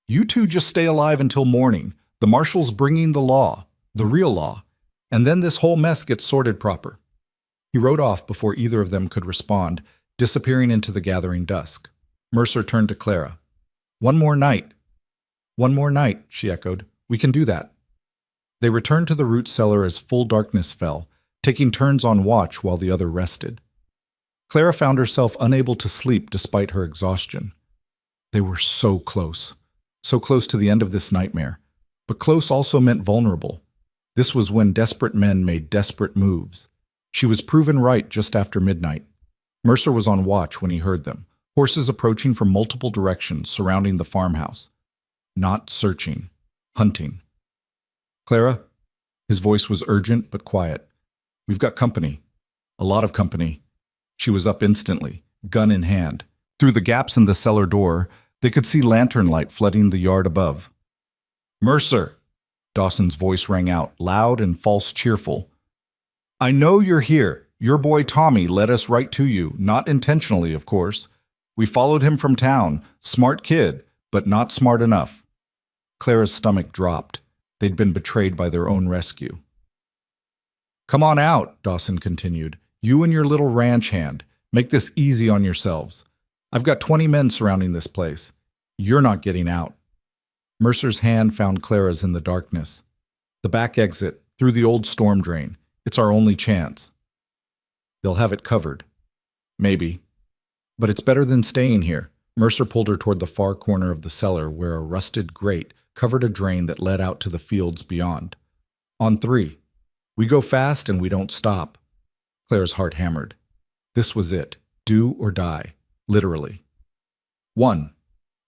You two just stay alive until morning. The marshal's bringing the law, the real law, and then this whole mess gets sorted proper. He rode off before either of them could respond, disappearing into the gathering dusk. Mercer turned to Clara. One more night. One more night, she echoed. We can do that. They returned to the root cellar as full darkness fell, taking turns on watch while the other rested. Clara found herself unable to sleep despite her exhaustion. They were so close to the end of this nightmare. But close also meant vulnerable. This was when desperate men made desperate moves. She was proven right just after midnight. Mercer was on watch when he heard them, horses approaching from multiple directions surrounding the farmhouse. Not searching, hunting. Clara? His voice was urgent but quiet. We've got company. A lot of company. She was up instantly, gun in hand. Through the gaps in the cellar door, they could see lantern light flooding the yard above. Mercer! Dawson's voice rang out, loud and false cheerful. I know you're here. Your boy Tommy led us right to you, not intentionally, of course. We followed him from town. Smart kid, but not smart enough. Clara's stomach dropped. They'd been betrayed by their own rescue. Come on out, Dawson continued. You and your little ranch hand. Make this easy on yourselves. I've got 20 men surrounding this place. You're not getting out. Mercer's hand found Clara's in the darkness. The back exit, through the old storm drain. It's our only chance. They'll have it covered. Maybe. But it's better than staying here. Mercer pulled her toward the far corner of the cellar where a rusted grate covered a drain that led out to the fields beyond. On 3. We go fast and we don't stop. Clara's heart hammered. This was it. Do or die. Literally. 1.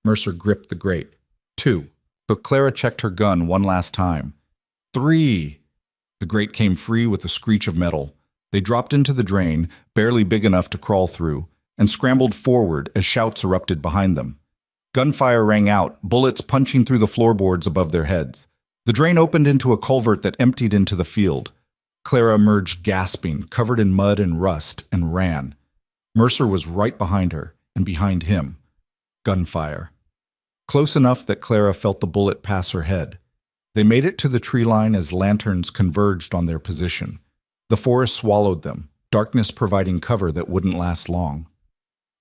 Mercer gripped the grate. 2. But Clara checked her gun one last time. 3. The grate came free with a screech of metal. They dropped into the drain, barely big enough to crawl through, and scrambled forward as shouts erupted behind them. Gunfire rang out, bullets punching through the floorboards above their heads. The drain opened into a culvert that emptied into the field. Clara emerged gasping, covered in mud and rust, and ran. Mercer was right behind her, and behind him. Gunfire. Close enough that Clara felt the bullet pass her head. They made it to the tree line as lanterns converged on their position. The forest swallowed them, darkness providing cover that wouldn't last long.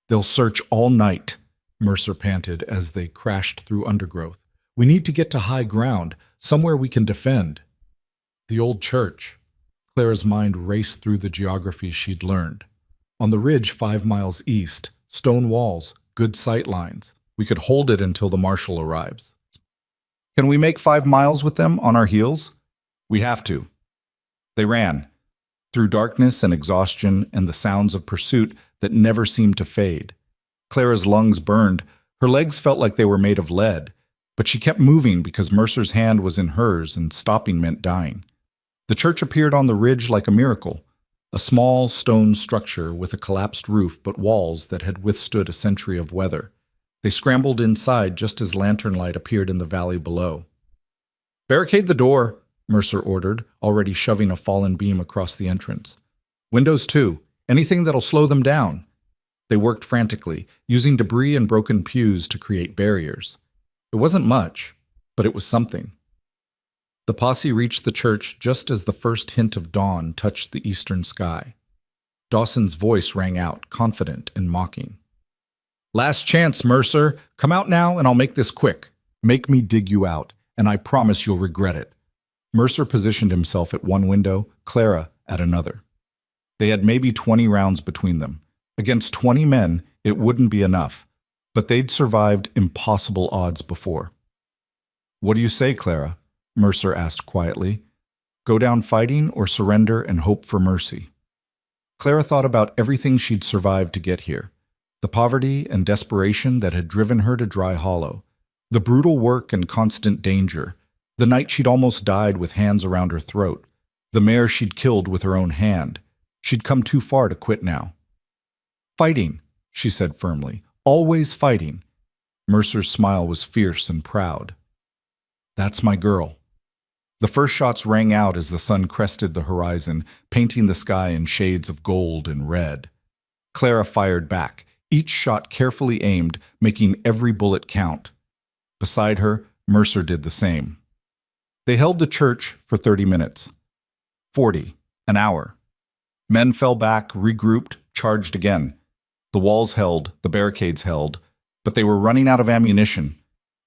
They'll search all night, Mercer panted as they crashed through undergrowth. We need to get to high ground, somewhere we can defend. The old church. Clara's mind raced through the geography she'd learned. On the ridge 5 miles east, stone walls, good sight lines. We could hold it until the marshal arrives. Can we make 5 miles with them on our heels? We have to. They ran, through darkness and exhaustion and the sounds of pursuit that never seemed to fade. Clara's lungs burned. Her legs felt like they were made of lead, but she kept moving because Mercer's hand was in hers and stopping meant dying. The church appeared on the ridge like a miracle. A small stone structure with a collapsed roof but walls that had withstood a century of weather. They scrambled inside just as lantern light appeared in the valley below. "Barricade the door," Mercer ordered, already shoving a fallen beam across the entrance. "Windows too. Anything that'll slow them down." They worked frantically, using debris and broken pews to create barriers. It wasn't much, but it was something. The posse reached the church just as the first hint of dawn touched the eastern sky. Dawson's voice rang out, confident and mocking. "Last chance, Mercer. Come out now and I'll make this quick. Make me dig you out, and I promise you'll regret it." Mercer positioned himself at one window, Clara at another. They had maybe 20 rounds between them. Against 20 men, it wouldn't be enough, but they'd survived impossible odds before. "What do you say, Clara?" Mercer asked quietly. "Go down fighting or surrender and hope for mercy?" Clara thought about everything she'd survived to get here. The poverty and desperation that had driven her to Dry Hollow. The brutal work and constant danger. The night she'd almost died with hands around her throat. The mare she'd killed with her own hand. She'd come too far to quit now. "Fighting," she said firmly. "Always fighting." Mercer's smile was fierce and proud. "That's my girl." The first shots rang out as the sun crested the horizon, painting the sky in shades of gold and red. Clara fired back, each shot carefully aimed, making every bullet count. Beside her, Mercer did the same. They held the church for 30 minutes. 40, an hour. Men fell back, regrouped, charged again. The walls held, the barricades held, but they were running out of ammunition.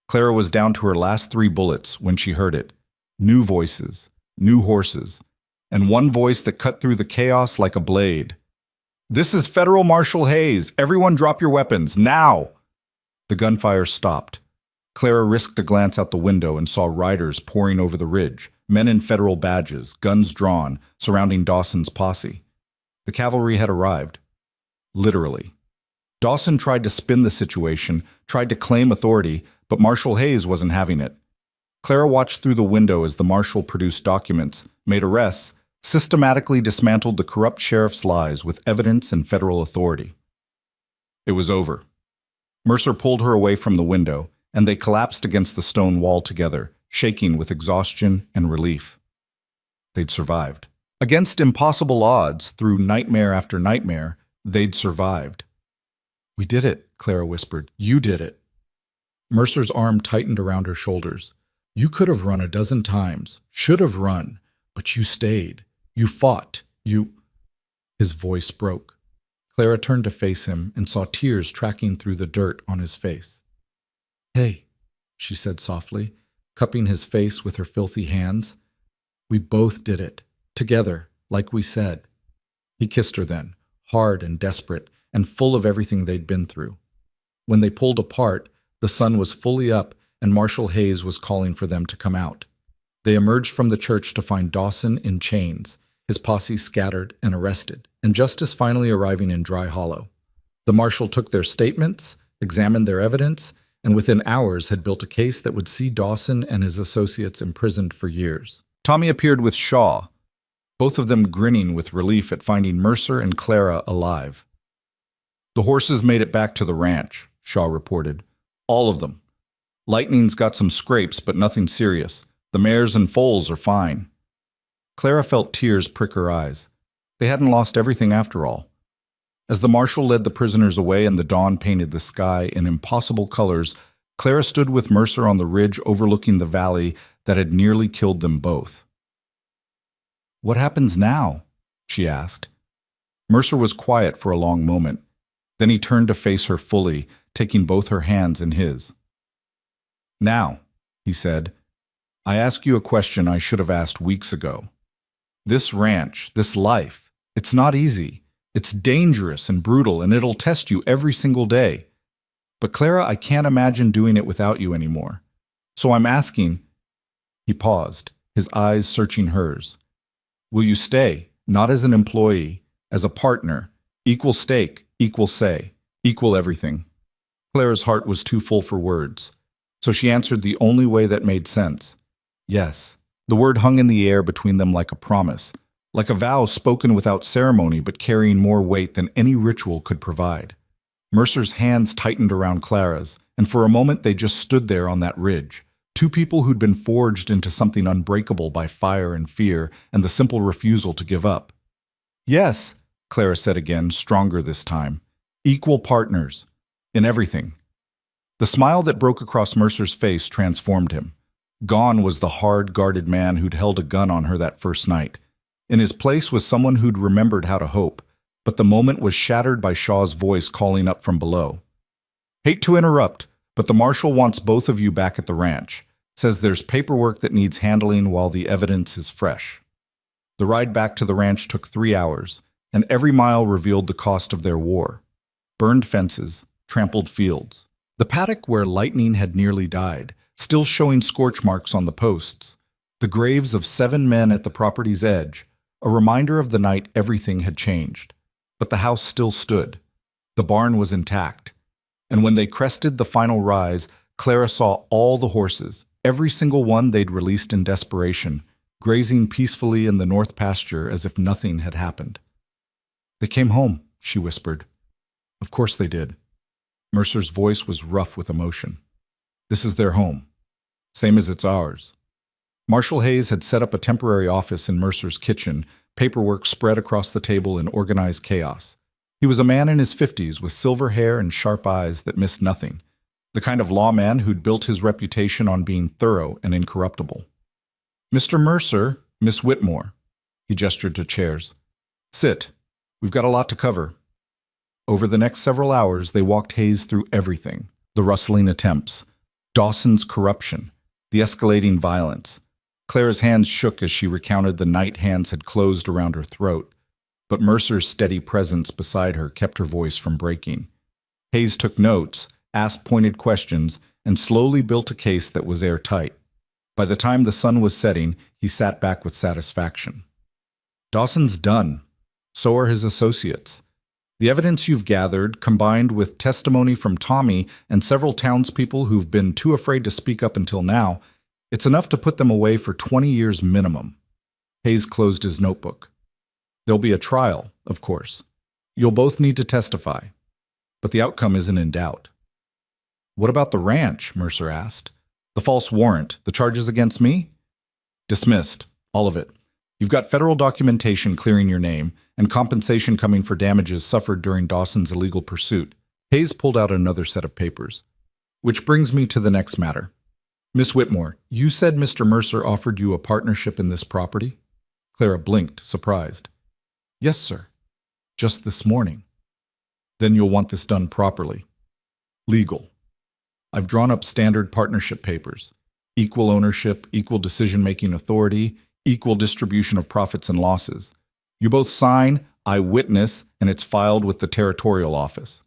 Clara was down to her last 3 bullets when she heard it. New voices, new horses, and one voice that cut through the chaos like a blade. "This is Federal Marshal Hayes. Everyone drop your weapons, now!" The gunfire stopped. Clara risked a glance out the window and saw riders pouring over the ridge, men in federal badges, guns drawn, surrounding Dawson's posse. The cavalry had arrived. Literally. Dawson tried to spin the situation, tried to claim authority, but Marshal Hayes wasn't having it. Clara watched through the window as the marshal produced documents, made arrests, systematically dismantled the corrupt sheriff's lies with evidence and federal authority. It was over. Mercer pulled her away from the window, and they collapsed against the stone wall together, shaking with exhaustion and relief. They'd survived. Against impossible odds, through nightmare after nightmare, they'd survived. "We did it," Clara whispered. "You did it." Mercer's arm tightened around her shoulders. "You could have run a dozen times, should have run, but you stayed. You fought. You—" His voice broke. Clara turned to face him and saw tears tracking through the dirt on his face. "Hey," she said softly, cupping his face with her filthy hands. "We both did it, together, like we said." He kissed her then, hard and desperate, and full of everything they'd been through. When they pulled apart, the sun was fully up, and Marshal Hayes was calling for them to come out. They emerged from the church to find Dawson in chains, his posse scattered and arrested, and justice finally arriving in Dry Hollow. The marshal took their statements, examined their evidence, and within hours had built a case that would see Dawson and his associates imprisoned for years. Tommy appeared with Shaw, both of them grinning with relief at finding Mercer and Clara alive. "The horses made it back to the ranch," Shaw reported. "All of them. Lightning's got some scrapes, but nothing serious. The mares and foals are fine." Clara felt tears prick her eyes. They hadn't lost everything after all. As the marshal led the prisoners away and the dawn painted the sky in impossible colors, Clara stood with Mercer on the ridge overlooking the valley that had nearly killed them both. "What happens now?" she asked. Mercer was quiet for a long moment. Then he turned to face her fully, taking both her hands in his. "Now," he said, "I ask you a question I should have asked weeks ago. This ranch, this life, it's not easy. It's dangerous and brutal, and it'll test you every single day. But Clara, I can't imagine doing it without you anymore. So I'm asking—" He paused, his eyes searching hers. "Will you stay, not as an employee, as a partner, equal stake, equal say, equal everything?" Clara's heart was too full for words, so she answered the only way that made sense. Yes. The word hung in the air between them like a promise, like a vow spoken without ceremony but carrying more weight than any ritual could provide. Mercer's hands tightened around Clara's, and for a moment they just stood there on that ridge. Two people who'd been forged into something unbreakable by fire and fear and the simple refusal to give up. Yes, Clara said again, stronger this time. Equal partners. In everything. The smile that broke across Mercer's face transformed him. Gone was the hard, guarded man who'd held a gun on her that first night. In his place was someone who'd remembered how to hope, but the moment was shattered by Shaw's voice calling up from below. Hate to interrupt, but the marshal wants both of you back at the ranch. Says there's paperwork that needs handling while the evidence is fresh. The ride back to the ranch took 3 hours, and every mile revealed the cost of their war. Burned fences, trampled fields. The paddock where lightning had nearly died, still showing scorch marks on the posts. The graves of 7 men at the property's edge, a reminder of the night everything had changed. But the house still stood. The barn was intact. And when they crested the final rise, Clara saw all the horses, every single one they'd released in desperation, grazing peacefully in the north pasture as if nothing had happened. They came home, she whispered. Of course they did. Mercer's voice was rough with emotion. This is their home. Same as it's ours. Marshal Hayes had set up a temporary office in Mercer's kitchen, paperwork spread across the table in organized chaos. He was a man in his 50s with silver hair and sharp eyes that missed nothing, the kind of lawman who'd built his reputation on being thorough and incorruptible. Mr. Mercer, Miss Whitmore. He gestured to chairs. Sit. We've got a lot to cover. Over the next several hours, they walked Hayes through everything. The rustling attempts, Dawson's corruption, the escalating violence. Clara's hands shook as she recounted the night hands had closed around her throat, but Mercer's steady presence beside her kept her voice from breaking. Hayes took notes, asked pointed questions, and slowly built a case that was airtight. By the time the sun was setting, he sat back with satisfaction. Dawson's done. So are his associates. The evidence you've gathered, combined with testimony from Tommy and several townspeople who've been too afraid to speak up until now, it's enough to put them away for 20 years minimum. Hayes closed his notebook. There'll be a trial, of course. You'll both need to testify. But the outcome isn't in doubt. What about the ranch? Mercer asked. The false warrant, the charges against me? Dismissed. All of it. You've got federal documentation clearing your name and compensation coming for damages suffered during Dawson's illegal pursuit. Hayes pulled out another set of papers. Which brings me to the next matter. Miss Whitmore, you said Mr. Mercer offered you a partnership in this property? Clara blinked, surprised. Yes, sir. Just this morning. Then you'll want this done properly. Legal. I've drawn up standard partnership papers. Equal ownership, equal decision-making authority, equal distribution of profits and losses. You both sign, I witness, and it's filed with the territorial office.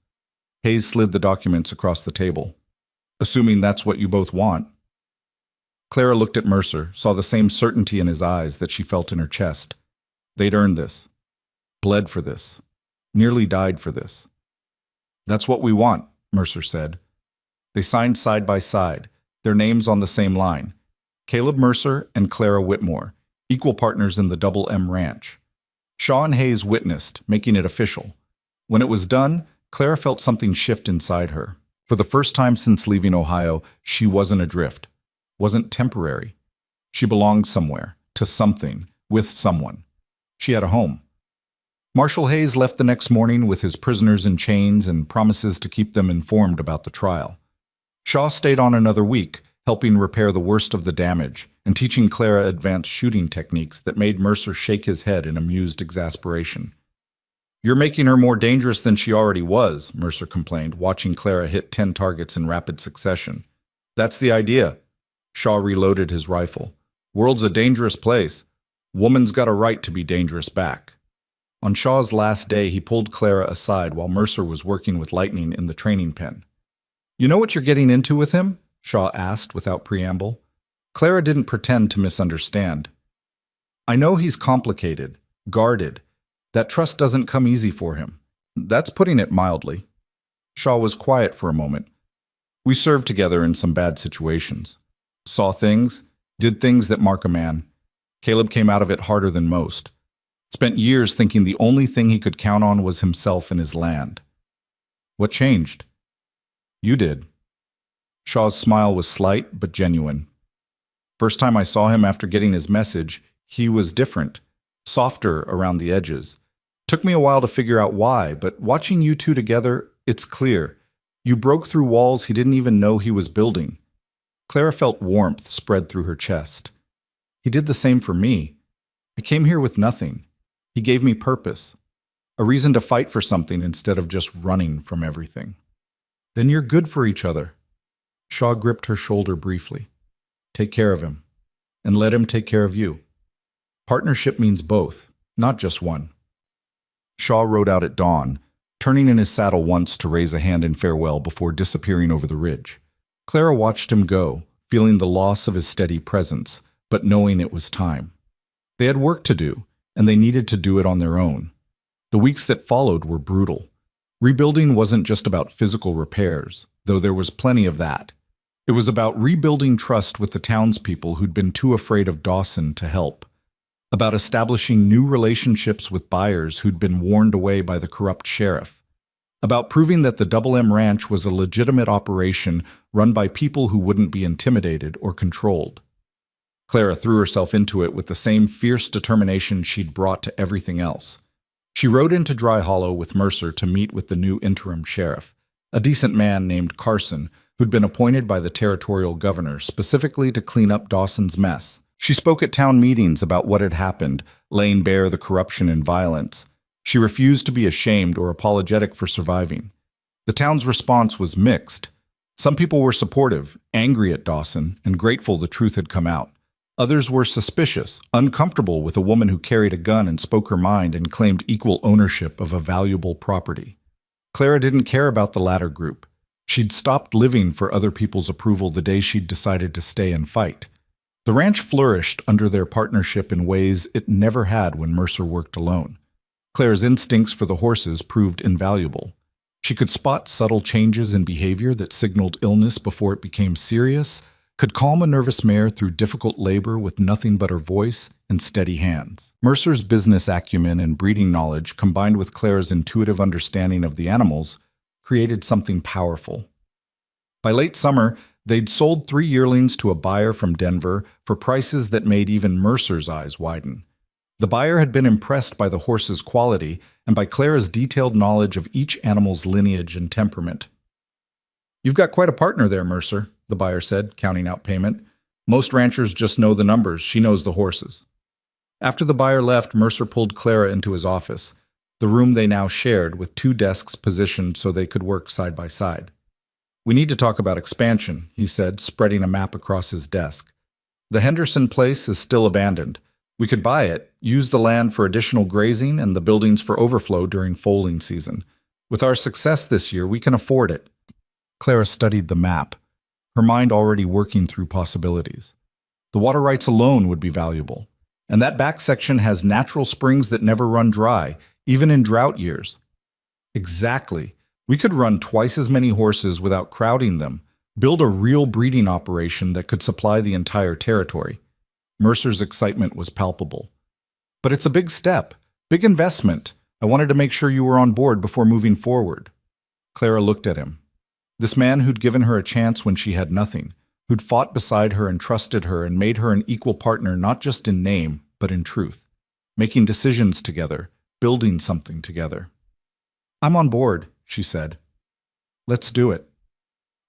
Hayes slid the documents across the table. Assuming that's what you both want. Clara looked at Mercer, saw the same certainty in his eyes that she felt in her chest. They'd earned this. Bled for this. Nearly died for this. That's what we want, Mercer said. They signed side by side, their names on the same line. Caleb Mercer and Clara Whitmore, equal partners in the Double M Ranch. Shaw and Hayes witnessed, making it official. When it was done, Clara felt something shift inside her. For the first time since leaving Ohio, she wasn't adrift, wasn't temporary. She belonged somewhere, to something, with someone. She had a home. Marshal Hayes left the next morning with his prisoners in chains and promises to keep them informed about the trial. Shaw stayed on another week, helping repair the worst of the damage and teaching Clara advanced shooting techniques that made Mercer shake his head in amused exasperation. You're making her more dangerous than she already was, Mercer complained, watching Clara hit 10 targets in rapid succession. That's the idea. Shaw reloaded his rifle. World's a dangerous place. Woman's got a right to be dangerous back. On Shaw's last day, he pulled Clara aside while Mercer was working with Lightning in the training pen. You know what you're getting into with him? Shaw asked without preamble. Clara didn't pretend to misunderstand. I know he's complicated, guarded. That trust doesn't come easy for him. That's putting it mildly. Shaw was quiet for a moment. We served together in some bad situations. Saw things, did things that mark a man. Caleb came out of it harder than most. Spent years thinking the only thing he could count on was himself and his land. What changed? You did. Shaw's smile was slight but genuine. First time I saw him after getting his message, he was different, softer around the edges. Took me a while to figure out why, but watching you two together, it's clear. You broke through walls he didn't even know he was building. Clara felt warmth spread through her chest. He did the same for me. I came here with nothing. He gave me purpose, a reason to fight for something instead of just running from everything. Then you're good for each other. Shaw gripped her shoulder briefly. Take care of him, and let him take care of you. Partnership means both, not just one. Shaw rode out at dawn, turning in his saddle once to raise a hand in farewell before disappearing over the ridge. Clara watched him go, feeling the loss of his steady presence, but knowing it was time. They had work to do, and they needed to do it on their own. The weeks that followed were brutal. Rebuilding wasn't just about physical repairs, though there was plenty of that. It was about rebuilding trust with the townspeople who'd been too afraid of Dawson to help. About establishing new relationships with buyers who'd been warned away by the corrupt sheriff. About proving that the Double M Ranch was a legitimate operation run by people who wouldn't be intimidated or controlled. Clara threw herself into it with the same fierce determination she'd brought to everything else. She rode into Dry Hollow with Mercer to meet with the new interim sheriff, a decent man named Carson, who'd been appointed by the territorial governor specifically to clean up Dawson's mess. She spoke at town meetings about what had happened, laying bare the corruption and violence. She refused to be ashamed or apologetic for surviving. The town's response was mixed. Some people were supportive, angry at Dawson, and grateful the truth had come out. Others were suspicious, uncomfortable with a woman who carried a gun and spoke her mind and claimed equal ownership of a valuable property. Clara didn't care about the latter group. She'd stopped living for other people's approval the day she'd decided to stay and fight. The ranch flourished under their partnership in ways it never had when Mercer worked alone. Clara's instincts for the horses proved invaluable. She could spot subtle changes in behavior that signaled illness before it became serious, could calm a nervous mare through difficult labor with nothing but her voice and steady hands. Mercer's business acumen and breeding knowledge, combined with Clara's intuitive understanding of the animals, created something powerful. By late summer, they'd sold 3 yearlings to a buyer from Denver for prices that made even Mercer's eyes widen. The buyer had been impressed by the horse's quality and by Clara's detailed knowledge of each animal's lineage and temperament. "You've got quite a partner there, Mercer," the buyer said, counting out payment. "Most ranchers just know the numbers. She knows the horses." After the buyer left, Mercer pulled Clara into his office, the room they now shared with 2 desks positioned so they could work side by side. "We need to talk about expansion," he said, spreading a map across his desk. "The Henderson place is still abandoned. We could buy it, use the land for additional grazing and the buildings for overflow during foaling season. With our success this year, we can afford it." Clara studied the map, her mind already working through possibilities. The water rights alone would be valuable, and that back section has natural springs that never run dry, even in drought years. Exactly. We could run twice as many horses without crowding them, build a real breeding operation that could supply the entire territory. Mercer's excitement was palpable. "But it's a big step, big investment. I wanted to make sure you were on board before moving forward." Clara looked at him. This man who'd given her a chance when she had nothing, who'd fought beside her and trusted her and made her an equal partner not just in name, but in truth. Making decisions together, building something together. "I'm on board," she said. "Let's do it."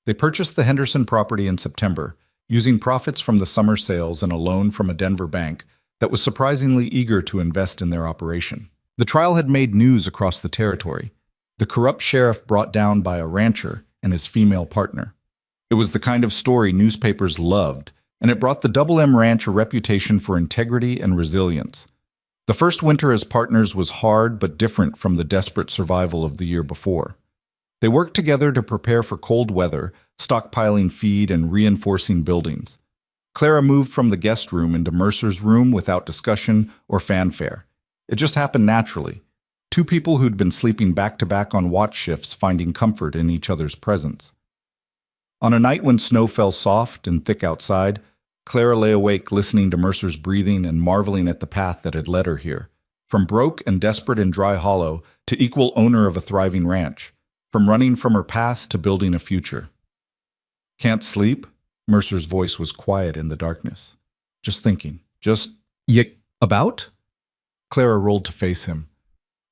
They purchased the Henderson property in September, using profits from the summer sales and a loan from a Denver bank that was surprisingly eager to invest in their operation. The trial had made news across the territory. The corrupt sheriff brought down by a rancher and his female partner. It was the kind of story newspapers loved, and it brought the Double M Ranch a reputation for integrity and resilience. The first winter as partners was hard but different from the desperate survival of the year before. They worked together to prepare for cold weather, stockpiling feed and reinforcing buildings. Clara moved from the guest room into Mercer's room without discussion or fanfare. It just happened naturally. 2 people who'd been sleeping back-to-back on watch shifts finding comfort in each other's presence. On a night when snow fell soft and thick outside, Clara lay awake listening to Mercer's breathing and marveling at the path that had led her here. From broke and desperate in Dry Hollow to equal owner of a thriving ranch. From running from her past to building a future. Can't sleep? Mercer's voice was quiet in the darkness. Just thinking. About? Clara rolled to face him.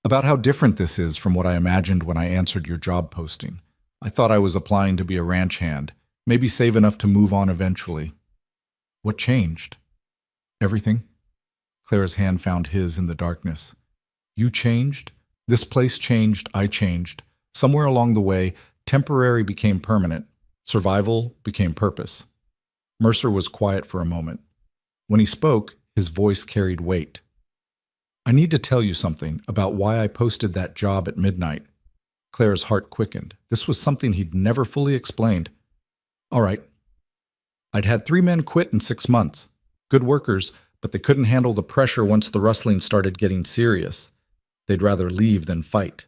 About how different this is from what I imagined when I answered your job posting. I thought I was applying to be a ranch hand, maybe save enough to move on eventually. What changed? Everything. Clara's hand found his in the darkness. You changed? This place changed, I changed. Somewhere along the way, temporary became permanent. Survival became purpose. Mercer was quiet for a moment. When he spoke, his voice carried weight. I need to tell you something about why I posted that job at midnight. Clara's heart quickened. This was something he'd never fully explained. All right. I'd had 3 men quit in 6 months. Good workers, but they couldn't handle the pressure once the rustling started getting serious. They'd rather leave than fight.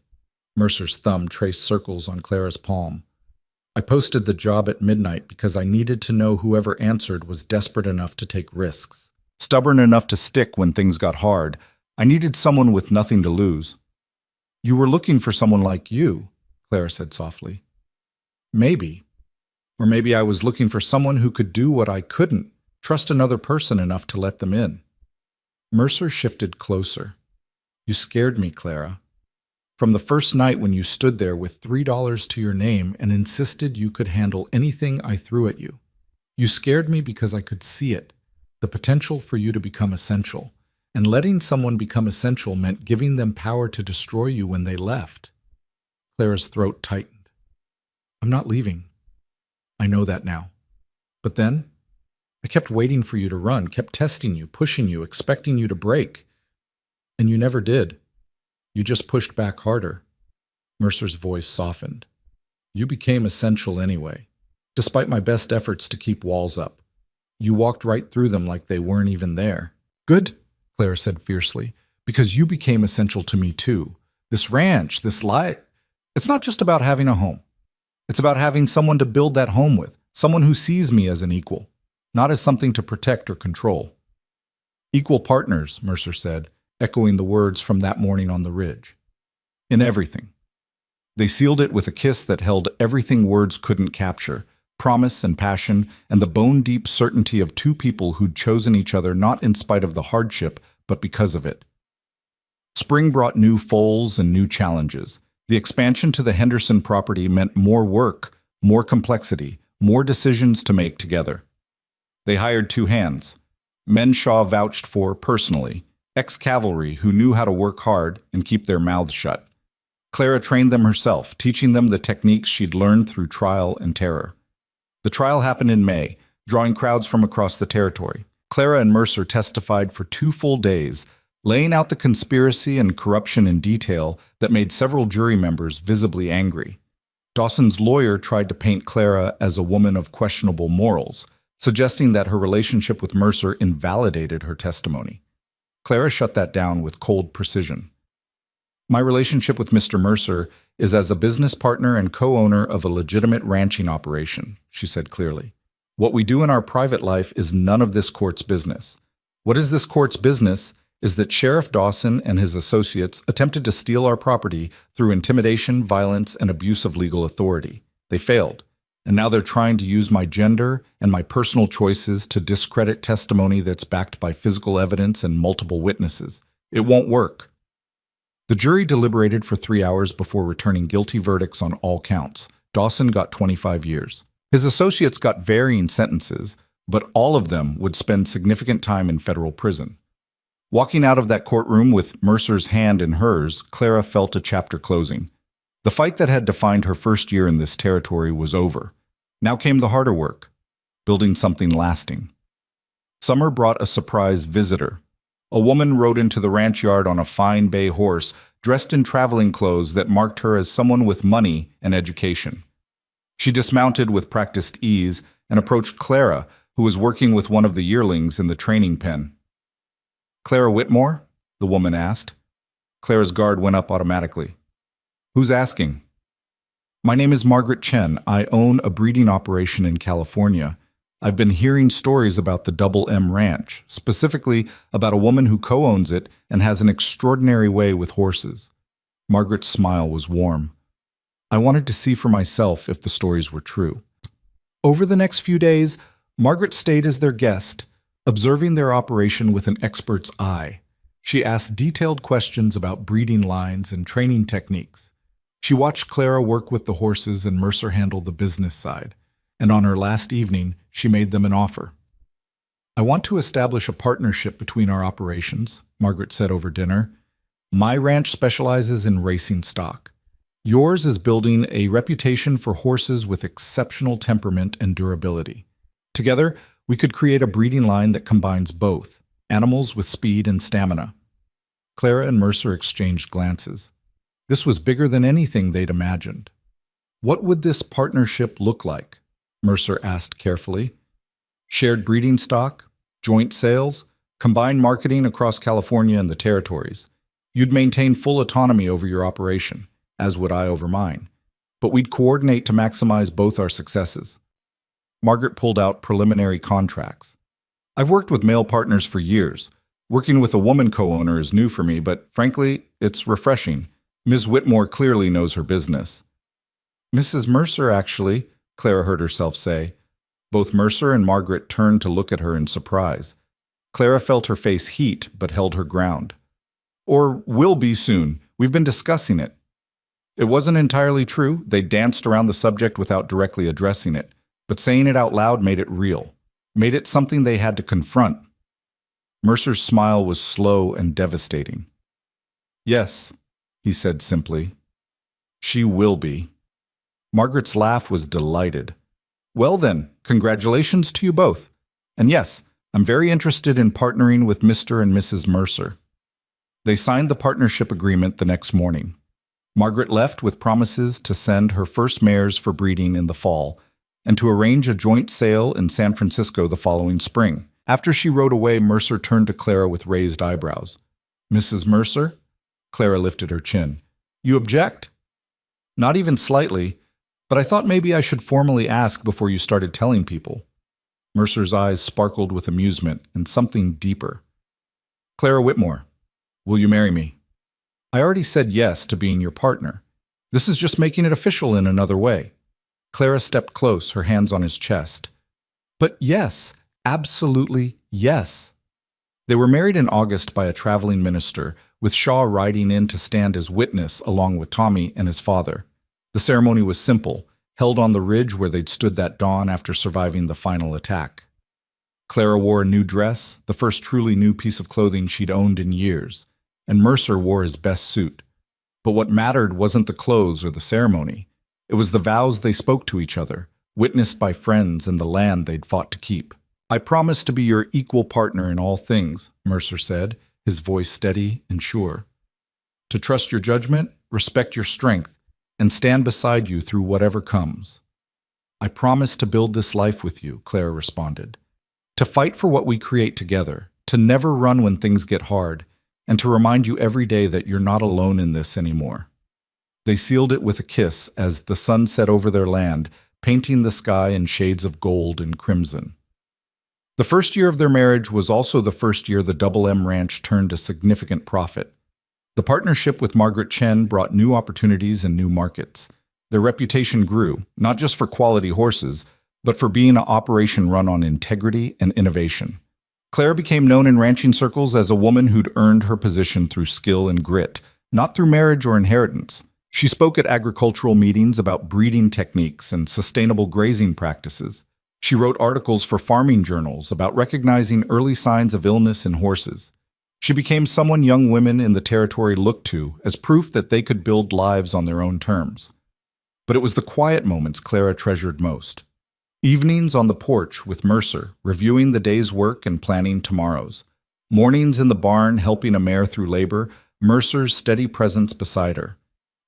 Mercer's thumb traced circles on Clara's palm. I posted the job at midnight because I needed to know whoever answered was desperate enough to take risks. Stubborn enough to stick when things got hard. I needed someone with nothing to lose. You were looking for someone like you, Clara said softly. Maybe. Or maybe I was looking for someone who could do what I couldn't, trust another person enough to let them in. Mercer shifted closer. You scared me, Clara. From the first night when you stood there with $3 to your name and insisted you could handle anything I threw at you. You scared me because I could see it, the potential for you to become essential. And letting someone become essential meant giving them power to destroy you when they left. Clara's throat tightened. I'm not leaving. I know that now. But then, I kept waiting for you to run, kept testing you, pushing you, expecting you to break. And you never did. You just pushed back harder. Mercer's voice softened. You became essential anyway, despite my best efforts to keep walls up. You walked right through them like they weren't even there. Good, Clara said fiercely, because you became essential to me too. This ranch, this life, it's not just about having a home. It's about having someone to build that home with, someone who sees me as an equal, not as something to protect or control. Equal partners, Mercer said, echoing the words from that morning on the ridge. In everything. They sealed it with a kiss that held everything words couldn't capture, promise and passion, and the bone-deep certainty of 2 people who'd chosen each other not in spite of the hardship, but because of it. Spring brought new foals and new challenges. The expansion to the Henderson property meant more work, more complexity, more decisions to make together. They hired 2 hands. Men Shaw vouched for personally, ex-cavalry who knew how to work hard and keep their mouths shut. Clara trained them herself, teaching them the techniques she'd learned through trial and terror. The trial happened in May, drawing crowds from across the territory. Clara and Mercer testified for 2 full days, laying out the conspiracy and corruption in detail that made several jury members visibly angry. Dawson's lawyer tried to paint Clara as a woman of questionable morals, suggesting that her relationship with Mercer invalidated her testimony. Clara shut that down with cold precision. My relationship with Mr. Mercer is as a business partner and co-owner of a legitimate ranching operation, she said clearly. What we do in our private life is none of this court's business. What is this court's business is that Sheriff Dawson and his associates attempted to steal our property through intimidation, violence, and abuse of legal authority. They failed, and now they're trying to use my gender and my personal choices to discredit testimony that's backed by physical evidence and multiple witnesses. It won't work. The jury deliberated for 3 hours before returning guilty verdicts on all counts. Dawson got 25 years. His associates got varying sentences, but all of them would spend significant time in federal prison. Walking out of that courtroom with Mercer's hand in hers, Clara felt a chapter closing. The fight that had defined her first year in this territory was over. Now came the harder work, building something lasting. Summer brought a surprise visitor. A woman rode into the ranch yard on a fine bay horse, dressed in traveling clothes that marked her as someone with money and education. She dismounted with practiced ease and approached Clara, who was working with one of the yearlings in the training pen. Clara Whitmore? The woman asked. Clara's guard went up automatically. Who's asking? My name is Margaret Chen. I own a breeding operation in California. I've been hearing stories about the Double M Ranch, specifically about a woman who co-owns it and has an extraordinary way with horses." Margaret's smile was warm. I wanted to see for myself if the stories were true. Over the next few days, Margaret stayed as their guest, observing their operation with an expert's eye. She asked detailed questions about breeding lines and training techniques. She watched Clara work with the horses and Mercer handle the business side. And on her last evening, she made them an offer. "I want to establish a partnership between our operations," Margaret said over dinner. "My ranch specializes in racing stock. Yours is building a reputation for horses with exceptional temperament and durability. Together, we could create a breeding line that combines both, animals with speed and stamina." Clara and Mercer exchanged glances. This was bigger than anything they'd imagined. "What would this partnership look like?" Mercer asked carefully. "Shared breeding stock, joint sales, combined marketing across California and the territories. You'd maintain full autonomy over your operation, as would I over mine. But we'd coordinate to maximize both our successes." Margaret pulled out preliminary contracts. "I've worked with male partners for years. Working with a woman co-owner is new for me, but frankly, it's refreshing. Ms. Whitmore clearly knows her business." "Mrs. Mercer, actually," Clara heard herself say. Both Mercer and Margaret turned to look at her in surprise. Clara felt her face heat, but held her ground. "Or will be soon. We've been discussing it." It wasn't entirely true. They danced around the subject without directly addressing it, but saying it out loud made it real, made it something they had to confront. Mercer's smile was slow and devastating. "Yes," he said simply. "She will be." Margaret's laugh was delighted. "Well then, congratulations to you both. And yes, I'm very interested in partnering with Mr. and Mrs. Mercer." They signed the partnership agreement the next morning. Margaret left with promises to send her first mares for breeding in the fall and to arrange a joint sale in San Francisco the following spring. After she rode away, Mercer turned to Clara with raised eyebrows. "Mrs. Mercer?" Clara lifted her chin. "You object?" "Not even slightly, but I thought maybe I should formally ask before you started telling people." Mercer's eyes sparkled with amusement and something deeper. "Clara Whitmore, will you marry me?" "I already said yes to being your partner. This is just making it official in another way." Clara stepped close, her hands on his chest. "But yes, absolutely yes." They were married in August by a traveling minister, with Shaw riding in to stand as witness along with Tommy and his father. The ceremony was simple, held on the ridge where they'd stood that dawn after surviving the final attack. Clara wore a new dress, the first truly new piece of clothing she'd owned in years, and Mercer wore his best suit. But what mattered wasn't the clothes or the ceremony. It was the vows they spoke to each other, witnessed by friends and the land they'd fought to keep. "I promise to be your equal partner in all things," Mercer said, his voice steady and sure. "To trust your judgment, respect your strength, and stand beside you through whatever comes." "I promise to build this life with you," Clara responded. "To fight for what we create together, to never run when things get hard, and to remind you every day that you're not alone in this anymore." They sealed it with a kiss as the sun set over their land, painting the sky in shades of gold and crimson. The first year of their marriage was also the first year the Double M Ranch turned a significant profit. The partnership with Margaret Chen brought new opportunities and new markets. Their reputation grew, not just for quality horses, but for being an operation run on integrity and innovation. Clara became known in ranching circles as a woman who'd earned her position through skill and grit, not through marriage or inheritance. She spoke at agricultural meetings about breeding techniques and sustainable grazing practices. She wrote articles for farming journals about recognizing early signs of illness in horses. She became someone young women in the territory looked to as proof that they could build lives on their own terms. But it was the quiet moments Clara treasured most. Evenings on the porch with Mercer, reviewing the day's work and planning tomorrow's. Mornings in the barn helping a mare through labor, Mercer's steady presence beside her.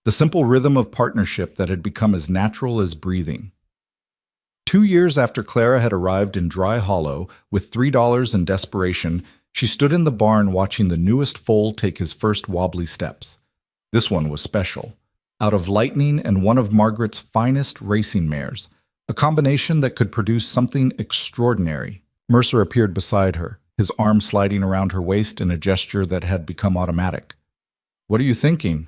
The simple rhythm of partnership that had become as natural as breathing. 2 years after Clara had arrived in Dry Hollow with $3 in desperation, she stood in the barn watching the newest foal take his first wobbly steps. This one was special. Out of Lightning and one of Margaret's finest racing mares, A combination that could produce something extraordinary. Mercer appeared beside her, his arm sliding around her waist in a gesture that had become automatic. "What are you thinking?"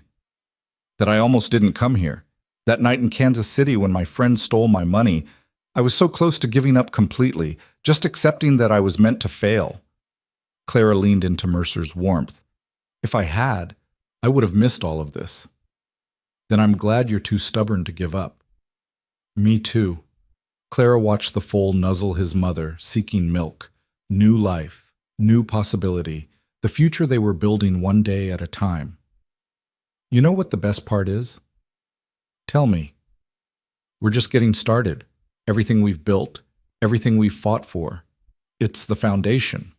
"That I almost didn't come here. That night in Kansas City when my friend stole my money, I was so close to giving up completely, just accepting that I was meant to fail." Clara leaned into Mercer's warmth. "If I had, I would have missed all of this." "Then I'm glad you're too stubborn to give up." "Me too." Clara watched the foal nuzzle his mother, seeking milk. New life, new possibility, the future they were building one day at a time. "You know what the best part is?" "Tell me." "We're just getting started. Everything we've built, everything we've fought for. It's the foundation.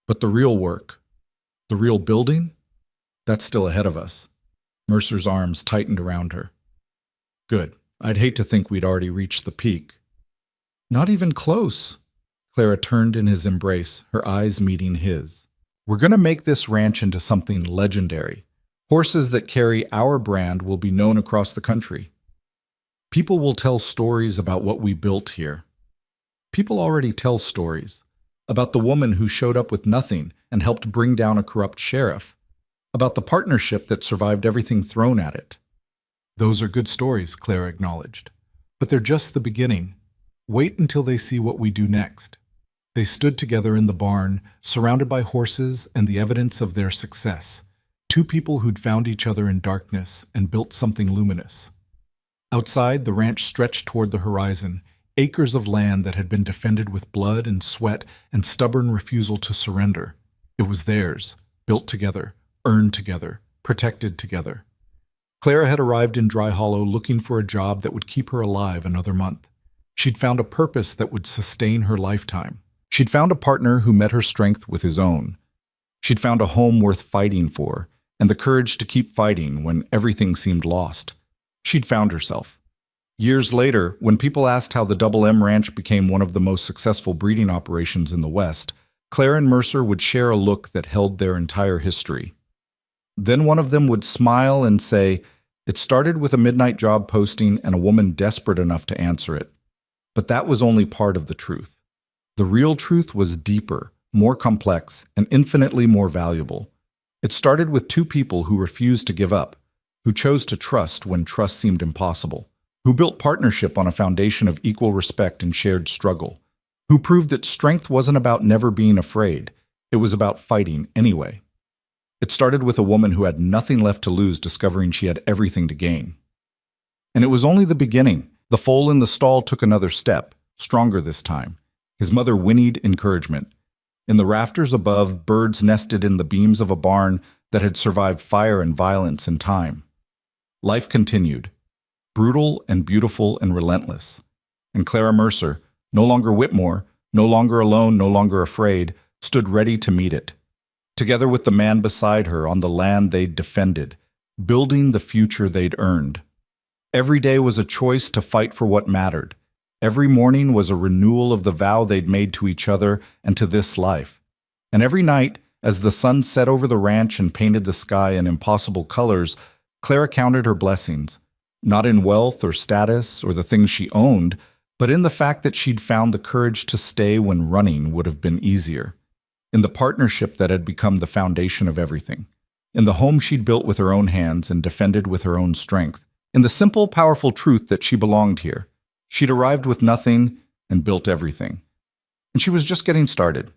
But the real work, the real building, that's still ahead of us." Mercer's arms tightened around her. "Good. I'd hate to think we'd already reached the peak." "Not even close." Clara turned in his embrace, her eyes meeting his. "We're going to make this ranch into something legendary. Horses that carry our brand will be known across the country. People will tell stories about what we built here. People already tell stories. About the woman who showed up with nothing and helped bring down a corrupt sheriff. About the partnership that survived everything thrown at it." "Those are good stories," Clara acknowledged. "But they're just the beginning. Wait until they see what we do next." They stood together in the barn, surrounded by horses and the evidence of their success. Two people who'd found each other in darkness and built something luminous. Outside, the ranch stretched toward the horizon, acres of land that had been defended with blood and sweat and stubborn refusal to surrender. It was theirs, built together, earned together, protected together. Clara had arrived in Dry Hollow looking for a job that would keep her alive another month. She'd found a purpose that would sustain her lifetime. She'd found a partner who met her strength with his own. She'd found a home worth fighting for, and the courage to keep fighting when everything seemed lost. She'd found herself. Years later, when people asked how the Double M Ranch became one of the most successful breeding operations in the West, Clara and Mercer would share a look that held their entire history. Then one of them would smile and say, "It started with a midnight job posting and a woman desperate enough to answer it." But that was only part of the truth. The real truth was deeper, more complex, and infinitely more valuable. It started with two people who refused to give up, who chose to trust when trust seemed impossible, who built partnership on a foundation of equal respect and shared struggle, who proved that strength wasn't about never being afraid, it was about fighting anyway. It started with a woman who had nothing left to lose discovering she had everything to gain. And it was only the beginning. The foal in the stall took another step, stronger this time. His mother whinnied encouragement. In the rafters above, birds nested in the beams of a barn that had survived fire and violence and time. Life continued, brutal and beautiful and relentless. And Clara Mercer, no longer Whitmore, no longer alone, no longer afraid, stood ready to meet it. Together with the man beside her on the land they'd defended, building the future they'd earned. Every day was a choice to fight for what mattered. Every morning was a renewal of the vow they'd made to each other and to this life. And every night, as the sun set over the ranch and painted the sky in impossible colors, Clara counted her blessings, not in wealth or status or the things she owned, but in the fact that she'd found the courage to stay when running would have been easier, in the partnership that had become the foundation of everything, in the home she'd built with her own hands and defended with her own strength, in the simple, powerful truth that she belonged here. She'd arrived with nothing and built everything. And she was just getting started.